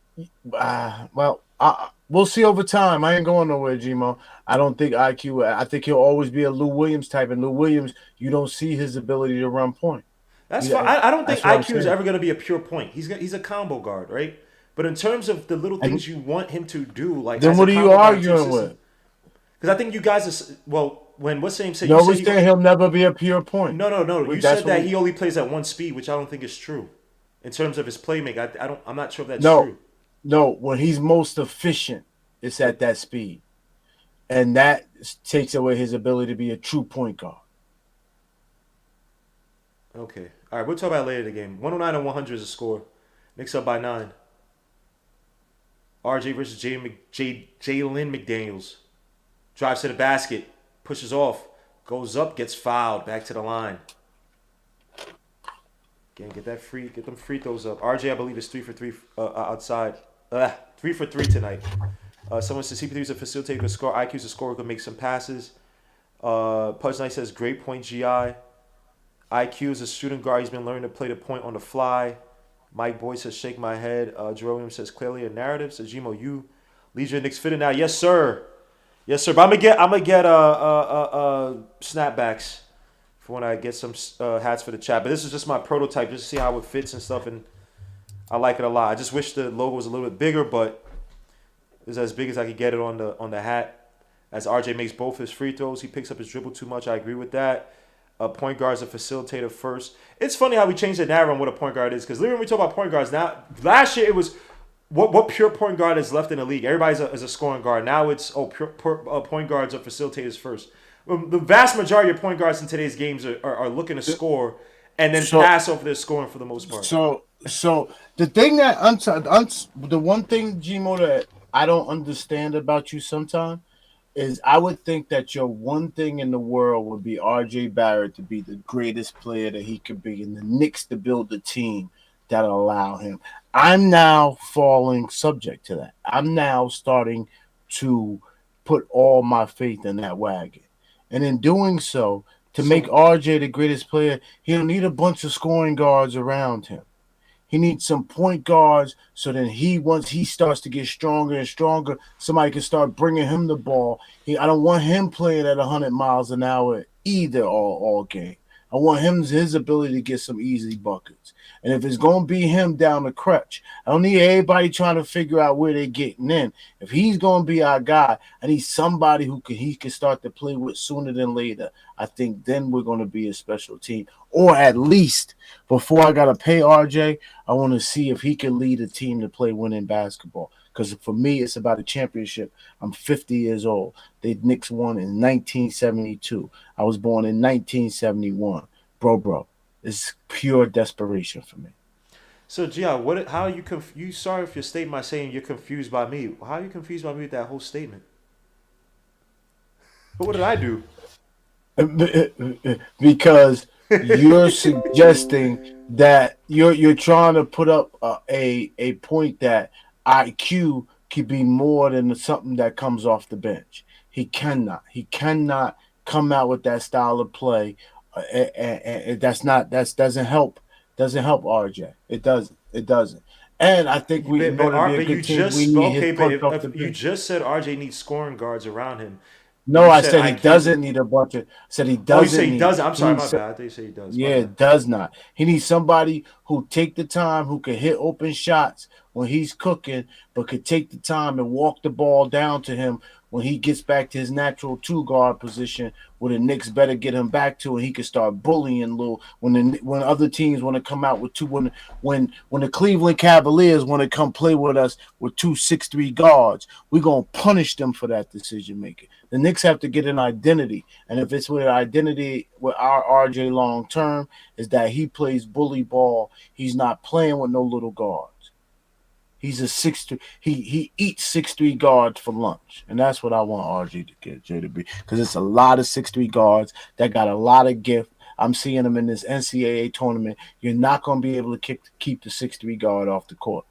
we'll see over time. I ain't going nowhere, Gmo. I don't think IQ. I think he'll always be a Lou Williams type. And Lou Williams, you don't see his ability to run point. That's fine. I don't think IQ is ever going to be a pure point. He's a combo guard, right? But in terms of the little things you want him to do, like then what are you arguing with? Because I think you guys are when what's name said no, we saying he'll never be a pure point. No. You said that he only plays at one speed, which I don't think is true. In terms of his playmaking, I'm not sure if that's true. No, when he's most efficient, it's at that speed, and that takes away his ability to be a true point guard. Okay. All right, we'll talk about it later in the game. 109 and 100 is a score. Knicks up by 9. RJ versus Jalen McDaniels. Drives to the basket. Pushes off. Goes up. Gets fouled. Back to the line. Again, get them free throws up. RJ, I believe, is 3 for 3 outside. 3 for 3 tonight. Someone says CP3 is a facilitator who score. IQ is a scorer who can make some passes. Pudge Knight says great point GI. IQ is a shooting guard. He's been learning to play the point on the fly. Mike Boyd says, shake my head. Jerome Williams says, clearly a narrative. Says, Gmo, you lead your Knicks fitted now. Yes, sir. Yes, sir. But I'm gonna get snapbacks for when I get some hats for the chat. But this is just my prototype, just to see how it fits and stuff. And I like it a lot. I just wish the logo was a little bit bigger, but it's as big as I could get it on the hat. As RJ makes both his free throws, he picks up his dribble too much. I agree with that. A point guard is a facilitator first. It's funny how we changed the narrative on what a point guard is, because literally when we talk about point guards now, last year it was what pure point guard is left in the league. Everybody's is a scoring guard. Now it's pure point guards are facilitators first. The vast majority of point guards in today's games are looking to score and then pass over their scoring for the most part. So the thing that the one thing, Gmo, that I don't understand about you sometimes is I would think that your one thing in the world would be RJ Barrett to be the greatest player that he could be, and the Knicks to build the team that'll allow him. I'm now falling subject to that. I'm now starting to put all my faith in that wagon. And in doing so, to make RJ the greatest player, he'll need a bunch of scoring guards around him. He needs some point guards so that once he starts to get stronger and stronger, somebody can start bringing him the ball. I don't want him playing at 100 miles an hour either all game. I want his ability to get some easy buckets. And if it's going to be him down the crutch, I don't need everybody trying to figure out where they're getting in. If he's going to be our guy, I need somebody he can start to play with sooner than later. I think then we're going to be a special team. Or at least before I got to pay RJ, I want to see if he can lead a team to play winning basketball. Because for me, it's about a championship. I'm 50 years old. The Knicks won in 1972. I was born in 1971. Bro. It's pure desperation for me. So, Gia, how are you sorry if your statement by saying you're confused by me. How are you confused by me with that whole statement? But what did I do? Because you're suggesting that you're trying to put up a point that IQ could be more than something that comes off the bench. He cannot come out with that style of play. And doesn't help RJ. It doesn't. And I think we know to be a good team. We need his punch off the bench. You just said RJ needs scoring guards around him. No, I said he doesn't need a bunch of. I said he doesn't. Oh, you say he doesn't. I'm sorry, my bad. I thought you said he does. Yeah, it does not. He needs somebody who take the time, who can hit open shots when he's cooking, but could take the time and walk the ball down to him when he gets back to his natural two-guard position, where the Knicks better get him back to, and he can start bullying little when other teams want to come out with two. When the Cleveland Cavaliers want to come play with us with 2 6'3" guards, we're gonna punish them for that decision making. The Knicks have to get an identity, and if it's with an identity with our RJ long term, is that he plays bully ball. He's not playing with no little guards. He's a 6'3". He eats 6'3" guards for lunch, and that's what I want RJ to get J to be, because it's a lot of 6'3" guards that got a lot of gift. I'm seeing them in this NCAA tournament. You're not going to be able to keep the 6'3" guard off the court.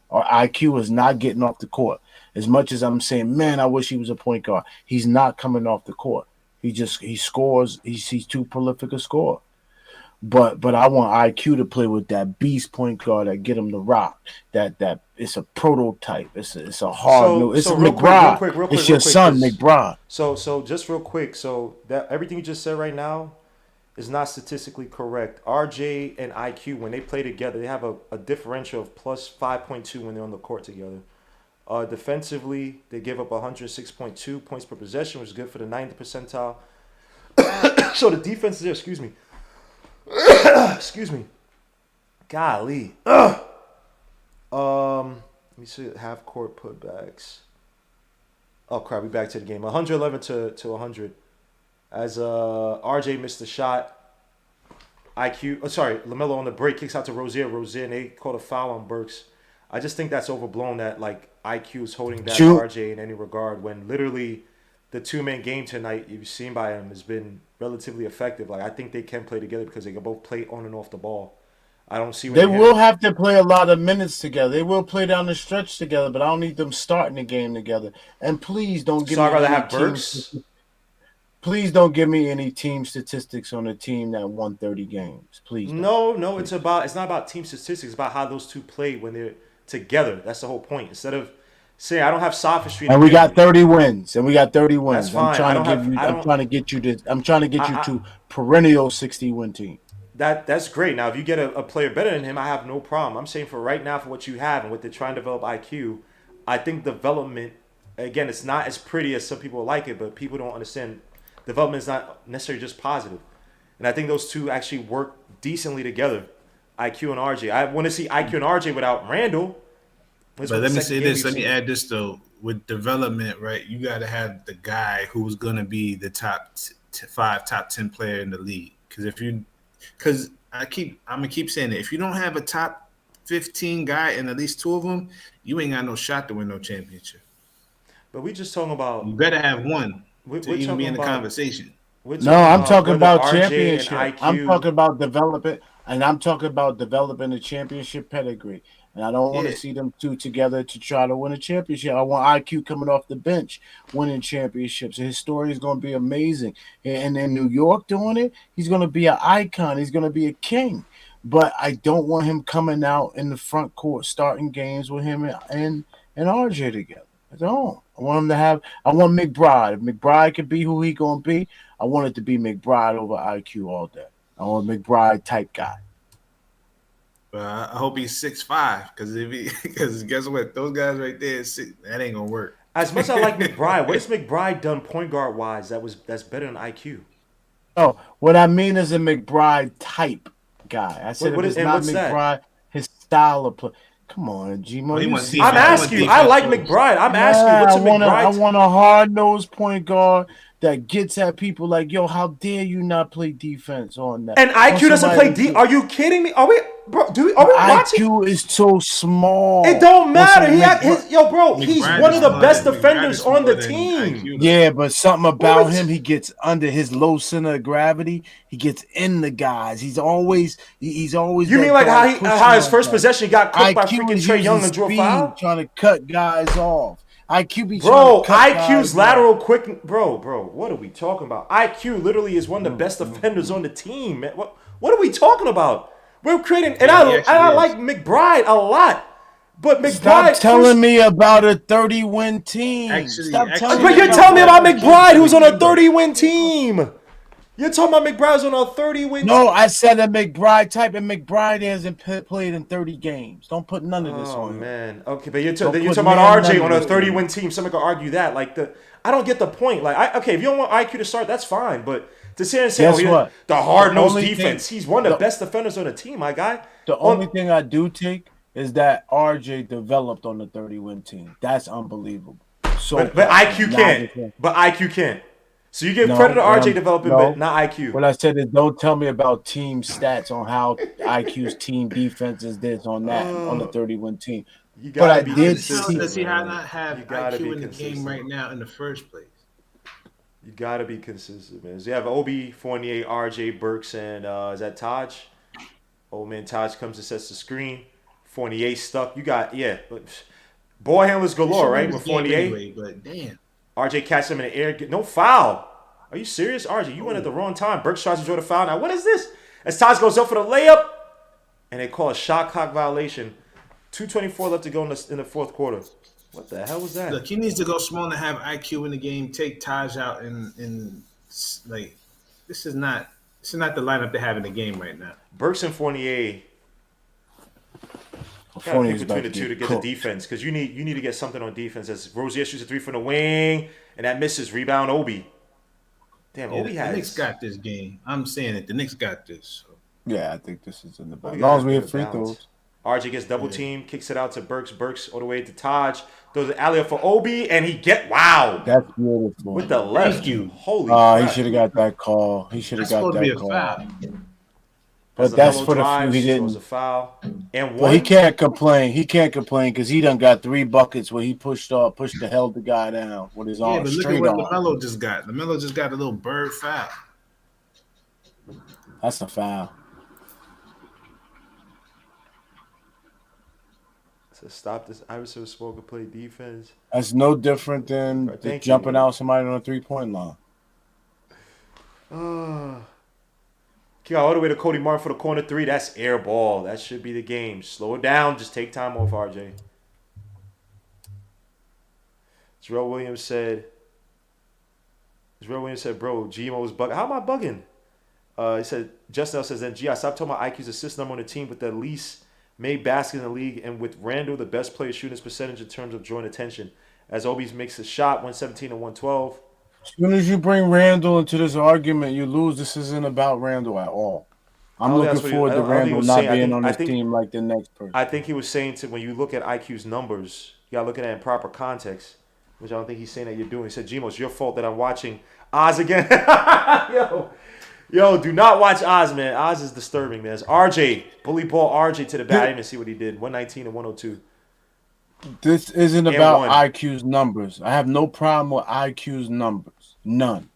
Our IQ is not getting off the court. As much as I'm saying, man, I wish he was a point guard. He's not coming off the court. He scores. He's too prolific a scorer. But I want IQ to play with that beast point guard that get him the rock. That it's a prototype. It's a hard. It's McBride. Real quick, it's your son, McBride. So just real quick. So that everything you just said right now is not statistically correct. RJ and IQ, when they play together, they have a differential of plus 5.2 when they're on the court together. Defensively, they give up 106.2 points per possession, which is good for the 90th percentile. So the defense is there. Excuse me. Excuse me. Golly. Let me see half court putbacks. Oh crap, we back to the game. 111 to 100. As RJ missed the shot. LaMelo on the break kicks out to Rozier, and they called a foul on Burks. I just think that's overblown that like IQ is holding back RJ in any regard when literally the two-man game tonight you've seen by him has been relatively effective. Like I think they can play together because they can both play on and off the ball. I don't see. They will have to play a lot of minutes together. They will play down the stretch together, but I don't need them starting the game together. And please don't give me. I'd rather have Burks. Please don't give me any team statistics on a team that won 30 games. Please. No, it's not about team statistics. It's about how those two play when they're together. That's the whole point. Instead of saying I don't have sophistry. And we got 30 wins. That's fine. I'm trying to get you to perennial 60-win team. That's great. Now, if you get a player better than him, I have no problem. I'm saying for right now, for what you have and what they're trying to develop IQ, I think development, again, it's not as pretty as some people like it, but people don't understand development is not necessarily just positive. And I think those two actually work decently together, IQ and RJ. I want to see IQ and RJ without Randall. But let me say this. Let me add this though. With development, right? You got to have the guy who's going to be the top 5, top 10 player in the league. Because I'm gonna keep saying it. If you don't have a top 15 guy and at least 2 of them, you ain't got no shot to win no championship. But we just talking about. You better have one to even be in the conversation. No, I'm talking about RJ championship. and IQ. I'm talking about development, and I'm talking about developing a championship pedigree. And I don't want to see them two together to try to win a championship. I want IQ coming off the bench, winning championships. His story is going to be amazing. And in New York doing it, he's going to be an icon. He's going to be a king. But I don't want him coming out in the front court, starting games with him and RJ together. I don't. I want him to have. I want McBride. If McBride could be who he gonna be, I want it to be McBride over IQ all day. I want a McBride type guy. I hope he's 6'5", because guess what? Those guys right there, that ain't gonna work. As much as I like McBride, what has McBride done point guard wise that's better than IQ? Oh, what I mean is a McBride type guy. I said What if is- it's and not what's that? McBride, his style of play. Come on, G-Mo. He you wants see- defense. I'm asking you. I like McBride. I'm asking you. What's a I McBride? want a hard-nosed point guard that gets at people like, yo, how dare you not play defense on that? And IQ doesn't play D. Are you kidding me? Are we watching? IQ is so small. It don't matter. Listen, He's McBride one is of the smaller best than- defenders McBride is on the smaller than team. IQ, though. Yeah, but something about was- him, he gets under his low center of gravity. He gets in the guys. He's always. You that mean like guy how pushing his on first guys. possession he got cooked by IQ freaking is Trey Young using and drew a speed, foul? trying to cut guys off. IQ be Bro, trying to cut IQ's guys lateral off. quick. Bro, what are we talking about? IQ literally is one of the best defenders on the team, man. What are we talking about? We're creating, and Yeah, he I actually like McBride a lot, but McBride. Stop telling me about a 30-win team. Actually- Stop actually- telling But me you're about telling me about that. McBride, who's on a 30-win team. You're talking about McBride's on a 30-win team. No, I said a McBride type, and McBride hasn't played in 30 games. Don't put none of this Oh on him. man, okay, but you're Don't talking put about man RJ none on of a it. 30-win team. Somebody could argue that. I don't get the point. Okay, if you don't want IQ to start, that's fine. But to sit and say, Guess what? the hard-nosed only defense, thing- he's one of the best defenders on the team, my guy. The only thing I do take is that RJ developed on the 30-win team. That's unbelievable. So, But IQ not can't. different. But IQ can't. So you give No, credit to RJ developing, no. but not IQ. What I said is, don't tell me about team stats on how IQ's team defense is this on that on the 30-win team. You But gotta I be did consistent, see- Does he man. not have You gotta be IQ in the game consistent. right now in the first place? You gotta be consistent, man. So you have Obi, Fournier, RJ, Burks, and is that Taj? Old man Taj comes and sets the screen. Fournier stuck. You got ball handlers galore, right? With Fournier, Anyway, but damn. RJ catches him in the air. No foul. Are you serious, RJ? You went at the wrong time. Burks tries to draw the foul. Now what is this? As Taj goes up for the layup, and they call a shot clock violation. 2:24 left to go in the fourth quarter. What the hell was that? Look, he needs to go small and have IQ in the game. Take Taj out and like this is not the lineup they have in the game right now. Burks and Fournier. Gotta pick Fournier's between about the two to get cooked. the defense because you need to get something on defense. As Rozier shoots a 3 from the wing and that misses. Rebound Obi. Damn, Yeah, Obi the has. Knicks got this game. I'm saying it. The Knicks got this. So. Yeah, I think this is in the bag. Obi As long as got we good have free balance. throws. RJ gets double teamed, kicks it out to Burks. Burks all the way to Taj. Throws an alley for Obi, and he wow That's beautiful. with the left. Thank you. Holy He crap. should have got that call. He should have That's got supposed to be that a call. foul. But that's for the few drives, he throws didn't. a foul. And Well, one. he can't complain. He can't complain because he done got 3 buckets where he pushed the held the guy down with his Yeah, arm but look at straight what on. LaMelo just got. LaMelo just got a little bird foul. That's a foul. To stop this Iverson Smoker play defense. That's no different than Right, thank jumping you. out somebody on a 3-point line. Kick out all the way to Cody Martin for the corner 3. That's air ball. That should be the game. Slow it down. Just take time off RJ. Jarrell Williams said, bro, GMO's bugging. How am I bugging? He said, Justin L says, then, I stopped talking about IQ's assist number on the team with the least made basket in the league, and with Randall, the best player shooting his percentage in terms of drawing attention. As Obi's makes a shot, 117 and 112. As soon as you bring Randall into this argument, you lose. This isn't about Randall at all. I'm looking forward to I don't think he Randall was not saying. being on this team like the next person. I think he was saying to when you look at IQ's numbers, you gotta look at it in proper context, which I don't think he's saying that you're doing. He said, "Gmo, it's your fault that I'm watching Oz again." Yo, do not watch Oz, man. Oz is disturbing, man. It's RJ, bully ball RJ to the bat. I didn't even see what he did. 119 and 102. This isn't And about one. IQ's numbers. I have no problem with IQ's numbers. None.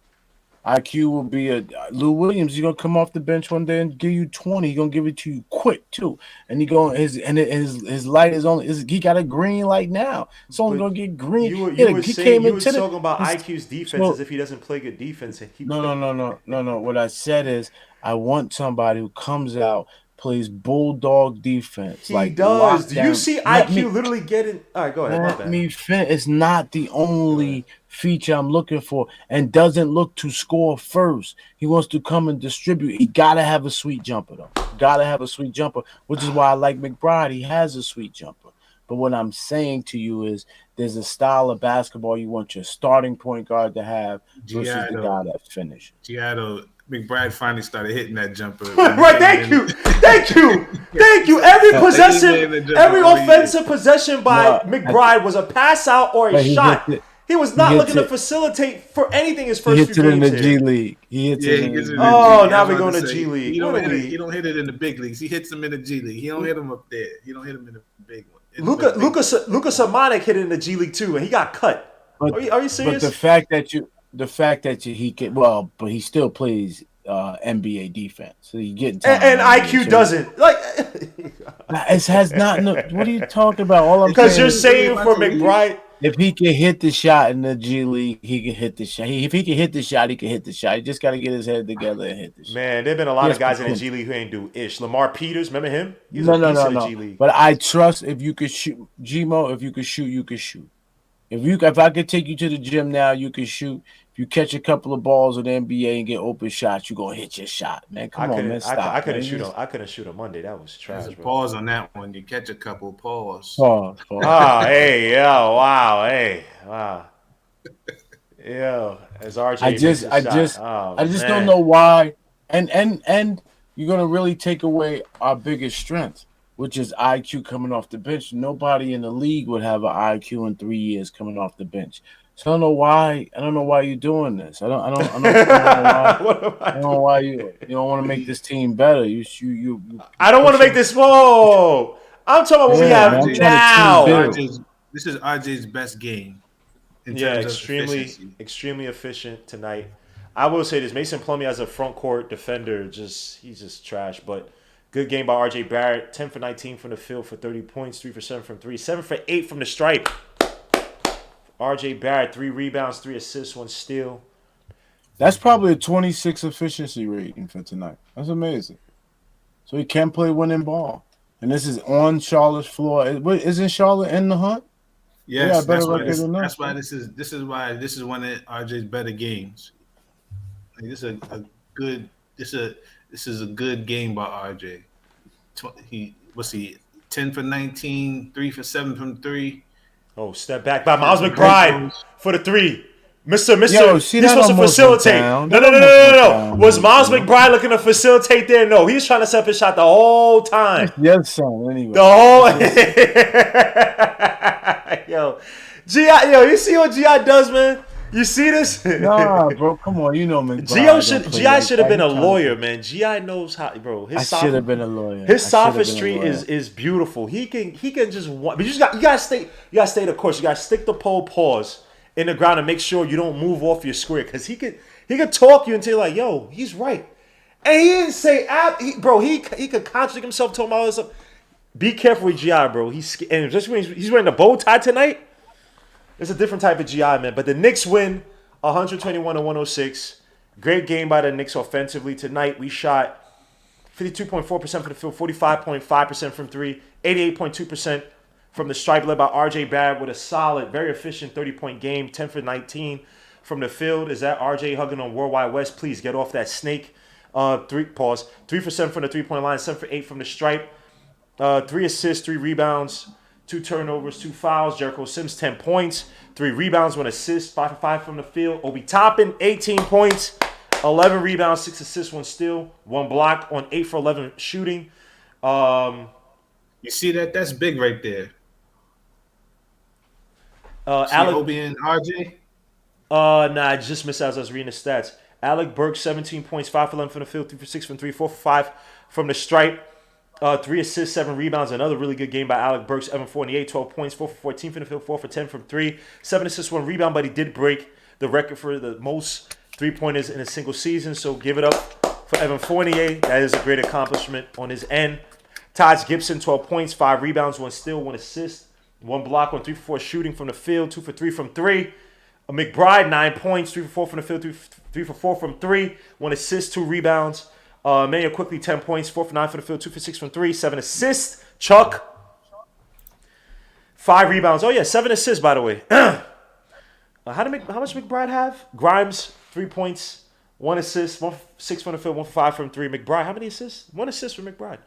IQ will be a Lou Williams. He's gonna come off the bench one day and give you 20. He's gonna give it to you quick too. And his light is only he got a green light now. It's only gonna get green. You were he saying came you were into talking about IQ's defense so- as if he doesn't play good defense. No. What I said is I want somebody who comes out, plays bulldog defense. He does. Do you see IQ literally getting? All right, go ahead. My Let bad. me finish. It's not the only feature I'm looking for, and doesn't look to score first. He wants to come and distribute. He gotta have a sweet jumper though. Gotta have a sweet jumper, which is why I like McBride. He has a sweet jumper. But what I'm saying to you is, there's a style of basketball you want your starting point guard to have versus the guy that finishes. McBride finally started hitting that jumper. Right, thank you. Every possession, every offensive possession by McBride was a pass out or a shot. He was not looking to facilitate for anything his first few games. He hits it in the G League. He hits it in the G League. Oh, now we're going to G League. He don't hit it in the big leagues. He hits them in the G League. He don't hit them up there. He don't hit them in the big one. Luka Samanic hit it in the G League too, and he got cut. Are you serious? But the fact that he can, but he still plays NBA defense, so you get and IQ doesn't like. It has not. What are you talking about? All I'm because saying you're is, saying for McBride, if he can hit the shot in the G League, he can hit the shot. If he can hit the shot, he can hit the shot. He just got to get his head together and hit the shot. Man, there've been a lot of guys in the G League who ain't do ish. Lamar Peters, remember him? No. G League. But I trust if you could shoot, Gmo. If you could shoot, you could shoot. If I could take you to the gym now, you can shoot. If you catch a couple of balls in the NBA and get open shots, you gonna hit your shot, man. Come on, man. Stop. I couldn't shoot on Monday. That was trash. There's a pause on that one. You catch a couple pause. Pause. Oh, hey, yo, wow. Yo, as RJ. I just don't know why. And you're gonna really take away our biggest strength, which is IQ coming off the bench. Nobody in the league would have an IQ in 3 years coming off the bench. So I don't know why. I don't know why you're doing this. I don't know why you don't want to make this team better. You. I don't want to make this. Whoa! I'm talking about what we have now. This is RJ's best game. Extremely efficient tonight. I will say this: Mason Plumlee as a front court defender, he's just trash. But good game by RJ Barrett. 10 for 19 from the field for 30 points, 3 for 7 from 3, 7 for 8 from the stripe. RJ Barrett, 3 rebounds, 3 assists, 1 steal. That's probably a 26 efficiency rating for tonight. That's amazing. So he can play winning ball. And this is on Charlotte's floor. Isn't Charlotte in the hunt? Yes, that's why this is one of RJ's better games. Like, this is a good game by RJ. He 10 for 19, 3 for 7 from 3. Oh, step back by Miles McBride for the 3. Mister, Yo, he's supposed to facilitate. No. Was Miles McBride looking to facilitate there? No, he was trying to set up his shot the whole time. Yes, son. Anyway. The whole G.I., you see what G.I. does, man? You see this? Nah, bro, come on. You know McBride. G.I. should have been a lawyer, man. G.I. knows how, bro. I should have been a lawyer. His sophistry is beautiful. He can just want, but you gotta stay the course. You gotta stick the pole pause in the ground and make sure you don't move off your square, because he could talk you until like, yo, he's right, and he didn't say, he could contradict himself, talking about all this stuff. Be careful with Gi, bro. And especially when he's wearing the bow tie tonight. It's a different type of Gi, man. But the Knicks win 121-106. Great game by the Knicks offensively tonight. We shot 52.4% from the field, 45.5% from 3, 88.2% from the stripe, led by RJ Barrett with a solid, very efficient 30-point game, 10 for 19 from the field. Is that RJ hugging on Worldwide West? Please get off that snake. 3 for 7 from the 3-point line, 7 for 8 from the stripe. 3 assists, 3 rebounds, 2 turnovers, 2 fouls. Jericho Sims, 10 points, 3 rebounds, 1 assist, 5 for 5 from the field. Obi Toppin, 18 points, 11 rebounds, 6 assists, 1 steal, 1 block on 8 for 11 shooting. You see that? That's big right there. See Alec, Obi and RJ? nah, I just missed out as I was reading the stats. Alec Burks, 17 points, 5 for 11 from the field, 3 for 6 from 3, 4 for 5 from the stripe. 3 assists, 7 rebounds. Another really good game by Alec Burks. Evan 48, 12 points, 4 for 14 from the field, 4 for 10 from 3. 7 assists, 1 rebound, but he did break the record for the most 3-pointers in a single season. So give it up for Evan Fournier. That is a great accomplishment on his end. Taj Gibson, 12 points, 5 rebounds, 1 steal, 1 assist, 1 block on 3 for 4 shooting from the field, 2 for 3 from 3. McBride, 9 points, 3 for 4 from the field, 3 for 4 from 3, 1 assist, 2 rebounds. Manuel quickly 10 points, 4 for 9 from the field, 2 for 6 from 3, 7 assists. Chuck, 5 rebounds. Oh yeah, 7 assists by the way. How much McBride have? Grimes, 3 points, 1 assist, 1 for 6 from the field, 1 for 5 from 3. McBride, how many assists? 1 assist for McBride.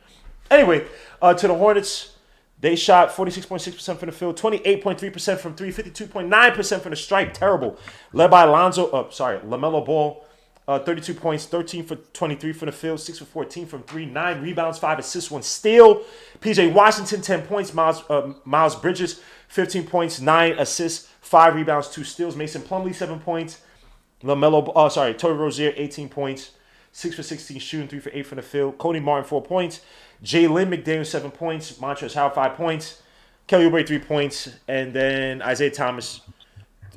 Anyway, to the Hornets, they shot 46.6% from the field, 28.3% from 3, 52.9% from the stripe. Terrible. Led by LaMelo Ball, 32 points, 13 for 23 from the field, 6 for 14 from 3, 9 rebounds, 5 assists, 1 steal. PJ Washington, 10 points. Miles Bridges, 15 points, 9 assists, 5 rebounds, 2 steals. Mason Plumlee, 7 points. Tory Rozier, 18 points, 6 for 16 shooting, 3 for 8 from the field. Cody Martin, 4 points. Jalen McDaniel, 7 points. Montrezl Harrell, 5 points. Kelly Oubre, 3 points. And then Isaiah Thomas,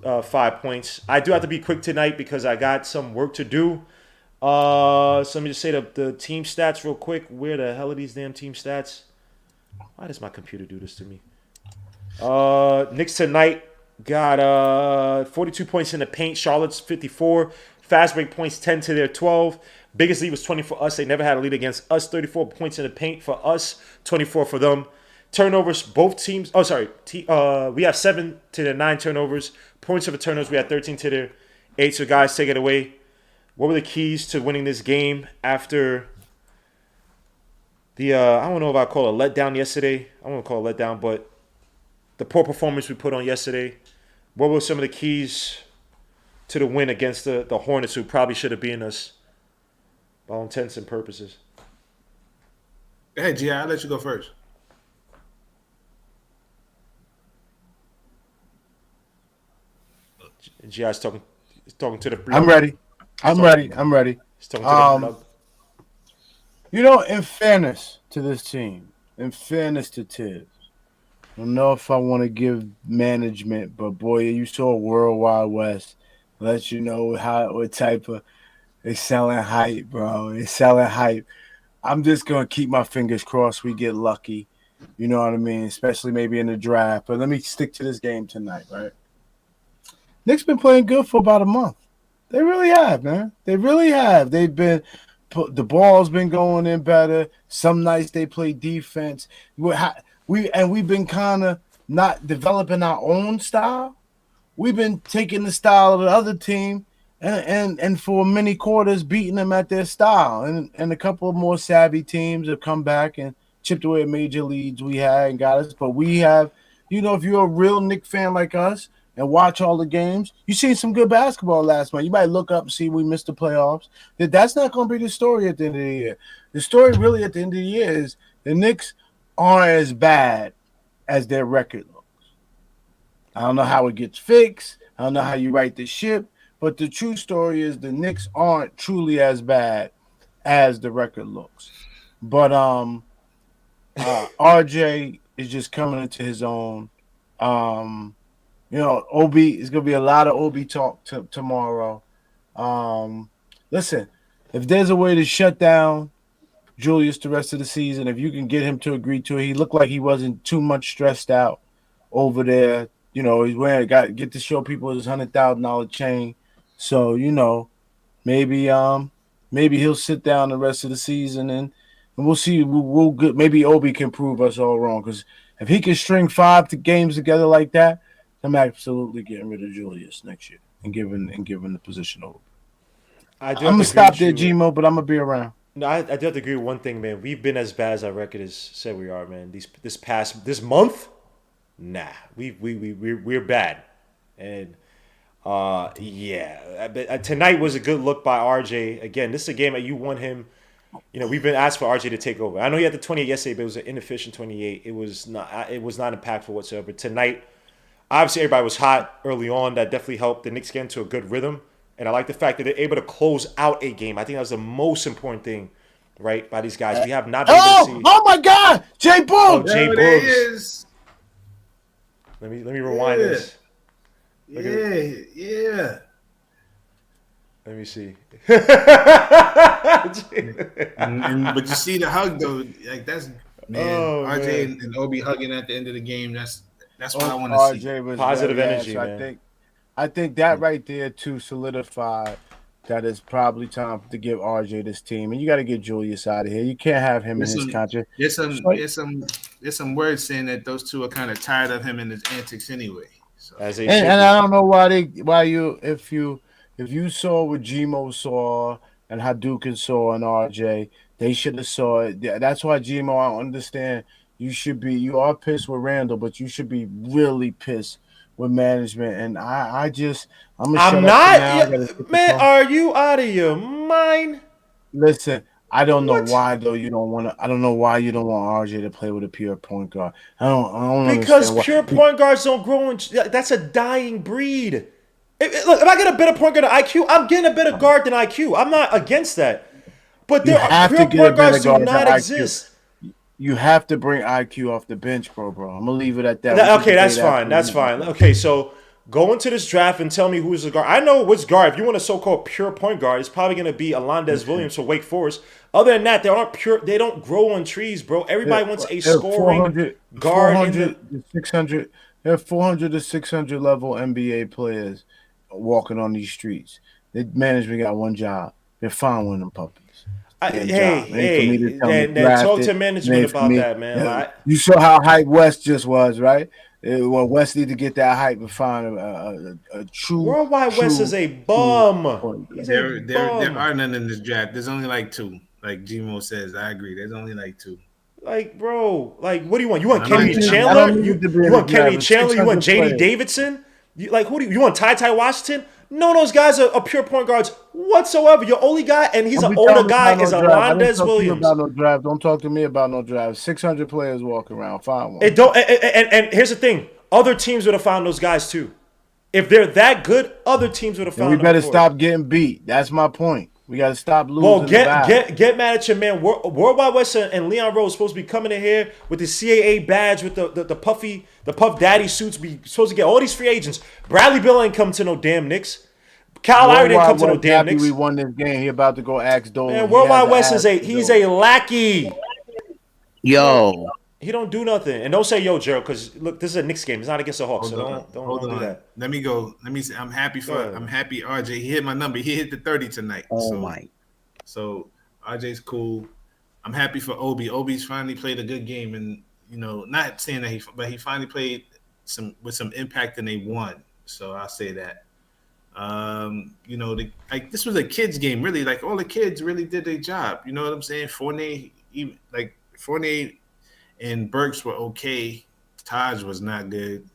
5 points. I do have to be quick tonight because I got some work to do. So let me just say the team stats real quick. Where the hell are these damn team stats? Why does my computer do this to me? Knicks tonight got 42 points in the paint. Charlotte's 54. Fast break points 10 to their 12. Biggest lead was 20 for us. They never had a lead against us. 34 points in the paint for us. 24 for them. Turnovers, both teams. We have 7 to their 9 turnovers. Points over turnovers, we had 13 to their 8. So guys, take it away. What were the keys to winning this game after the I don't know if I call it a letdown yesterday. I don't want to call it a letdown, but the poor performance we put on yesterday. What were some of the keys to the win against the Hornets, who probably should have beaten us by all intents and purposes? Hey, G, I'll let you go first. G.I.'s talking to the I'm ready. I'm ready. He's talking to the In fairness to this team, in fairness to Tibbs, I don't know if I want to give management, but boy, you saw World Wide West. Let you know what type of they selling hype, bro. They selling hype. I'm just gonna keep my fingers crossed we get lucky. You know what I mean? Especially maybe in the draft. But let me stick to this game tonight, right? Knicks been playing good for about a month. They really have, man. They really have. They've been the ball's been going in better. Some nights they play defense. We've been kind of not developing our own style. We've been taking the style of the other team and for many quarters beating them at their style. And a couple of more savvy teams have come back and chipped away at major leads we had and got us. But we have, if you're a real Knicks fan like us and watch all the games, you seen some good basketball last month. You might look up and see we missed the playoffs. That's not going to be the story at the end of the year. The story really at the end of the year is the Knicks aren't as bad as their record looks. I don't know how it gets fixed. I don't know how you right the ship. But the true story is the Knicks aren't truly as bad as the record looks. But RJ is just coming into his own. Obi is going to be a lot of Obi talk tomorrow. Listen, if there's a way to shut down Julius the rest of the season, if you can get him to agree to it, he looked like he wasn't too much stressed out over there. He's get to show people his $100,000 chain. So, maybe he'll sit down the rest of the season and we'll see. We'll get, maybe Obi can prove us all wrong, because if he can string 5 games together like that, I'm absolutely getting rid of Julius next year and giving the position over. I'm gonna stop there, Gmo, but I'm gonna be around. No, I do have to agree with one thing, man. We've been as bad as our record has said we are, man. This month, nah, we're bad, and yeah. But tonight was a good look by RJ. Again, this is a game that you want him. We've been asked for RJ to take over. I know he had the 28 yesterday, but it was an inefficient 28. It was not. It was not impactful whatsoever. Tonight, obviously, everybody was hot early on. That definitely helped the Knicks get into a good rhythm. And I like the fact that they're able to close out a game. I think that was the most important thing, right, by these guys. We have not been able to see. Oh my God, Jay Oh, Boom. Jay There it Boogs. is. Let me rewind this. Yeah. Let me see. But you see the hug though, like that's RJ man. and Obi hugging at the end of the game. That's what I want to see. RJ was Positive very energy, ass. man. I think that right there too solidified that it's probably time to give RJ this team, and you got to get Julius out of here. You can't have him in his contract. There's some words saying that those two are kind of tired of him and his antics anyway. So. And I don't know if you saw what Gmo saw and Hadouken saw and RJ, they should have saw it. That's why Gmo, I understand you are pissed with Randall, but you should be really pissed with management. And I'm not. Man, are you out of your mind? Listen, I don't know why though you don't want to. I don't know why you don't want RJ to play with a pure point guard. I don't because understand pure point guards don't grow. That's a dying breed. Look, if I get a better point guard than IQ, I'm getting a better guard than IQ. I'm not against that. But pure point guards do not exist. You have to bring IQ off the bench, bro. I'm gonna leave it at that. Okay, that's fine. That's fine. Okay, so go into this draft and tell me who's the guard. I know which guard. If you want a so-called pure point guard, it's probably going to be Alondes Williams for Wake Forest. Other than that, they aren't pure. They don't grow on trees, bro. Everybody wants a scoring guard. 600. There are 400 to 600 level NBA players walking on these streets. The management got one job. They're fine with them puppies. And talk to management about that, man. You saw how hype West just was, right? Well, West need to get that hype and find a true. Worldwide West is a bum. There are none in this draft. There's only like two. Like Gmo says, I agree. There's only like two. Like, bro, like, what do you want? You want Kenny Chandler? You want Kenny Chandler? You want JD Davidson? Who do you want? Ty Washington? No, those guys are pure point guards whatsoever. Your only guy, and he's an older guy, is Alondes Williams. Don't talk to me about no draft. 600 players walking around. Find one. And here's the thing: other teams would have found those guys too. If they're that good, other teams would have found them. We better stop getting beat. That's my point. We got to stop losing. Well, get mad at your man. Worldwide West and Leon Rose supposed to be coming in here with the CAA badge with the Puff Daddy suits. We supposed to get all these free agents. Bradley Beal ain't come to no damn Knicks. Kyle Lowry didn't come to no damn Knicks. We won this game. He about to go ask Dolan. Man, Worldwide West he's a lackey. Yo. He don't do nothing. And don't say yo, Gerald, because look, this is a Knicks game. It's not against the Hawks. Don't do that. Let me go. Let me say I'm happy RJ. He hit my number. He hit the 30 tonight. So RJ's cool. I'm happy for Obi. Obi's finally played a good game, and not saying that he finally played with some impact and they won. So I'll say that. This was a kids game, really. Like all the kids really did their job. You know what I'm saying? Fournier and Burks were okay. Taj was not good.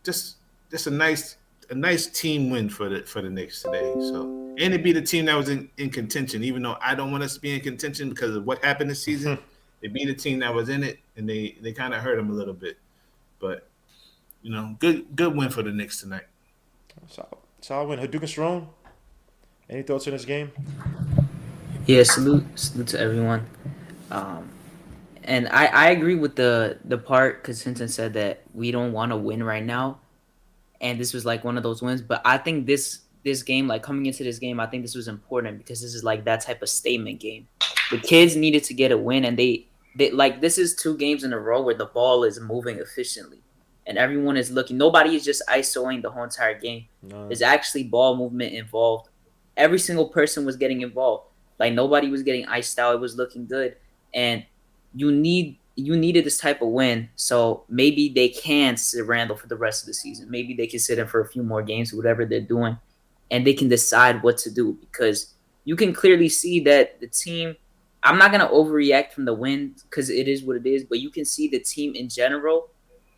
Just a nice team win for the Knicks today. So, and it beat a team that was in contention. Even though I don't want us to be in contention because of what happened this season, they beat a team that was in it, and they kind of hurt them a little bit. But good win for the Knicks tonight. Solid win. Hadouken Strong. Any thoughts on this game? Yeah, salute to everyone. And I agree with the part because Hinton said that we don't want to win right now, and this was like one of those wins. But I think this game, like coming into this game, I think this was important because this is like that type of statement game. The kids needed to get a win, and they like this is 2 games in a row where the ball is moving efficiently, and everyone is looking. Nobody is just isoing the whole entire game. No. There's actually ball movement involved. Every single person was getting involved. Like nobody was getting iced out. It was looking good, and you needed this type of win, so maybe they can sit Randall for the rest of the season. Maybe they can sit him for a few more games, whatever they're doing, and they can decide what to do because you can clearly see that the team. I'm not gonna overreact from the win because it is what it is, but you can see the team in general,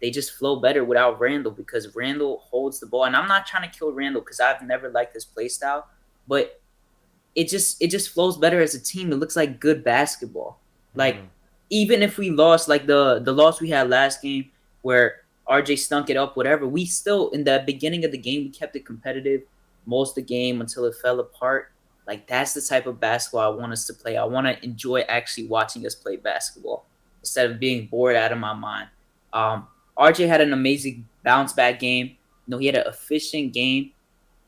they just flow better without Randall because Randall holds the ball. And I'm not trying to kill Randall because I've never liked his play style, but it just flows better as a team. It looks like good basketball. Like even if we lost, like the loss we had last game where RJ stunk it up, whatever, we still in the beginning of the game we kept it competitive most of the game until it fell apart. Like that's the type of basketball I want us to play. I want to enjoy actually watching us play basketball instead of being bored out of my mind. RJ had an amazing bounce back game. He had an efficient game.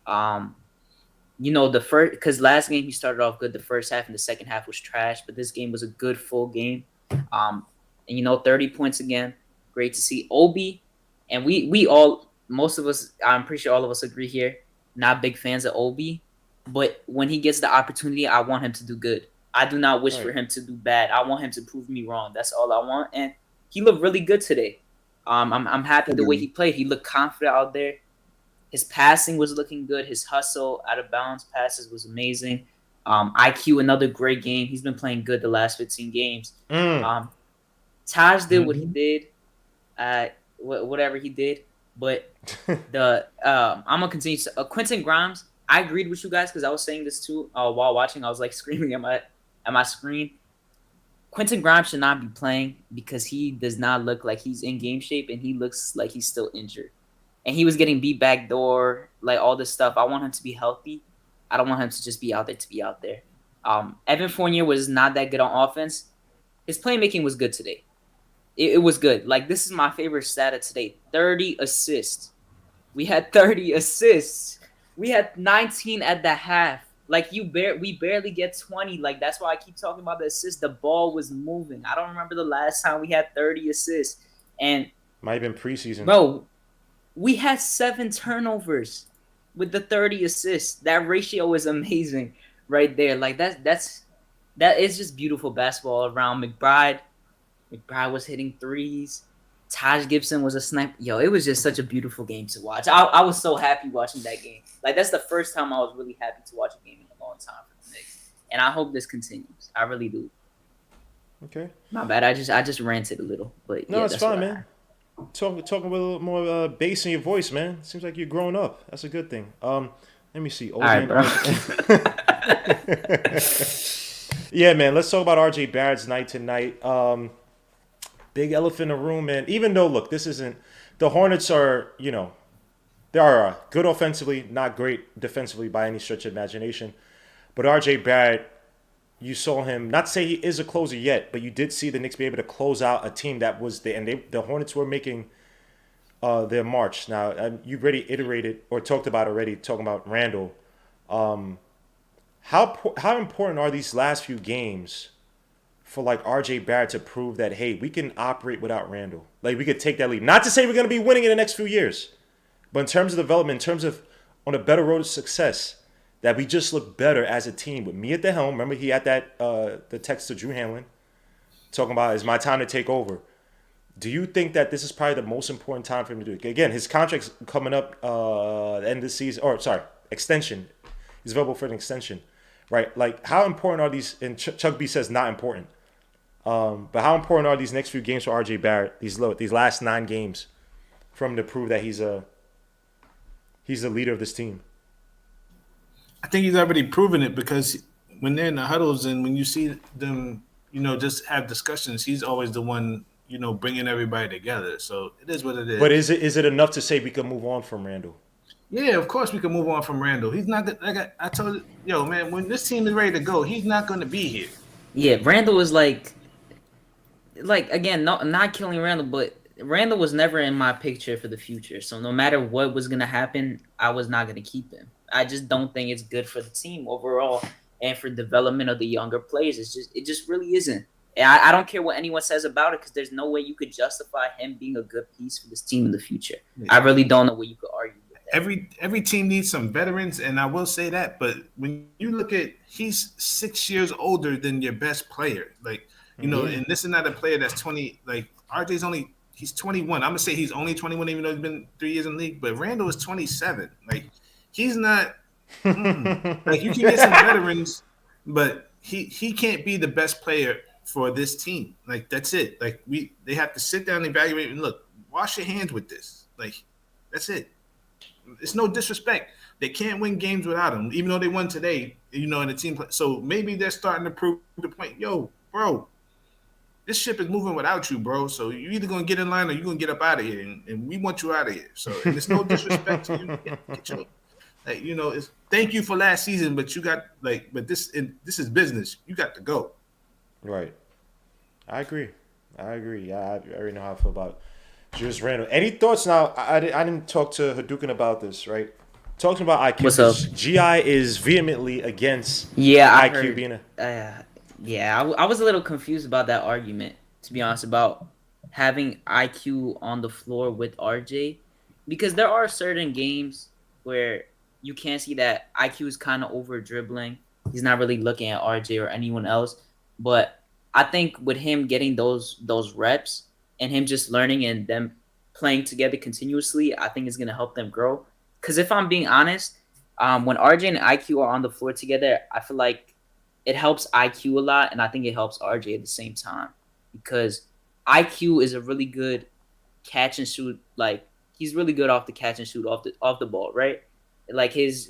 The first because last game he started off good. The first half and the second half was trash, but this game was a good full game. And 30 points again. Great to see Obi, and we all most of us. I'm pretty sure all of us agree here. Not big fans of Obi. But when he gets the opportunity, I want him to do good. I do not wish for him to do bad. I want him to prove me wrong. That's all I want. And he looked really good today. I'm happy the way he played. He looked confident out there. His passing was looking good. His hustle, out of bounds passes was amazing. IQ, another great game. He's been playing good the last 15 games. Taj did what he did, whatever he did. But I'm gonna continue. Quentin Grimes. I agreed with you guys because I was saying this too while watching. I was like screaming at my screen. Quentin Grimes should not be playing because he does not look like he's in game shape and he looks like he's still injured. And he was getting beat back door, like all this stuff. I want him to be healthy. I don't want him to just be out there to be out there. Evan Fournier was not that good on offense. His playmaking was good today. It was good. Like, this is my favorite stat of today. 30 assists. We had 30 assists. We had 19 at the half. Like, we barely get 20. Like, that's why I keep talking about the assists. The ball was moving. I don't remember the last time we had 30 assists. And might have been preseason. Bro, we had 7 turnovers with the 30 assists. That ratio is amazing right there. Like, that is just beautiful basketball around. McBride was hitting threes. Taj Gibson was a sniper. Yo, it was just such a beautiful game to watch. I was so happy watching that game. Like, that's the first time I was really happy to watch a game in a long time for the Knicks. And I hope this continues. I really do. Okay. My bad. I just ranted a little. But no, yeah, it's fine, man. Talking with a little more bass in your voice, man. Seems like you're growing up. That's a good thing. Let me see. All right, bro. Yeah, man. Let's talk about RJ Barrett's night tonight. Big elephant in the room, man. Even though, look, this isn't the Hornets are, they are good offensively, not great defensively by any stretch of imagination. But RJ Barrett, you saw him, not to say he is a closer yet, but you did see the Knicks be able to close out a team that was there, and the Hornets were making their march. Now, you already iterated or talked about already, talking about Randall. How important are these last few games for like RJ Barrett to prove that, hey, we can operate without Randall? Like, we could take that lead. Not to say we're going to be winning in the next few years, but in terms of development, in terms of on a better road to success, that we just look better as a team with me at the helm. Remember, he had that the text to Drew Hanlon talking about, it's my time to take over. Do you think that this is probably the most important time for him to do it? Again, his contract's coming up the end of the season, extension. He's available for an extension, right? Like, how important are these? And Chuck B says not important. But how important are these next few games for RJ Barrett? These last 9 games, for him to prove that he's the leader of this team. I think he's already proven it because when they're in the huddles and when you see them, just have discussions, he's always the one, bringing everybody together. So it is what it is. But is it enough to say we can move on from Randall? Yeah, of course we can move on from Randall. He's not good. Like I told you, man, when this team is ready to go, he's not going to be here. Yeah, Randall is like again, not killing Randall, but Randall was never in my picture for the future. So no matter what was going to happen, I was not going to keep him. I just don't think it's good for the team overall and for development of the younger players. It just really isn't. And I don't care what anyone says about it because there's no way you could justify him being a good piece for this team in the future. Yeah. I really don't know what you could argue with that. Every team needs some veterans, and I will say that. But when you look at, he's 6 years older than your best player. Like, and this is not a player that's 20. Like, RJ's he's 21. I'm going to say he's only 21 even though he's been 3 years in the league. But Randall is 27. Like, he's not like, you can get some veterans, but he can't be the best player for this team. Like that's it. Like they have to sit down and evaluate and look, wash your hands with this. Like that's it. It's no disrespect. They can't win games without him, even though they won today. In the team. So maybe they're starting to prove the point. Yo, bro, this ship is moving without you, bro. So you either gonna get in line or you're gonna get up out of here, and we want you out of here. So and it's no disrespect to you. Get your, it's thank you for last season, but you got but this is business. You got to go. Right. I agree. Yeah, I already know how I feel about Julius Randle. Any thoughts now? I didn't talk to Hadouken about this, right? Talking about IQ. What's up? GI is vehemently against I IQ heard, being a. I was a little confused about that argument, to be honest, about having IQ on the floor with RJ, because there are certain games where you can see that IQ is kind of over dribbling. He's not really looking at RJ or anyone else. But I think with him getting those reps and him just learning and them playing together continuously, I think it's going to help them grow. Because if I'm being honest, when RJ and IQ are on the floor together, I feel like it helps IQ a lot, and I think it helps RJ at the same time. Because IQ is a really good catch and shoot. Like, he's really good off the catch and shoot off the ball, right? Like his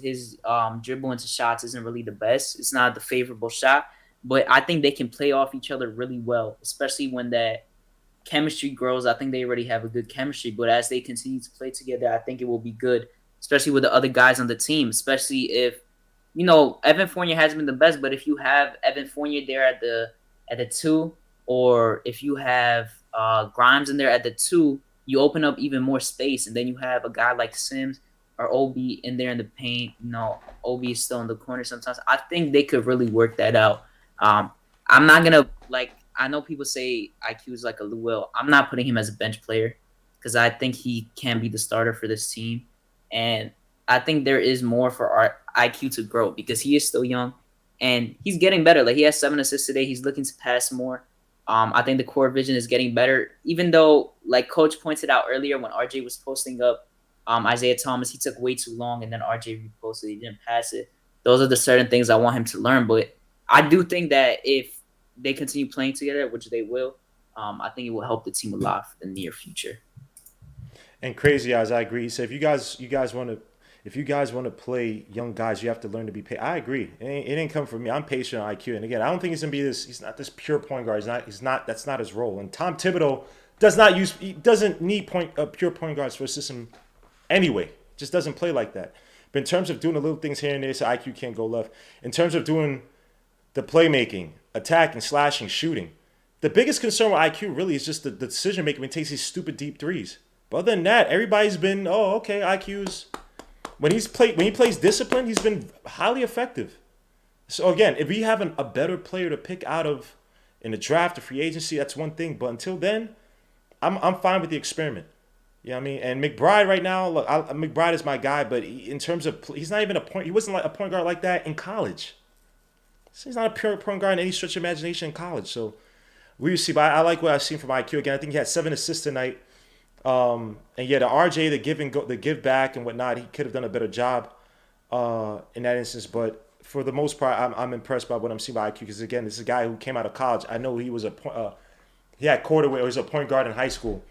dribble into shots isn't really the best. It's not the favorable shot, but I think they can play off each other really well, especially when that chemistry grows. I think they already have a good chemistry, but as they continue to play together, I think it will be good, especially with the other guys on the team, especially if, Evan Fournier hasn't been the best, but if you have Evan Fournier there at the 2, or if you have Grimes in there at the 2, you open up even more space, and then you have a guy like Sims or Obi in there in the paint. Obi is still in the corner sometimes. I think they could really work that out. I'm not going to, I know people say IQ is like a Lou Will. I'm not putting him as a bench player because I think he can be the starter for this team. And I think there is more for our IQ to grow because he is still young and he's getting better. Like, he has 7 assists today. He's looking to pass more. I think the core vision is getting better, even though, like Coach pointed out earlier when RJ was posting up Isaiah Thomas, he took way too long, and then RJ reposted. He didn't pass it. Those are the certain things I want him to learn. But I do think that if they continue playing together, which they will, I think it will help the team a lot for the near future. And Crazy Eyes, I agree. He said, if you guys want to play young guys, you have to learn to be patient. I agree. It ain't come from me. I'm patient on IQ. And again, I don't think he's gonna be this. He's not this pure point guard. He's not. That's not his role. And Tom Thibodeau doesn't need pure point guards for a system anyway. Just doesn't play like that. But in terms of doing the little things here and there, so IQ can't go left. In terms of doing the playmaking, attacking, slashing, shooting, the biggest concern with IQ really is just the decision making when he takes these stupid deep threes. But other than that, everybody's been, okay, IQ's. When he plays discipline, he's been highly effective. So again, if we have a better player to pick out of in the draft or free agency, that's one thing. But until then, I'm fine with the experiment. You know what I mean? And McBride right now, look, McBride is my guy, but in terms of, he's not even he wasn't like a point guard like that in college. So he's not a pure point guard in any stretch of imagination in college. So we will see. But I like what I've seen from IQ. Again, I think he had 7 assists tonight. And yeah, the RJ, the give back and whatnot, he could have done a better job in that instance. But for the most part, I'm impressed by what I'm seeing by IQ because again, this is a guy who came out of college. I know he was he had quarterback, he was a point guard in high school.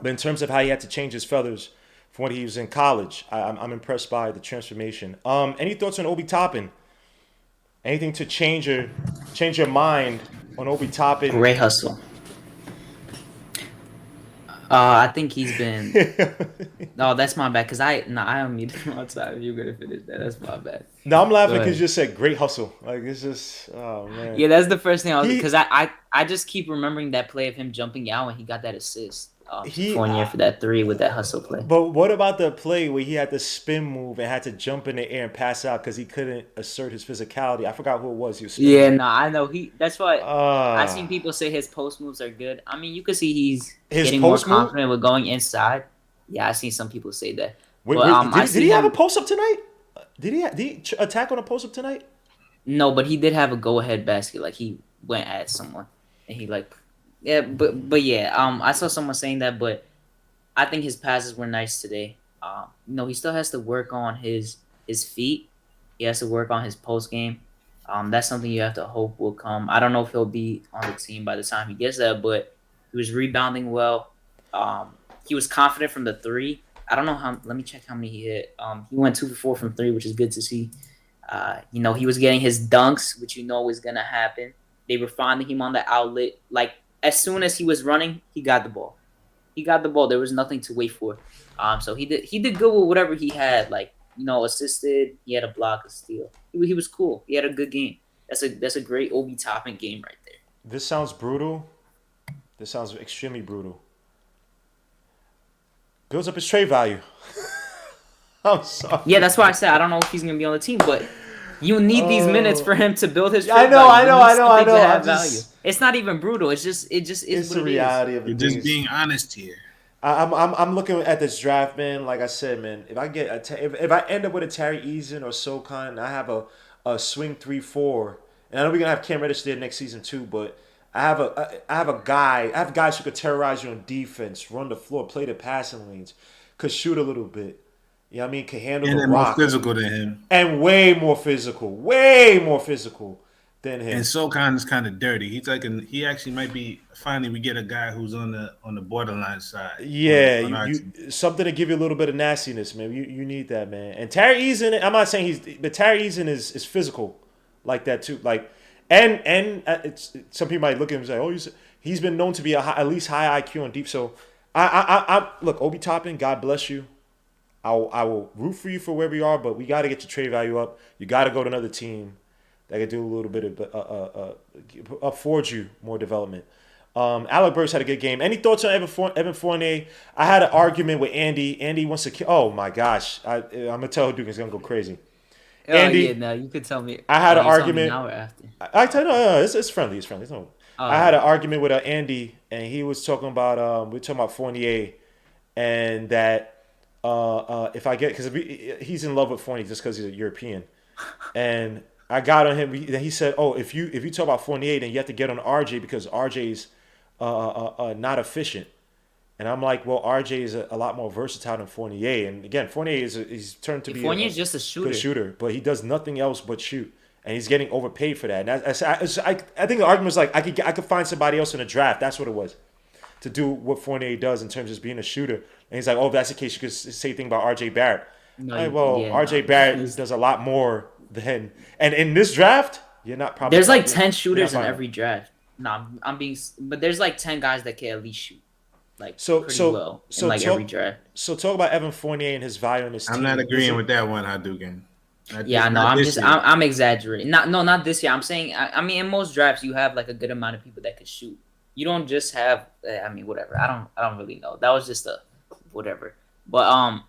But in terms of how he had to change his feathers from when he was in college, I'm impressed by the transformation. Any thoughts on Obi Toppin? Anything to change your mind on Obi Toppin? Great hustle. I think he's been. No, that's my bad. Cause I don't need to outside. You're gonna finish that. That's my bad. No, I'm laughing because you just said great hustle. Like it's just, oh man. Yeah, that's the first thing I was. Because I just keep remembering that play of him jumping out when he got that assist. Fournier for that 3 with that hustle play. But what about the play where he had to spin move and had to jump in the air and pass out because he couldn't assert his physicality? I forgot who it was. Yeah, no, I know that's why I've seen people say his post moves are good. I mean, you can see he's getting more confident with going inside. Yeah, I've seen some people say that. Did he have a post up tonight? Did he attack on a post up tonight? No, but he did have a go ahead basket. Like he went at someone and he like. Yeah, but yeah, I saw someone saying that, but I think his passes were nice today. He still has to work on his feet. He has to work on his post game. That's something you have to hope will come. I don't know if he'll be on the team by the time he gets there, but he was rebounding well. He was confident from the three. I don't know how. Let me check how many he hit. He went 2 for 4 from three, which is good to see. He was getting his dunks, which was gonna happen. They were finding him on the outlet. Like as soon as he was running, he got the ball. He got the ball. There was nothing to wait for. So he did good with whatever he had. Like assisted. He had a block, a steal. He was cool. He had a good game. That's a great Obi Toppin game right there. This sounds brutal. This sounds extremely brutal. Builds up his trade value. I'm sorry. Yeah, that's why I said I don't know if he's gonna be on the team, but you need these minutes for him to build his. I trade know. value. Value. It's not even brutal. It just is. It's what the it reality is. of it. You're just being honest here. I'm looking at this draft, man. Like I said, man, if I end up with a Terry Eason or SoCon, and I have a swing 3-4, and I know we're gonna have Cam Reddish there next season too, but I have guys who could terrorize you on defense, run the floor, play the passing lanes, could shoot a little bit. You know what I mean? Could handle And the they're more rock. physical than him. And way more physical than him. And SoCon is kind of dirty. He actually might be. Finally, we get a guy who's on the borderline side. Yeah, on our you team. something to give you a little bit of nastiness, man. You need that, man. And Terry Eason, I'm not saying but Terry Eason is physical like that too. Like, and it's some people might look at him and say, oh, he's been known to be at least high IQ on deep. So I look, Obi Toppin, God bless you. I will root for you for where we are, but we got to get your trade value up. You got to go to another team that could do a little bit of afford you more development. Alec Burks had a good game. Any thoughts on Evan Fournier? I had an argument with Andy. Andy wants to kill. Oh my gosh, I'm gonna tell Duke he's gonna go crazy. Andy, yeah, no, you could tell me. I had an you tell me argument. now or after. I tell you, no, it's friendly. It's friendly. No. I had an argument with Andy, and he was talking about we were talking about Fournier, and that if I get because he's in love with Fournier just because he's a European, and I got on him. Then he said, "Oh, if you talk about Fournier, then you have to get on RJ because RJ's not efficient." And I'm like, "Well, RJ is a lot more versatile than Fournier." And again, Fournier he's turned to be Fournier's just a shooter. good shooter, but he does nothing else but shoot, and he's getting overpaid for that. And I think the argument was like I could find somebody else in the draft. That's what it was, to do what Fournier does in terms of being a shooter. And he's like, "Oh, if that's the case, you could say thing about RJ Barrett." No, Like, well, yeah, RJ no. Barrett does a lot more than, and in this draft, you're not probably. There's like you're 10 not shooters in finding- every draft. No, but there's like 10 guys that can at least shoot, like So- pretty so- well so in like talk- every draft. So talk about Evan Fournier and his value on this team. I'm not Is agreeing it- with that one, Hadouken. Yeah, I know. Not this year. I'm exaggerating. Not this year. I'm saying, I mean, in most drafts, you have like a good amount of people that could shoot. You don't just have, I mean, whatever. I don't really know. That was just a whatever. But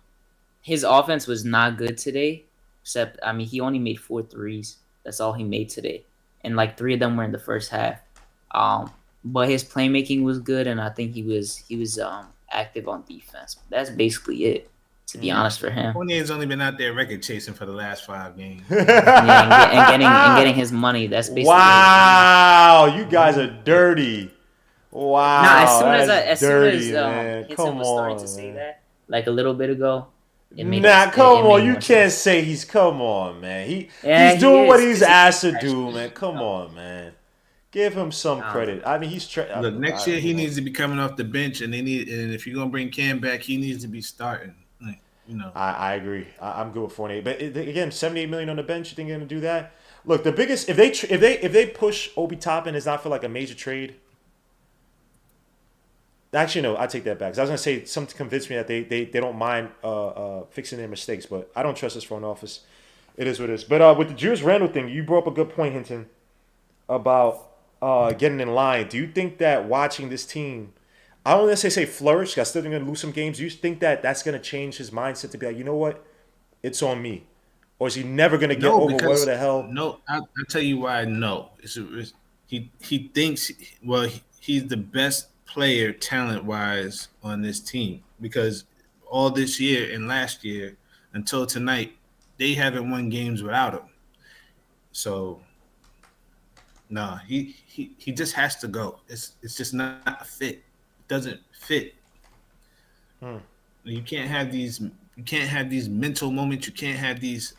his offense was not good today. Except, I mean, he only made 4 threes. That's all he made today, and like 3 of them were in the first half. But his playmaking was good, and I think he was active on defense. That's basically it, to be honest, for him. Fournier's only been out there record chasing for the last 5 games. Yeah, and getting his money. That's basically Wow, you guys are dirty. Wow, Nah, as soon that's as dirty, man. Hinton Come was starting on, to say man. that like a little bit ago. It made Nah, it come made on. You more can't sense. say he's. Come on, man. Yeah, He's doing he what is. he's He's asked to trash. do, man. Come on, man. Give him some credit. I mean, he's. Look, next year he needs to be coming off the bench, and if you're gonna bring Cam back, he needs to be starting. Like, you know, I agree. I'm good with Fournier, but again, $78 million on the bench. You think they're gonna do that? Look, the biggest if they push Obi Toppin is not for like a major trade. Actually, no, I take that back. 'Cause I was gonna say something convinced me that they don't mind fixing their mistakes, but I don't trust this front office. It is what it is. But with the Julius Randle thing, you brought up a good point, Hinton, about getting in line. Do you think that watching this team, I don't necessarily say flourish, 'cause I still think they're gonna lose some games. Do you think that that's gonna change his mindset to be like, you know what, it's on me, or is he never gonna get over whatever the hell? No, I'll tell you why. No, he thinks he's the best player talent wise on this team because all this year and last year until tonight they haven't won games without him. So no, he just has to go. It's just not a fit. It doesn't fit. You can't have these mental moments. You can't have these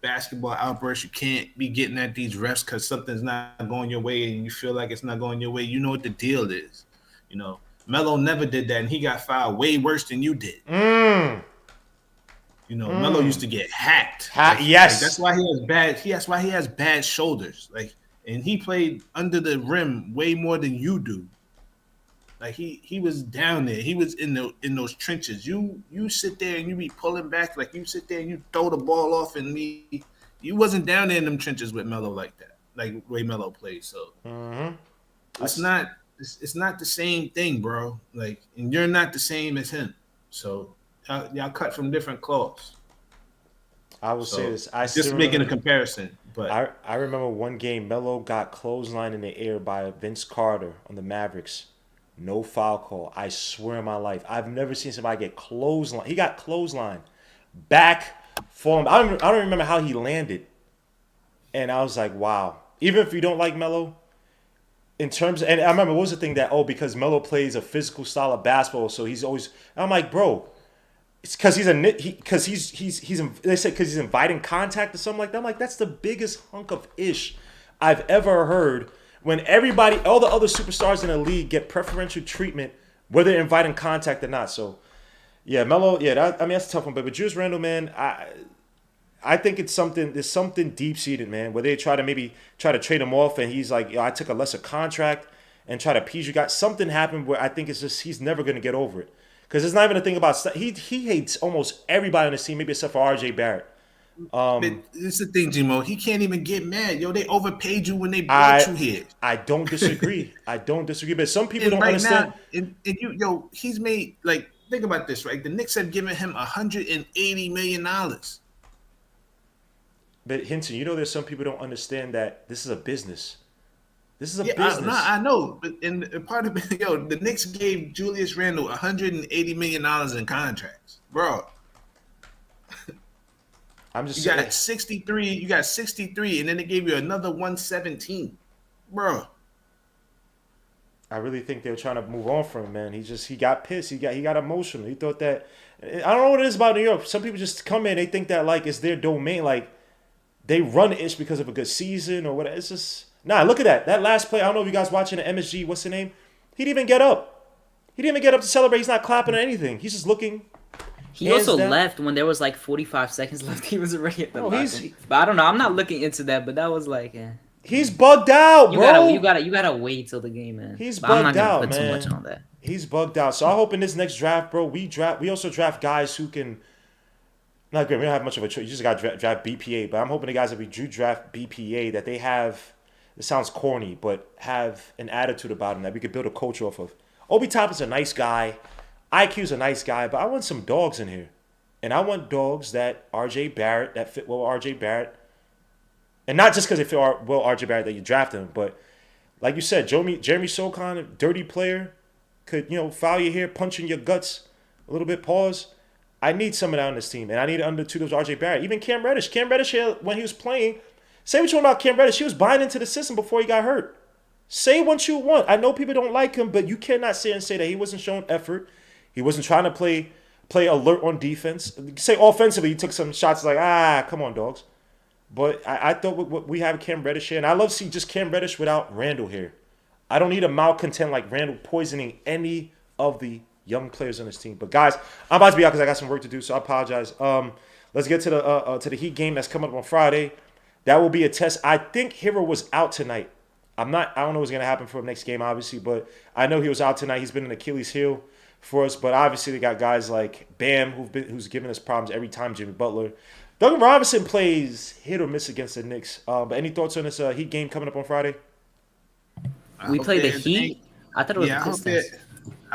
basketball outbursts. You can't be getting at these refs because something's not going your way and you feel like it's not going your way. You know what the deal is. You know, Melo never did that, and he got fouled way worse than you did. You know, Melo used to get hacked. Yes, that's why he has bad. That's why he has bad shoulders. Like, and he played under the rim way more than you do. Like he was down there. He was in those trenches. You sit there and you be pulling back. Like you sit there and you throw the ball off and you wasn't down there in them trenches with Melo like that. Like way Melo plays. So it's not the same thing, bro. Like, and you're not the same as him. So y'all cut from different cloths. I will say this. I just making a comparison. But I remember one game Melo got clotheslined in the air by Vince Carter on the Mavericks. No foul call. I swear on my life. I've never seen somebody get clotheslined. He got clotheslined back for him. I don't remember how he landed. And I was like, wow. Even if you don't like Melo, in terms of, and I remember what was the thing that, because Melo plays a physical style of basketball, so he's always, I'm like, bro, it's because they said because he's inviting contact or something like that. I'm like, that's the biggest hunk of ish I've ever heard. When everybody, all the other superstars in the league get preferential treatment, whether they're inviting contact or not. So, yeah, Melo, that's a tough one. But with Julius Randle, man, I think there's something deep-seated, man, where they try to trade him off, and he's like, I took a lesser contract and try to appease you guys. Something happened where I think it's just he's never going to get over it. Because it's not even a thing about, he hates almost everybody on the team, maybe except for RJ Barrett. It's the thing, Jimo. He can't even get mad. Yo, they overpaid you when they brought you here. I don't disagree. But some people don't understand. Now, he's made, like, think about this, right? The Knicks have given him $180 million. But Hinton, there's some people don't understand that this is a business. This is a business. I know, but in part of it, the Knicks gave Julius Randle $180 million in contracts, bro. I'm just saying. You got 63, and then they gave you another 117, bro. I really think they were trying to move on from him, man. He got pissed. He got emotional. He thought that, I don't know what it is about New York. Some people just come in, they think that like it's their domain, like they run ish because of a good season or whatever. It's just look at that last play. I don't know if you guys watching the MSG. What's the name? He didn't even get up. He didn't even get up to celebrate. He's not clapping or anything. He's just looking. He also left when there was like 45 seconds left. He was already at the locker. But I don't know. I'm not looking into that. But that was like, he's bugged out, bro. You gotta wait till the game, man. He's bugged out, man. I'm not gonna put too much on that. He's bugged out. So I hope in this next draft, bro, we also draft guys who can. Not great. We don't have much of a choice. You just got to draft BPA. But I'm hoping the guys that we do draft BPA that they have. It sounds corny, but have an attitude about them that we could build a culture off of. Obi Toppin's a nice guy. IQ's a nice guy, but I want some dogs in here. And I want dogs that fit well RJ Barrett. And not just because they fit well RJ Barrett that you draft him, but like you said, Jeremy Socon, a dirty player, could, foul you here, punch in your guts a little bit, pause. I need some of that on this team, and I need under two of those RJ Barrett. Even Cam Reddish. Cam Reddish, when he was playing, say what you want about Cam Reddish, he was buying into the system before he got hurt. Say what you want. I know people don't like him, but you cannot sit and say that he wasn't showing effort. He wasn't trying to play alert on defense. Say offensively, he took some shots like, come on, dogs. But I thought we have Cam Reddish here, and I love to see just Cam Reddish without Randle here. I don't need a malcontent like Randle poisoning any of the young players on this team. But guys, I'm about to be out because I got some work to do, so I apologize. Let's get to the Heat game that's coming up on Friday. That will be a test. I think Hero was out tonight. I don't know what's going to happen for the next game, obviously, but I know he was out tonight. He's been an Achilles heel for us, but obviously they got guys like Bam who's giving us problems every time. Jimmy Butler. Duncan Robinson plays hit or miss against the Knicks. But any thoughts on this Heat game coming up on Friday? We play the Heat? I thought it was the Pistons.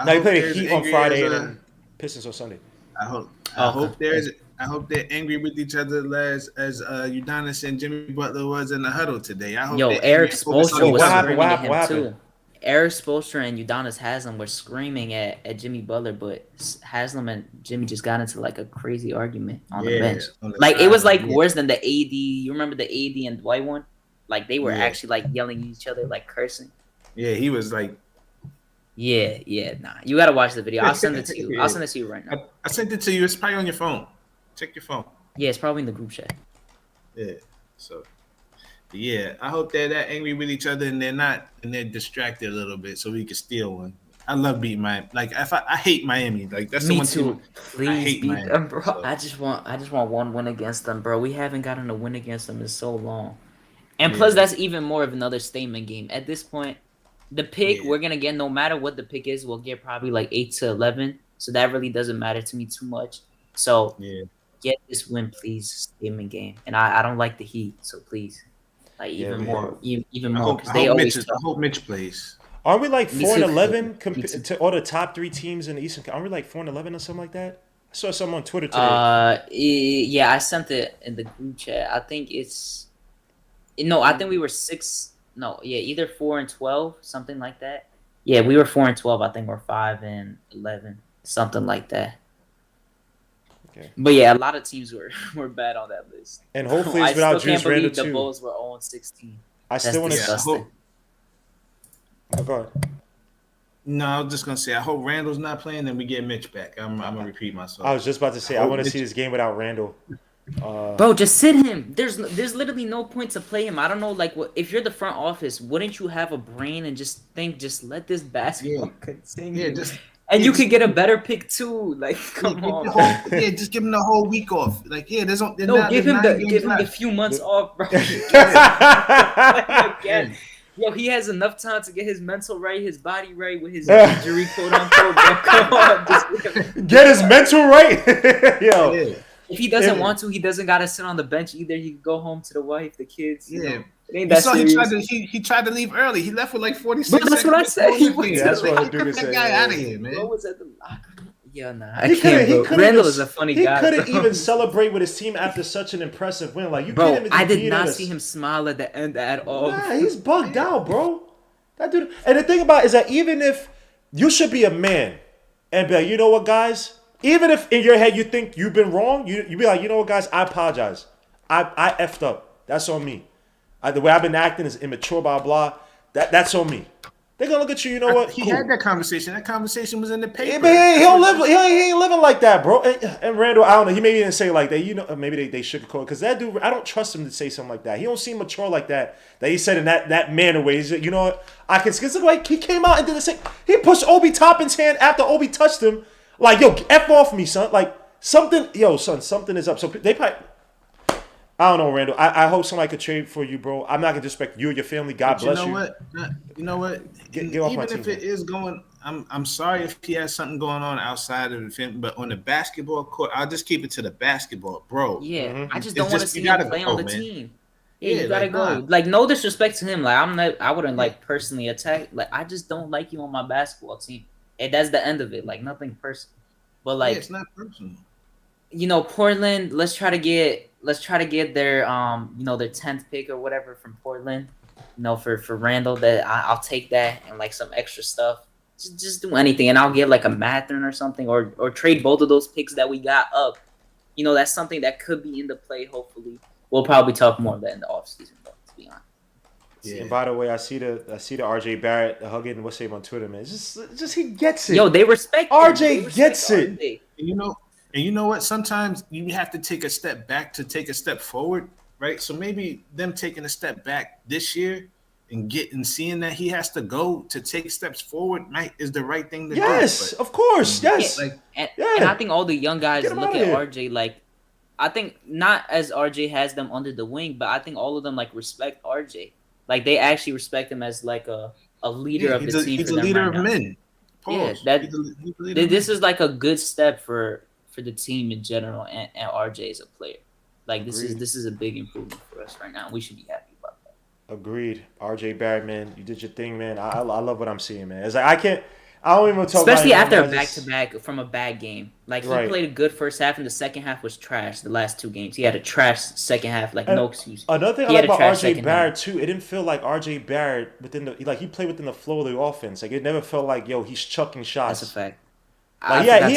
No, you play the Heat on Friday and then Pistons on Sunday. I hope they're angry with each other as Udonis and Jimmy Butler was in the huddle today. I hope Eric Spoelstra was screaming at him what too. happened? Eric Spoelstra and Udonis Haslem were screaming at Jimmy Butler, but Haslem and Jimmy just got into like a crazy argument on the bench. It was like worse than the AD. You remember the AD and Dwight one? Like they were actually like yelling at each other, like cursing. Yeah, he was like. Yeah, nah. You gotta watch the video. I'll send it to you. I'll send it to you right now. I sent it to you. It's probably on your phone. Check your phone. Yeah, it's probably in the group chat. Yeah. So yeah, I hope they're that angry with each other and they're distracted a little bit so we can steal one. I love beating Miami. Like I hate Miami. Like that's the Me one too. team I Please hate beat Miami. them, bro. So, I just want one win against them, bro. We haven't gotten a win against them in so long. And plus, Yeah. that's even more of another statement game. At this point, the pick we're gonna get, no matter what the pick is, we'll get probably like 8 to 11. So that really doesn't matter to me too much. So yeah. get this win, please. Statement game. And I don't like the Heat, so please, like Yeah, even man. more, even I more, hope, because I they hope always Mitch, I talk. hope Mitch plays. Aren't we like Me 4 and too. 11 Me too. to all the top 3 teams in the Eastern? Aren't we like 4 and 11 or something like that? I saw something on Twitter today. Yeah, I sent it in the group chat. I think it's no, I think we were 6. No, yeah, either 4 and 12, something like that. Yeah, we were 4 and 12. I think we're 5 and 11, something like that. Okay. But yeah, a lot of teams were bad on that list. And hopefully I it's without still can't Julius Randle believe the too. Bulls were 0 and 16. I still want That's to. disgusting. Oh, go ahead. No, I was just gonna say I hope Randall's not playing and we get Mitch back. I'm gonna repeat myself. I was just about to say I want to see this game without Randall. Bro, just sit him. There's literally no point to play him. I don't know, like, what if you're the front office, wouldn't you have a brain and just think, just let this basketball continue? Yeah, just And you could get a better pick too. Like, come on. just give him the whole week off. Like, yeah, give him the few months off, bro. Again. Yo, he has enough time to get his mental right, his body right with his injury, quote unquote. Bro. Come on, just Get his mental right. Yo. Yeah. if he doesn't want to, he doesn't gotta sit on the bench either. He can go home to the wife, the kids. You know? It ain't that serious. He tried to leave early. He left with like 46 But that's what I said. That's what I do. Get that guy out of here, man. Bro was at the locker room. Yeah, nah, I can't. Bro. Randall is a funny guy. He couldn't bro. even celebrate with his team after such an impressive win. Like you Bro, can't even I did beat not us. see him smile at the end at all. Nah, he's bugged out, bro. That dude. And the thing about it is that even if you should be a man and be like, you know what, guys? Even if in your head you think you've been wrong, you be like, you know what, guys? I apologize. I effed up. That's on me. The way I've been acting is immature, blah blah. That's on me. They're gonna look at you. You know what? He Cool. had that conversation. That conversation was in the paper. Yeah, but he don't live. He ain't living like that, bro. And Randall, I don't know. He maybe didn't say it like that. You know, maybe they sugarcoat because that dude. I don't trust him to say something like that. He don't seem mature like that. That he said in that manner way. He's, you know what? I can. It's like he came out and did the same. He pushed Obi Toppin's hand after Obi touched him. Like, yo, F off me, son. Like something. Yo, son, something is up. So they probably. I don't know, Randall. I hope somebody could trade for you, bro. I'm not gonna disrespect you or your family. God bless you. You know what? Get off my Even team, if it is going, I'm sorry if he has something going on outside of the film, but on the basketball court, I'll just keep it to the basketball, bro. Yeah, I just It's don't want to just- see you gotta him play go, on the man. team. Yeah, you gotta like, go. nah. Like, no disrespect to him. Like, I wouldn't like personally attack. Like, I just don't like you on my basketball team, and that's the end of it. Like, nothing personal. But like, it's not personal. you know, Portland. Let's try to get their their 10th pick or whatever from Portland. You know, for Randall, that I'll take that and like some extra stuff. Just do anything, and I'll get like a Matherin or something, or trade both of those picks that we got up. You know, that's something that could be in the play. Hopefully, we'll probably talk more of that in the offseason, though, to be honest. Yeah. And by the way, I see the RJ Barrett hugging what's name on Twitter, man. It's just he gets it. Yo, they respect RJ him. They respect gets it. RJ. And you know what? Sometimes you have to take a step back to take a step forward, right? So maybe them taking a step back this year and seeing that he has to go to take steps forward, is the right thing to do. Yes, of course, yes. And I think all the young guys Get him look outta at here. RJ like, I think not as RJ has them under the wing, but I think all of them like respect RJ. Like they actually respect him as like a leader of the team. He's for a them leader right of now. men. Pause. Yeah, He's a leader of this men. is like a good step for the team in general, and RJ as a player. Like this is a big improvement for us right now. We should be happy about that. Agreed. RJ Barrett, man, you did your thing, man. I love what I'm seeing, man. It's like I don't even talk Especially about after him, a I just- back-to-back from a bad game. Like, he Right. played a good first half, and the second half was trash. The last 2 games, he had a trash second half. Like, And no excuse. Another thing I He like had a about trash RJ second Barrett too, it didn't feel like RJ Barrett he played within the flow of the offense. Like it never felt like he's chucking shots. That's a fact. Like,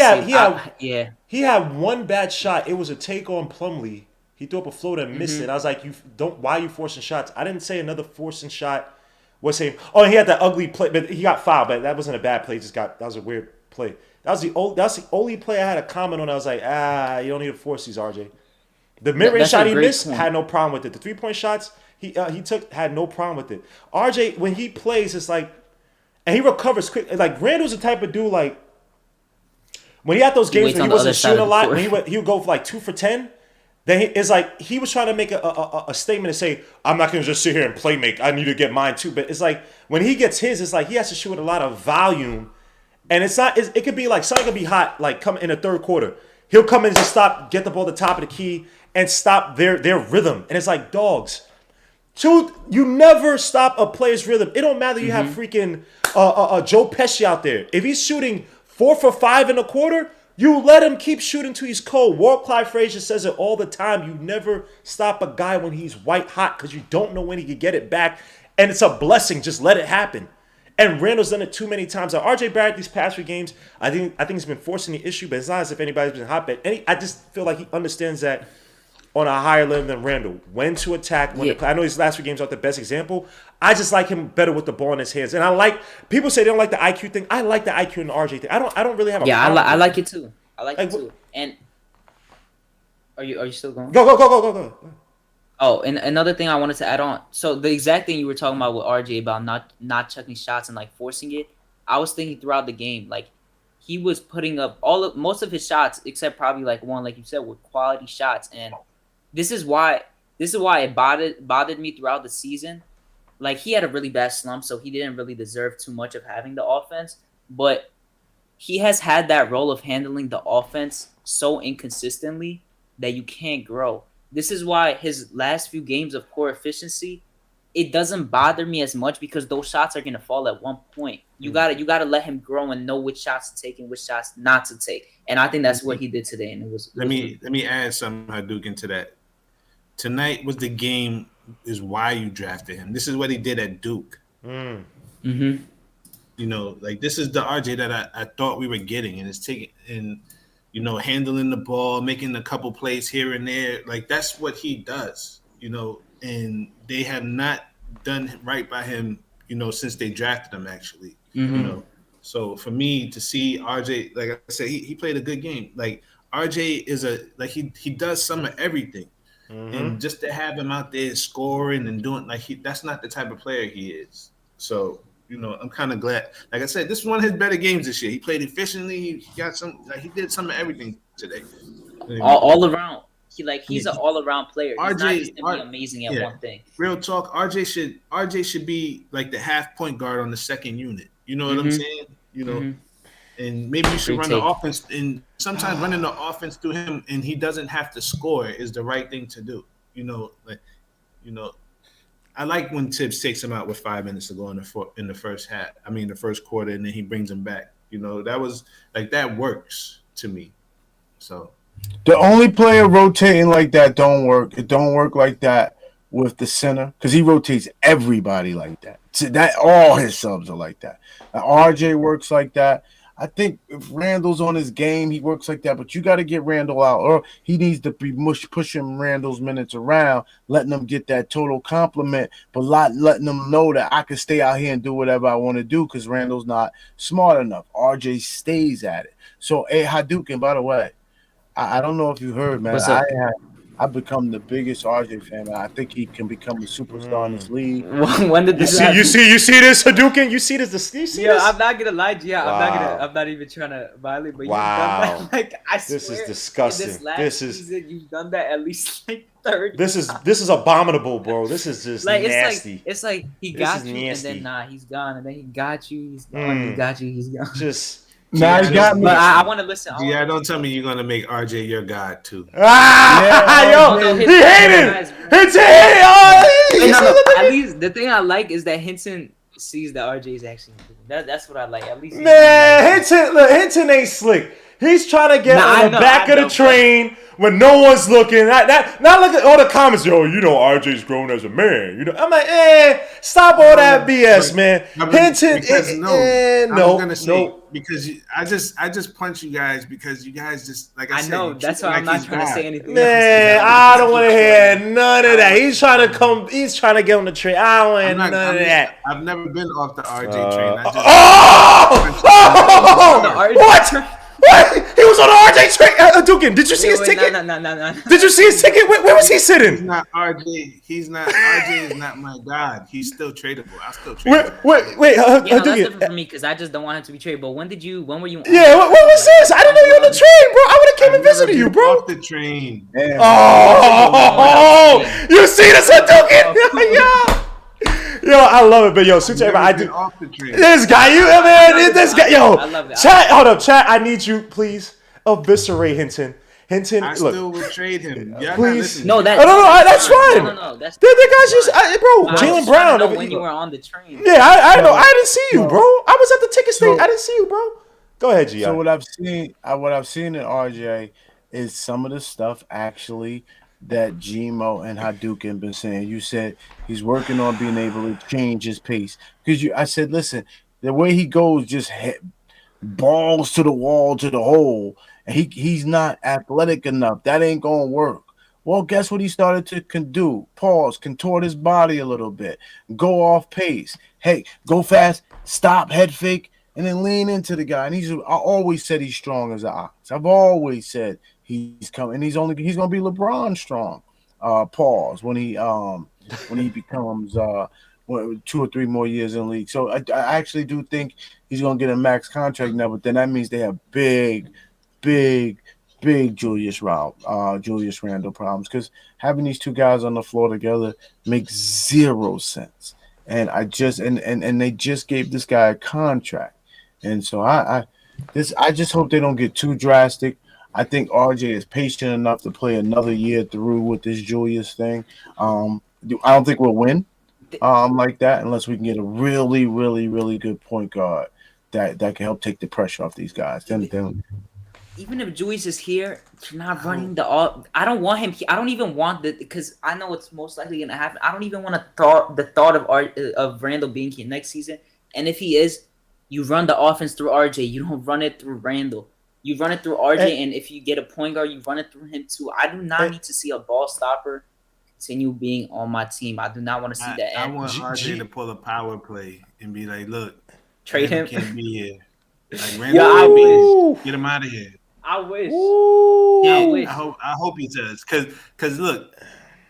he had one bad shot. It was a take on Plumlee. He threw up a floater and missed it. I was like, why are you forcing shots? I didn't say another forcing shot was him. Oh, he had that ugly play, but he got fouled. But that wasn't a bad play. That was a weird play. That's the only play I had a comment on. I was like, you don't need to force these, RJ. The mid-range That's a shot he great missed point. had no problem with it. The 3-point shots he took had no problem with it. RJ, when he plays, it's like, and he recovers quick. Like Randall's the type of dude like when he had those games waits where he on the other wasn't side shooting a of the lot, court. when he would go for like 2 for 10. Then it's like he was trying to make a statement and say, I'm not going to just sit here and play make. I need to get mine too. But it's like when he gets his, it's like he has to shoot with a lot of volume. And it's not. It could be like something could be hot, like come in the third quarter. He'll come in and just stop, get the ball at the top of the key, and stop their rhythm. And it's like dogs. You never stop a player's rhythm. It don't matter. You have freaking Joe Pesci out there. If he's shooting 4 for 5 in a quarter, you let him keep shooting till he's cold. Walt Clyde Frazier says it all the time. You never stop a guy when he's white hot because you don't know when he can get it back. And it's a blessing. Just let it happen. And Randall's done it too many times. Now, RJ Barrett, these past 3 games, I think he's been forcing the issue, but it's not as if anybody's been hot. But I just feel like he understands that on a higher level than Randall. When to attack, when to play. I know his last 3 games aren't the best example. I just like him better with the ball in his hands. And I like, people say they don't like the IQ thing. I like the IQ and the RJ thing. I don't really have a problem. I like it too. I like it too. And are you still going? Go. Oh, and another thing I wanted to add on. So the exact thing you were talking about with RJ about not checking shots and like forcing it, I was thinking throughout the game, like he was putting up most of his shots except probably like one, like you said, were quality shots. And this is why it bothered me throughout the season. Like he had a really bad slump, so he didn't really deserve too much of having the offense. But he has had that role of handling the offense so inconsistently that you can't grow. This is why his last few games of core efficiency, it doesn't bother me as much because those shots are gonna fall at one point. You gotta let him grow and know which shots to take and which shots not to take. And I think that's what he did today. And it was Let me add something, Hadouken, to that. Tonight was the game. Is why you drafted him. This is what he did at Duke. Mm-hmm. You know, like this is the RJ that I thought we were getting, and it's taking and handling the ball, making a couple plays here and there. Like that's what he does. And they have not done right by him. Since they drafted him, actually. Mm-hmm. So for me to see RJ, like I said, he played a good game. Like RJ is he does some of everything. And just to have him out there scoring and doing that's not the type of player he is. So, I'm kind of glad. Like I said, this is one of his better games this year. He played efficiently. He got he did some of everything today. All around. He's an all around player. He's not just gonna be amazing at one thing. Real talk, RJ should be like the half point guard on the second unit. You know what I'm saying? And maybe you should run the offense. And sometimes running the offense through him, and he doesn't have to score, is the right thing to do. I like when Tibbs takes him out with 5 minutes to go in the first half. I mean, the first quarter, and then he brings him back. That was that works to me. So the only player rotating like that don't work. It don't work like that with the center because he rotates everybody like that. So that all his subs are like that. Now, RJ works like that. I think if Randall's on his game, he works like that. But you got to get Randall out, or he needs to be pushing Randall's minutes around, letting them get that total compliment, but letting them know that I can stay out here and do whatever I want to do because Randall's not smart enough. RJ stays at it. So, hey, Hadouken, by the way, I don't know if you heard, man. I've become the biggest RJ fan, man. I think he can become a superstar in this league. When did this happen? You see this, Hadouken? You see this? You see this? I'm not gonna lie to you. Wow. I'm not even trying to violate, but Wow. you've done that. Like I swear, This is disgusting. In this last season, you've done that at least 30. This is abominable, bro. This is just nasty. It's like he This got is you, nasty. and then he's gone, and then he got you, he's gone. He got you, he's gone. Just Now he got me. But I want to listen. Yeah, don't tell me you're gonna make RJ your god too. yo, he hated. It's At least the thing I like is that Henson sees that RJ is actually improving. That's what I like. At least Man, Hinton ain't slick. He's trying to get on the back of the train when no one's looking. Not look at all the comments. Yo, RJ's grown as a man. I'm like, stop all that BS, man. Hinton, no. Because I just punch you guys because you guys just like I said. I know that's why I'm not trying to say anything. Man, I don't want to hear none of that. He's trying to get on the train. I don't want none of that. I've never been off the RJ train. What? He was on the RJ trade. Dugan, did you see his ticket? No. Did you see his ticket? Where was he He's sitting? not RJ. RJ is not my god. He's still tradable. I still trade him. Wait. Yeah, no, that's Dugan. different for me because I just don't want him to be traded. But when were you? Yeah, what was this? I didn't know you were on the train, bro. I would have came and visited you, bro. Off the train. Damn. Oh, you see this, Dugan? Yo, I love it, but yo, suit everybody. I do. Off the train. This guy, this guy, yo. I love it. Chat, hold up, chat. I need you, please. Eviscerate Hinton. Hinton, I look. still would trade him. Y'all Please. not listening. No, that's That's fine. No, that's. The guys just, bro. I was Jalen just Brown. trying to know when you were on the train. Yeah, I know. I didn't see you, bro. I was at the ticket stage. I didn't see you, bro. Go ahead, G. So what I've seen in RJ is some of the stuff actually that Gmo and Hadouken been saying. You said he's working on being able to change his pace because I said, listen, the way he goes just balls to the wall to the hole, and he's not athletic enough. That ain't gonna work. Well, guess what he started to do? Pause, contort his body a little bit, go off pace. Hey, go fast, stop, head fake, and then lean into the guy. And I always said he's strong as an ox. I've always said he's coming. He's gonna be LeBron strong. Pause when he becomes 2 or 3 more years in the league. So I actually do think he's gonna get a max contract now. But then that means they have big Julius Randle problems because having these two guys on the floor together makes 0 sense. And and they just gave this guy a contract. And so I just hope they don't get too drastic. I think RJ is patient enough to play another year through with this Julius thing. I don't think we'll win like that unless we can get a really, really, really good point guard that can help take the pressure off these guys. Then Even if Julius is here, you're not running the all. I don't want him. I don't even want because I know it's most likely gonna happen. I don't even want the thought of Randall being here next season. And if he is, you run the offense through RJ. You don't run it through Randall. You run it through RJ, and if you get a point guard, you run it through him too. I do not need to see a ball stopper continue being on my team. I do not want to see that. I want RJ to pull a power play and be like, look, trade him. Can't be here. Like Randall, get him out of here. I wish. I hope he does. Cause look,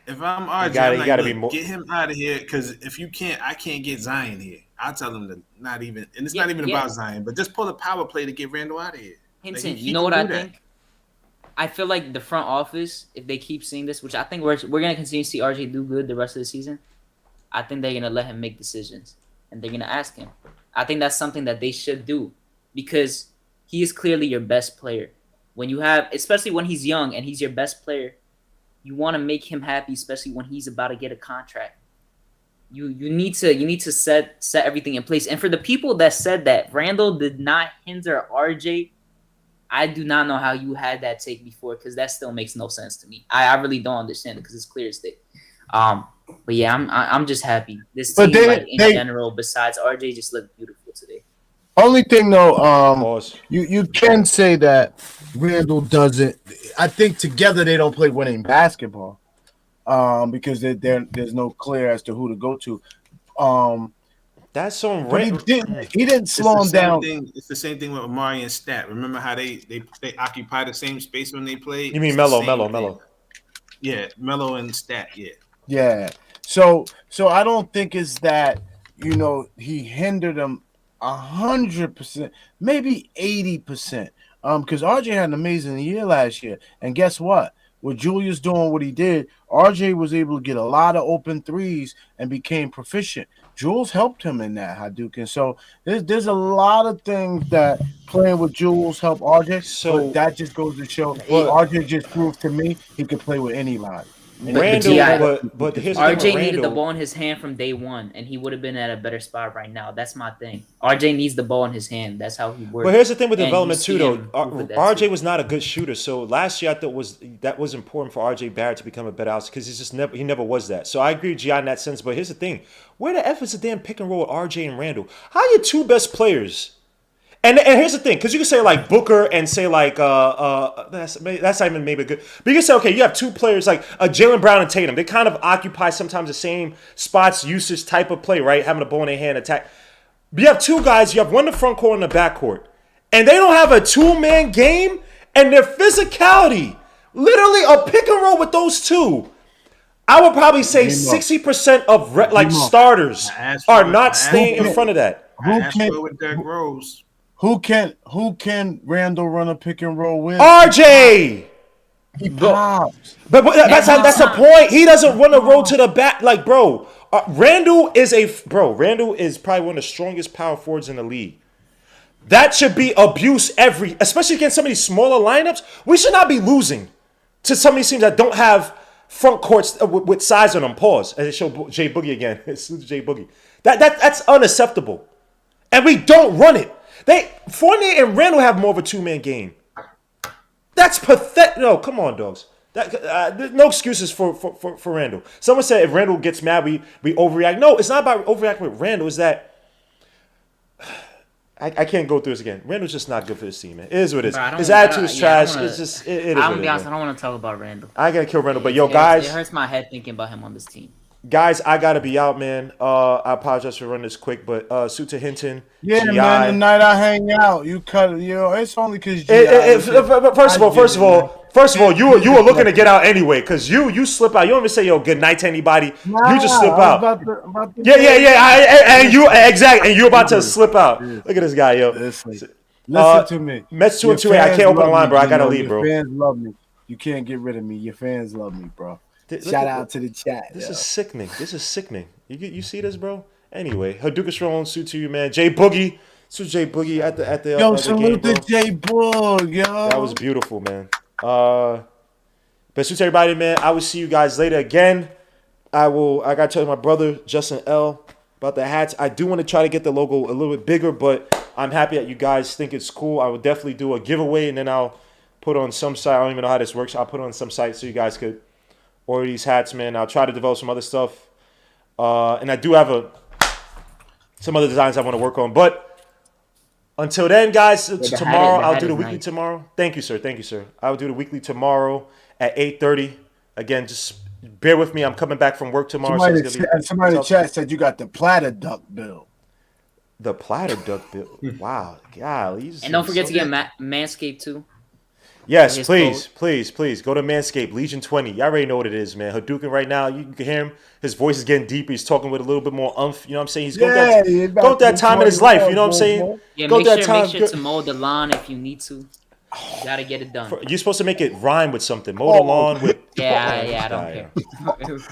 if I'm RJ, get him out of here. Cause if you can't, I can't get Zion here. I'll tell him to not even, and it's not even about Zion, but just pull a power play to get Randall out of here. Hinton, you know what I think? I feel like the front office, if they keep seeing this, which I think we're gonna continue to see RJ do good the rest of the season, I think they're gonna let him make decisions and they're gonna ask him. I think that's something that they should do because he is clearly your best player. When you have, especially when he's young and he's your best player, you want to make him happy, especially when he's about to get a contract. You need to set everything in place. And for the people that said that Randall did not hinder RJ, I do not know how you had that take before because that still makes no sense to me. I really don't understand it because it's clear as day. But yeah, I'm just happy. This team, in general, besides RJ, just looked beautiful today. Only thing though, you can say that Randall doesn't. I think together they don't play winning basketball, because there's no clear as to who to go to. That's on Randall. He didn't slow him down. It's the same thing with Amari and Stat. Remember how they occupy the same space when they play? You mean Melo? Yeah, Melo and Stat. Yeah. Yeah. So I don't think it's that he hindered him 100%, maybe 80%. Because RJ had an amazing year last year, and guess what? With Julius doing what he did, RJ was able to get a lot of open threes and became proficient. Jules helped him in that, Hadouken. So there's a lot of things that playing with Jules helped RJ. So that just goes to show RJ just proved to me he could play with anybody. But here's RJ needed the ball in his hand from day one, and he would have been at a better spot right now. That's my thing. RJ needs the ball in his hand. That's how he works. But here's the thing with development too, though. RJ was not a good shooter, so last year I thought that was important for RJ Barrett to become a better outsider because he never was that. So I agree with Gi in that sense. But here's the thing: where the F is the damn pick and roll with RJ and Randall? How are your two best players? And here's the thing, because you can say like Booker and say like that's not even maybe good. But you can say, okay, you have two players like Jalen Brown and Tatum. They kind of occupy sometimes the same spots, usage type of play, right? Having the ball in their hand, attack. But you have two guys. You have one in the front court and the back court, and they don't have a 2-man game. and their physicality, literally a pick and roll with those two. I would probably say 60% of starters are not staying in front of that. With Derrick Rose. Who can Randall run a pick and roll with? RJ. He pops. But that's the point. He doesn't run a roll to the back. Like, bro, Randall is probably one of the strongest power forwards in the league. That should be abuse especially against some of these smaller lineups. We should not be losing to some of these teams that don't have front courts with size on them. Pause. As they show Jay Boogie again. It's Jay Boogie. That's unacceptable. And we don't run it. Fournier and Randall have more of a two-man game. That's pathetic. No, come on, dogs. No excuses for Randall. Someone said if Randall gets mad, we overreact. No, it's not about overreacting with Randall. It's that I can't go through this again. Randall's just not good for this team, man. It is what it is. His attitude is trash. It's just it is. I'm gonna be honest. I don't want to talk about Randall. I gotta kill Randall, but guys, it hurts my head thinking about him on this team. Guys, I gotta be out, man. I apologize for running this quick, but Suter Hinton. Yeah, GI, man. The night I hang out, you cut it. It's only because. First of all, you were looking to get out anyway, because you slip out. You don't even say good night to anybody. You just slip out. And you about to slip out. Look at this guy, yo. Listen to me. Mets 2-2. I can't open the line, bro. I gotta leave, bro. Your fans love me. You can't get rid of me. Your fans love me, bro. Shout out to the chat. This is sickening. You see this, bro? Anyway, Hadouken Strong, suit to you, man. Jay Boogie. So Jay Boogie at the yo, salute to Jay Boog, yo. That was beautiful, man. But suit to everybody, man. I will see you guys later again. I gotta tell my brother Justin L about the hats. I do want to try to get the logo a little bit bigger, but I'm happy that you guys think it's cool. I will definitely do a giveaway, and then I'll put on some site. I don't even know how this works. I'll put it on some site so you guys could order these hats, man. I'll try to develop some other stuff. And I do have some other designs I want to work on. But until then, guys, tomorrow I'll do the weekly tomorrow. Thank you, sir. I'll do the weekly tomorrow at 8:30. Again, just bear with me. I'm coming back from work tomorrow. Somebody in the chat said you got the platter duck bill. The platter duck bill. Wow. Golly. And don't forget to get Manscaped, too. Yes, please. Go to Manscaped, Legion 20. Y'all already know what it is, man. Hadouken right now, you can hear him. His voice is getting deeper. He's talking with a little bit more umph. You know what I'm saying? He's going that time in his life. You know what I'm saying? Yeah, make sure to mow the lawn if you need to. You gotta get it done. You're supposed to make it rhyme with something. Mow the lawn with. Yeah, I don't care.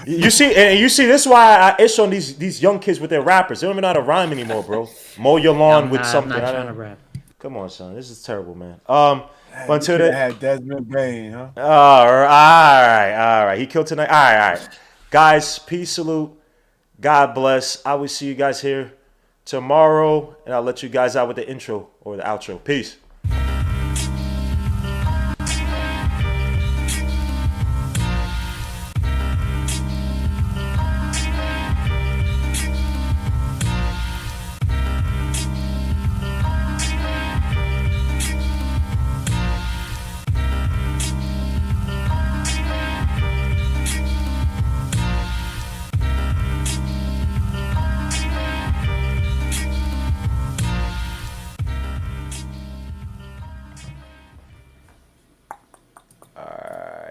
You see, this is why I ish on these young kids with their rappers. They don't even know how to rhyme anymore, bro. Mow your lawn with something. I'm not trying to rap. Come on, son. This is terrible, man. But until then, had Desmond Bain, huh? All right. He killed tonight. All right. Guys, peace, salute. God bless. I will see you guys here tomorrow, and I'll let you guys out with the intro or the outro. Peace.